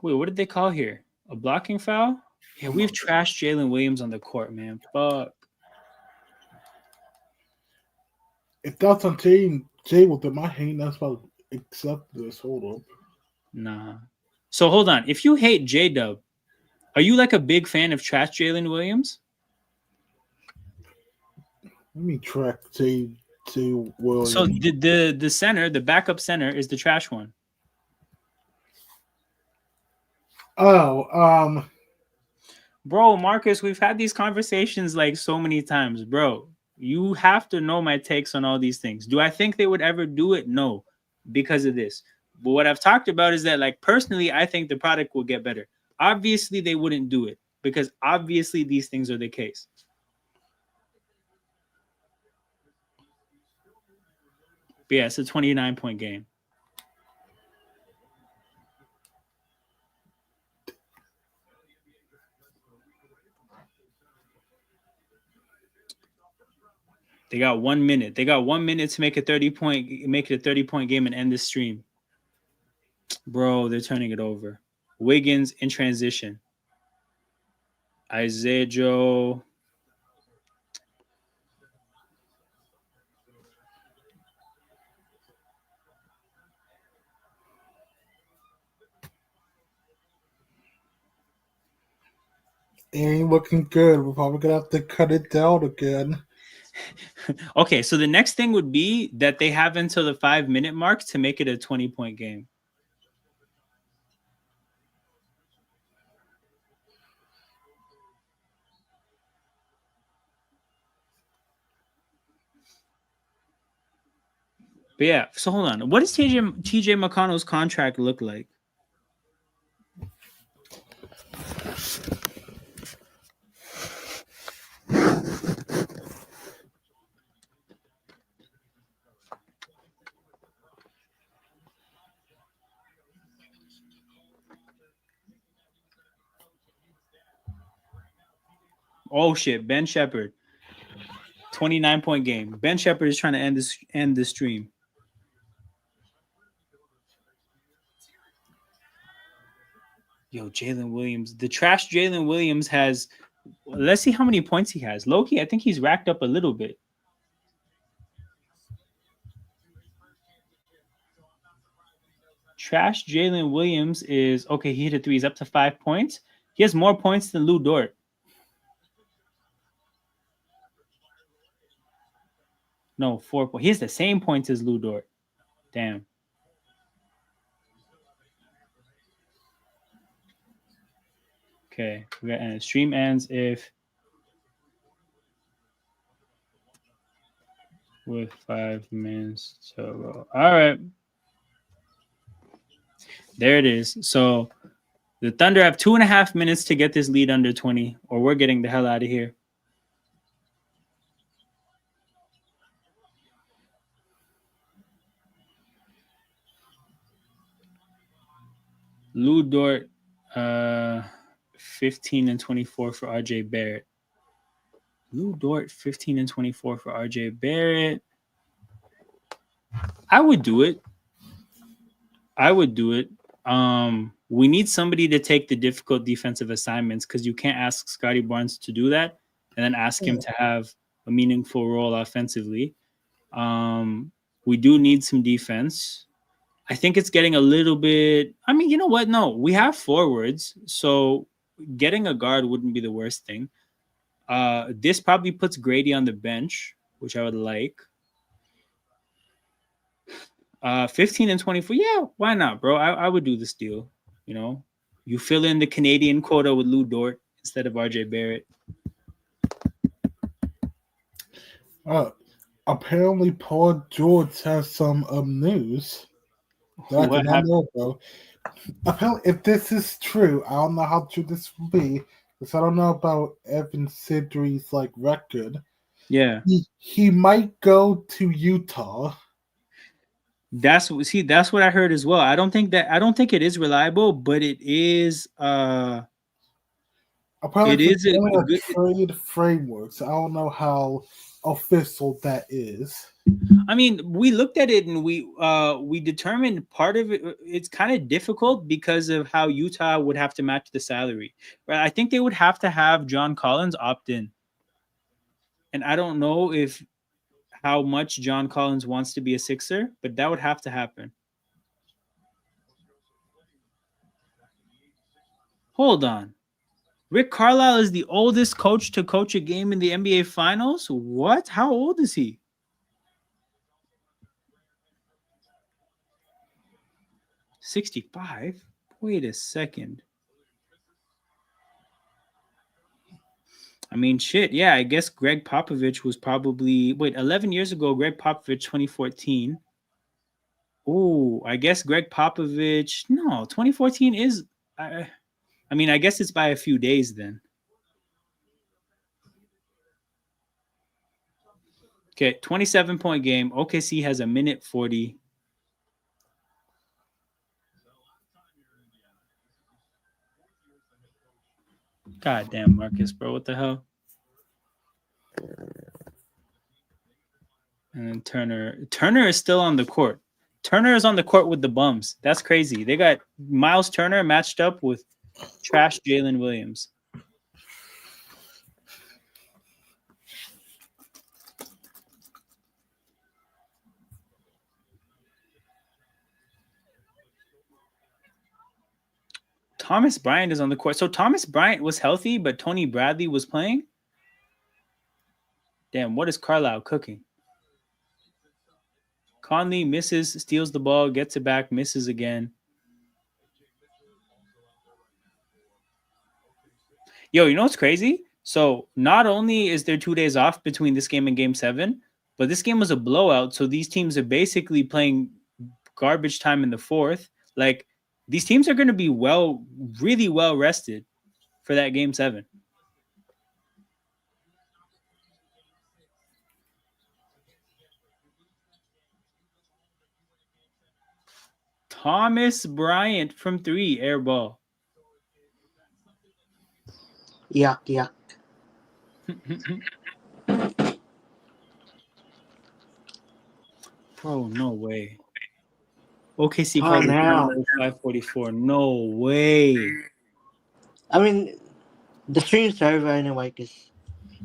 Wait, what did they call here? A blocking foul? Yeah, we've trashed Jalen Williams on the court, man. Fuck. If that's on Jay with my hand, that's about to accept this. Hold up. Nah. So hold on. If you hate J Dub, are you like a big fan of trash Jalen Williams? Let me track J Williams. So the center, the backup center, is the trash one. Oh, Bro, Marcus, we've had these conversations like so many times, bro. You have to know my takes on all these things. Do I think they would ever do it? No, because of this. But what I've talked about is that, like, personally, I think the product will get better. Obviously, they wouldn't do it because obviously these things are the case. But yeah, it's a 29-point game. They got 1 minute. They got 1 minute to make it a 30-point game and end the stream. Bro, they're turning it over. Wiggins in transition. Isaiah Joe. ain't looking good. We're probably gonna have to cut it down again. Okay, so the next thing would be that they have until the 5-minute mark to make it a 20-point game. But yeah, so hold on. What does TJ McConnell's contract look like? Oh shit, Ben Shepherd. 29-point game. Ben Shepherd is trying to end the stream. Yo, Jalen Williams. The trash Jalen Williams has. Let's see how many points he has. Loki, I think he's racked up a little bit. Trash Jalen Williams is okay. He hit a 3. He's up to 5 points. He has more points than Lou Dort. No, 4 points. He has the same points as Lou Dort. Damn. Okay, and stream ends if with 5 minutes to go. All right. There it is. So the Thunder have 2.5 minutes to get this lead under 20, or we're getting the hell out of here. Lou Dort, 15 and 24 for RJ Barrett. Lou Dort, 15 and 24 for RJ Barrett. I would do it. We need somebody to take the difficult defensive assignments because you can't ask Scotty Barnes to do that and then ask him to have a meaningful role offensively. We do need some defense. I think it's getting a little bit. I mean, you know what? No, we have forwards, so getting a guard wouldn't be the worst thing. This probably puts Grady on the bench, which I would like. 15 and 24. Yeah, why not, bro? I would do this deal. You know, you fill in the Canadian quota with Lou Dort instead of RJ Barrett. Apparently, Paul George has some news that I did not know about. Apparently, if this is true, I don't know how true this will be because I don't know about Evan Sidri's record. Yeah, he might go to Utah. That's what I heard as well. I don't think it is reliable, but it is. Apparently, it's only a trade framework, so I don't know how official that is. I mean, we looked at it and we determined part of it. It's kind of difficult because of how Utah would have to match the salary. Right? I think they would have to have John Collins opt in, and I don't know how much John Collins wants to be a Sixer, but that would have to happen. Hold on. Rick Carlisle is the oldest coach to coach a game in the NBA Finals? What? How old is he? $65? Wait a second. I mean, shit. Yeah, I guess Greg Popovich was probably 11 years ago. Greg Popovich, 2014. Oh, I guess Greg Popovich. No, 2014 is. I mean, I guess it's by a few days then. Okay, 27-point game. OKC has a minute 40. God damn, Marcus, bro. What the hell? And then Turner. Turner is still on the court. Turner is on the court with the bums. That's crazy. They got Miles Turner matched up with trash Jalen Williams. Thomas Bryant is on the court. So Thomas Bryant was healthy, but Tony Bradley was playing? Damn, what is Carlisle cooking? Conley misses, steals the ball, gets it back, misses again. Yo, you know what's crazy? So not only is there 2 days off between this game and game 7, But this game was a blowout, so these teams are basically playing garbage time in the fourth. Like these teams are going to be really well rested for that game 7. Thomas Bryant from 3, air ball. Yuck, yuck. Bro, no way. OKC Oh, called it now. 544. No way. I mean, the stream server anyway, because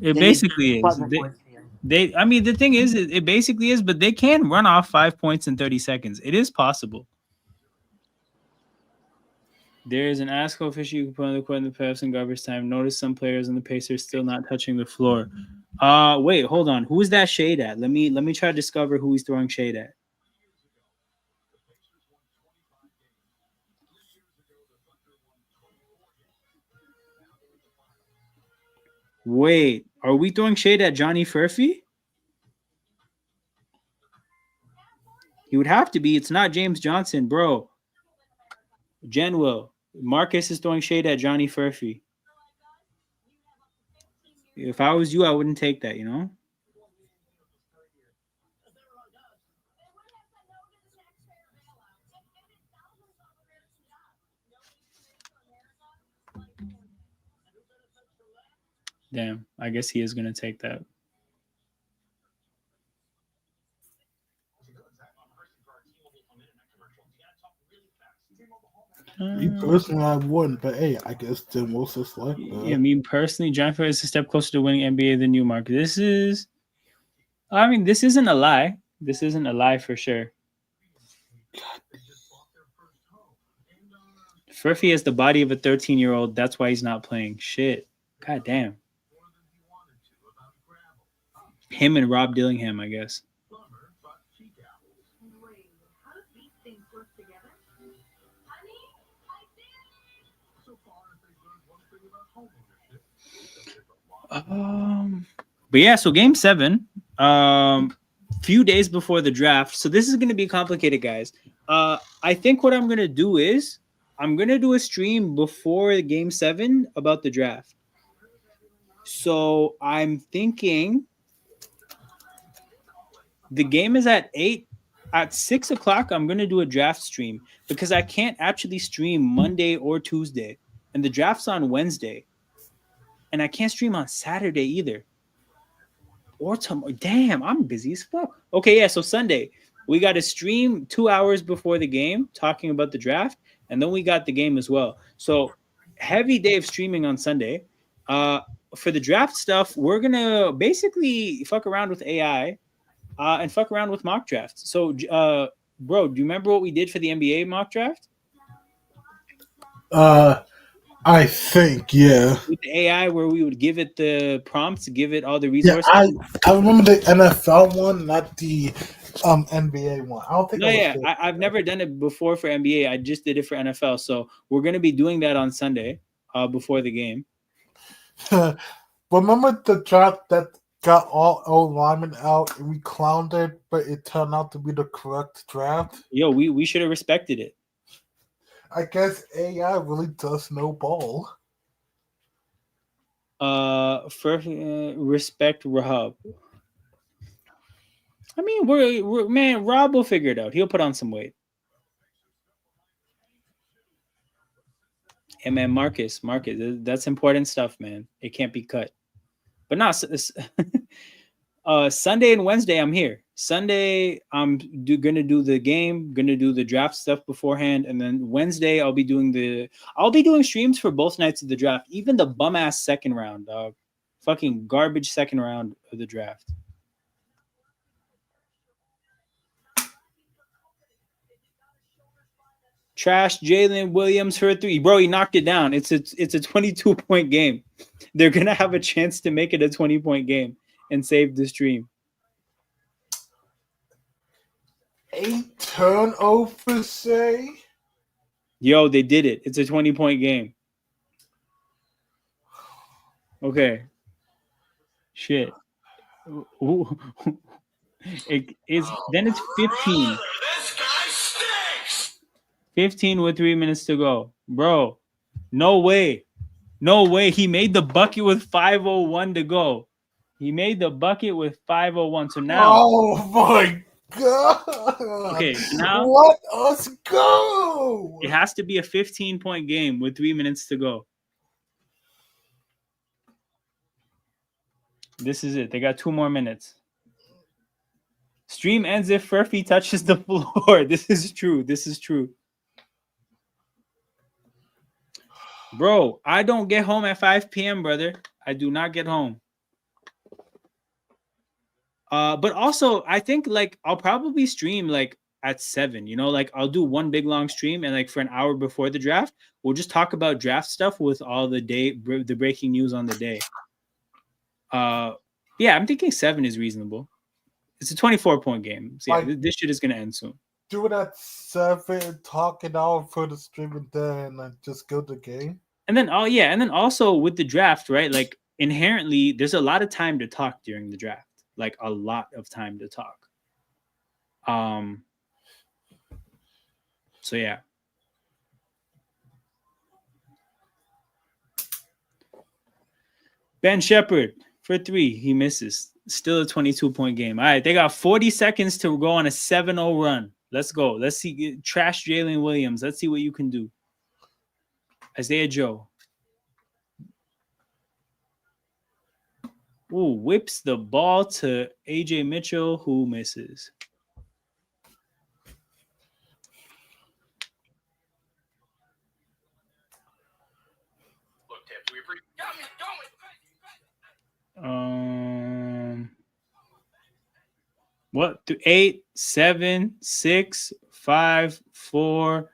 It they need basically is. partner points here. I mean, the thing is, it basically is, but they can run off 5 points in 30 seconds. It is possible. There is an ASCO issue you can put on the court in the playoffs in garbage time. Notice some players in the Pacers still not touching the floor. Wait, hold on. Who is that shade at? Let me try to discover who he's throwing shade at. Wait, are we throwing shade at Johnny Furphy? He would have to be. It's not James Johnson, bro. Genwell. Marcus is throwing shade at Johnny Furphy. If I was you, I wouldn't take that, you know? Damn, I guess he is going to take that. Me personally, I wouldn't, but hey, I guess Tim Wilson's like that. Yeah, me personally, John Fair is a step closer to winning NBA than you, Mark. This isn't a lie. This isn't a lie for sure. Furphy has the body of a 13-year-old. That's why he's not playing. Shit. God damn. Him and Rob Dillingham, I guess. But yeah, so game 7, few days before the draft. So this is going to be complicated, guys. I think what I'm going to do is I'm going to do a stream before game 7 about the draft. So I'm thinking the game is at 8. At 6 o'clock, I'm going to do a draft stream because I can't actually stream Monday or Tuesday. And the draft's on Wednesday. And I can't stream on Saturday either. Or tomorrow. Damn, I'm busy as fuck. Okay, yeah, so Sunday. We got to stream 2 hours before the game talking about the draft. And then we got the game as well. So heavy day of streaming on Sunday. For the draft stuff, we're going to basically fuck around with AI. And fuck around with mock drafts. So, bro, do you remember what we did for the NBA mock draft? I think, yeah. With the AI, where we would give it the prompts, give it all the resources. Yeah, I remember the NFL one, not the NBA one. I don't think. No, yeah, I've never done it before for NBA. I just did it for NFL. So we're gonna be doing that on Sunday, before the game. Remember the draft that got all old linemen out and we clowned it, but it turned out to be the correct draft? Yo, we should have respected it. I guess AI really does know ball. First, respect Rob. I mean, we're man, Rob will figure it out. He'll put on some weight. Hey man, Marcus, that's important stuff, man. It can't be cut. But not Sunday and Wednesday, I'm here. Sunday, I'm gonna do the game, gonna do the draft stuff beforehand, and then Wednesday I'll be doing streams for both nights of the draft, even the bum ass second round, dog. Fucking garbage second round of the draft. Trash Jalen Williams for a 3. Bro, he knocked it down. It's a 22-point game. They're gonna have a chance to make it a 20-point game and save the stream. 8 turnovers, say? Yo, they did it. It's a 20-point game. Okay. Shit. It is then it's 15. This guy stinks. 15 with 3 minutes to go. Bro, no way. No way. He made the bucket with 5:01 to go. He made the bucket with 5:01. So now, Oh my god! okay, so now Let us go! it has to be a 15-point game with 3 minutes to go. This is it. They got 2 more minutes. Stream ends if Furphy touches the floor. This is true. This is true. Bro, I don't get home at 5 p.m., brother. I do not get home. But also, I think like I'll probably stream like at 7. You know, like I'll do one big long stream and like for an hour before the draft, we'll just talk about draft stuff with all the breaking news on the day. Yeah, I'm thinking 7 is reasonable. It's a 24-point game. So yeah, this shit is gonna end soon. Do it at 7, talk it out for the stream, and then just go to the game. And then and then also with the draft, right? Like inherently, there's a lot of time to talk during the draft. Like a lot of time to talk. So yeah. Ben Shepherd for 3. He misses. Still a 22-point game. All right, they got 40 seconds to go on a 7-0 run. Let's go. Let's see. Trash Jalen Williams. Let's see what you can do. Isaiah Joe. Ooh, whips the ball to AJ Mitchell, who misses. What? 8, 7, 6, 5, 4. All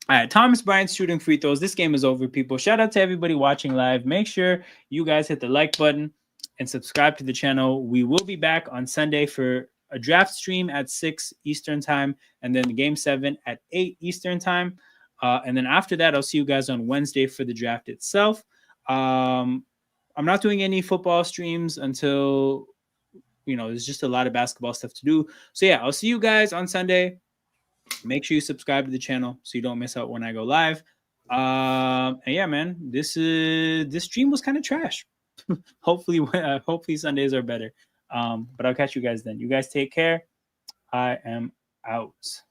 right, Thomas Bryant's shooting free throws. This game is over, people. Shout out to everybody watching live. Make sure you guys hit the like button and subscribe to the channel. We will be back on Sunday for a draft stream at 6 Eastern time, and then Game 7 at 8 Eastern time. And then after that, I'll see you guys on Wednesday for the draft itself. I'm not doing any football streams until, there's just a lot of basketball stuff to do. So yeah, I'll see you guys on Sunday. Make sure you subscribe to the channel so you don't miss out when I go live. And yeah, man, this stream was kind of trash. hopefully Sundays are better. But I'll catch you guys then. You guys take care. I am out.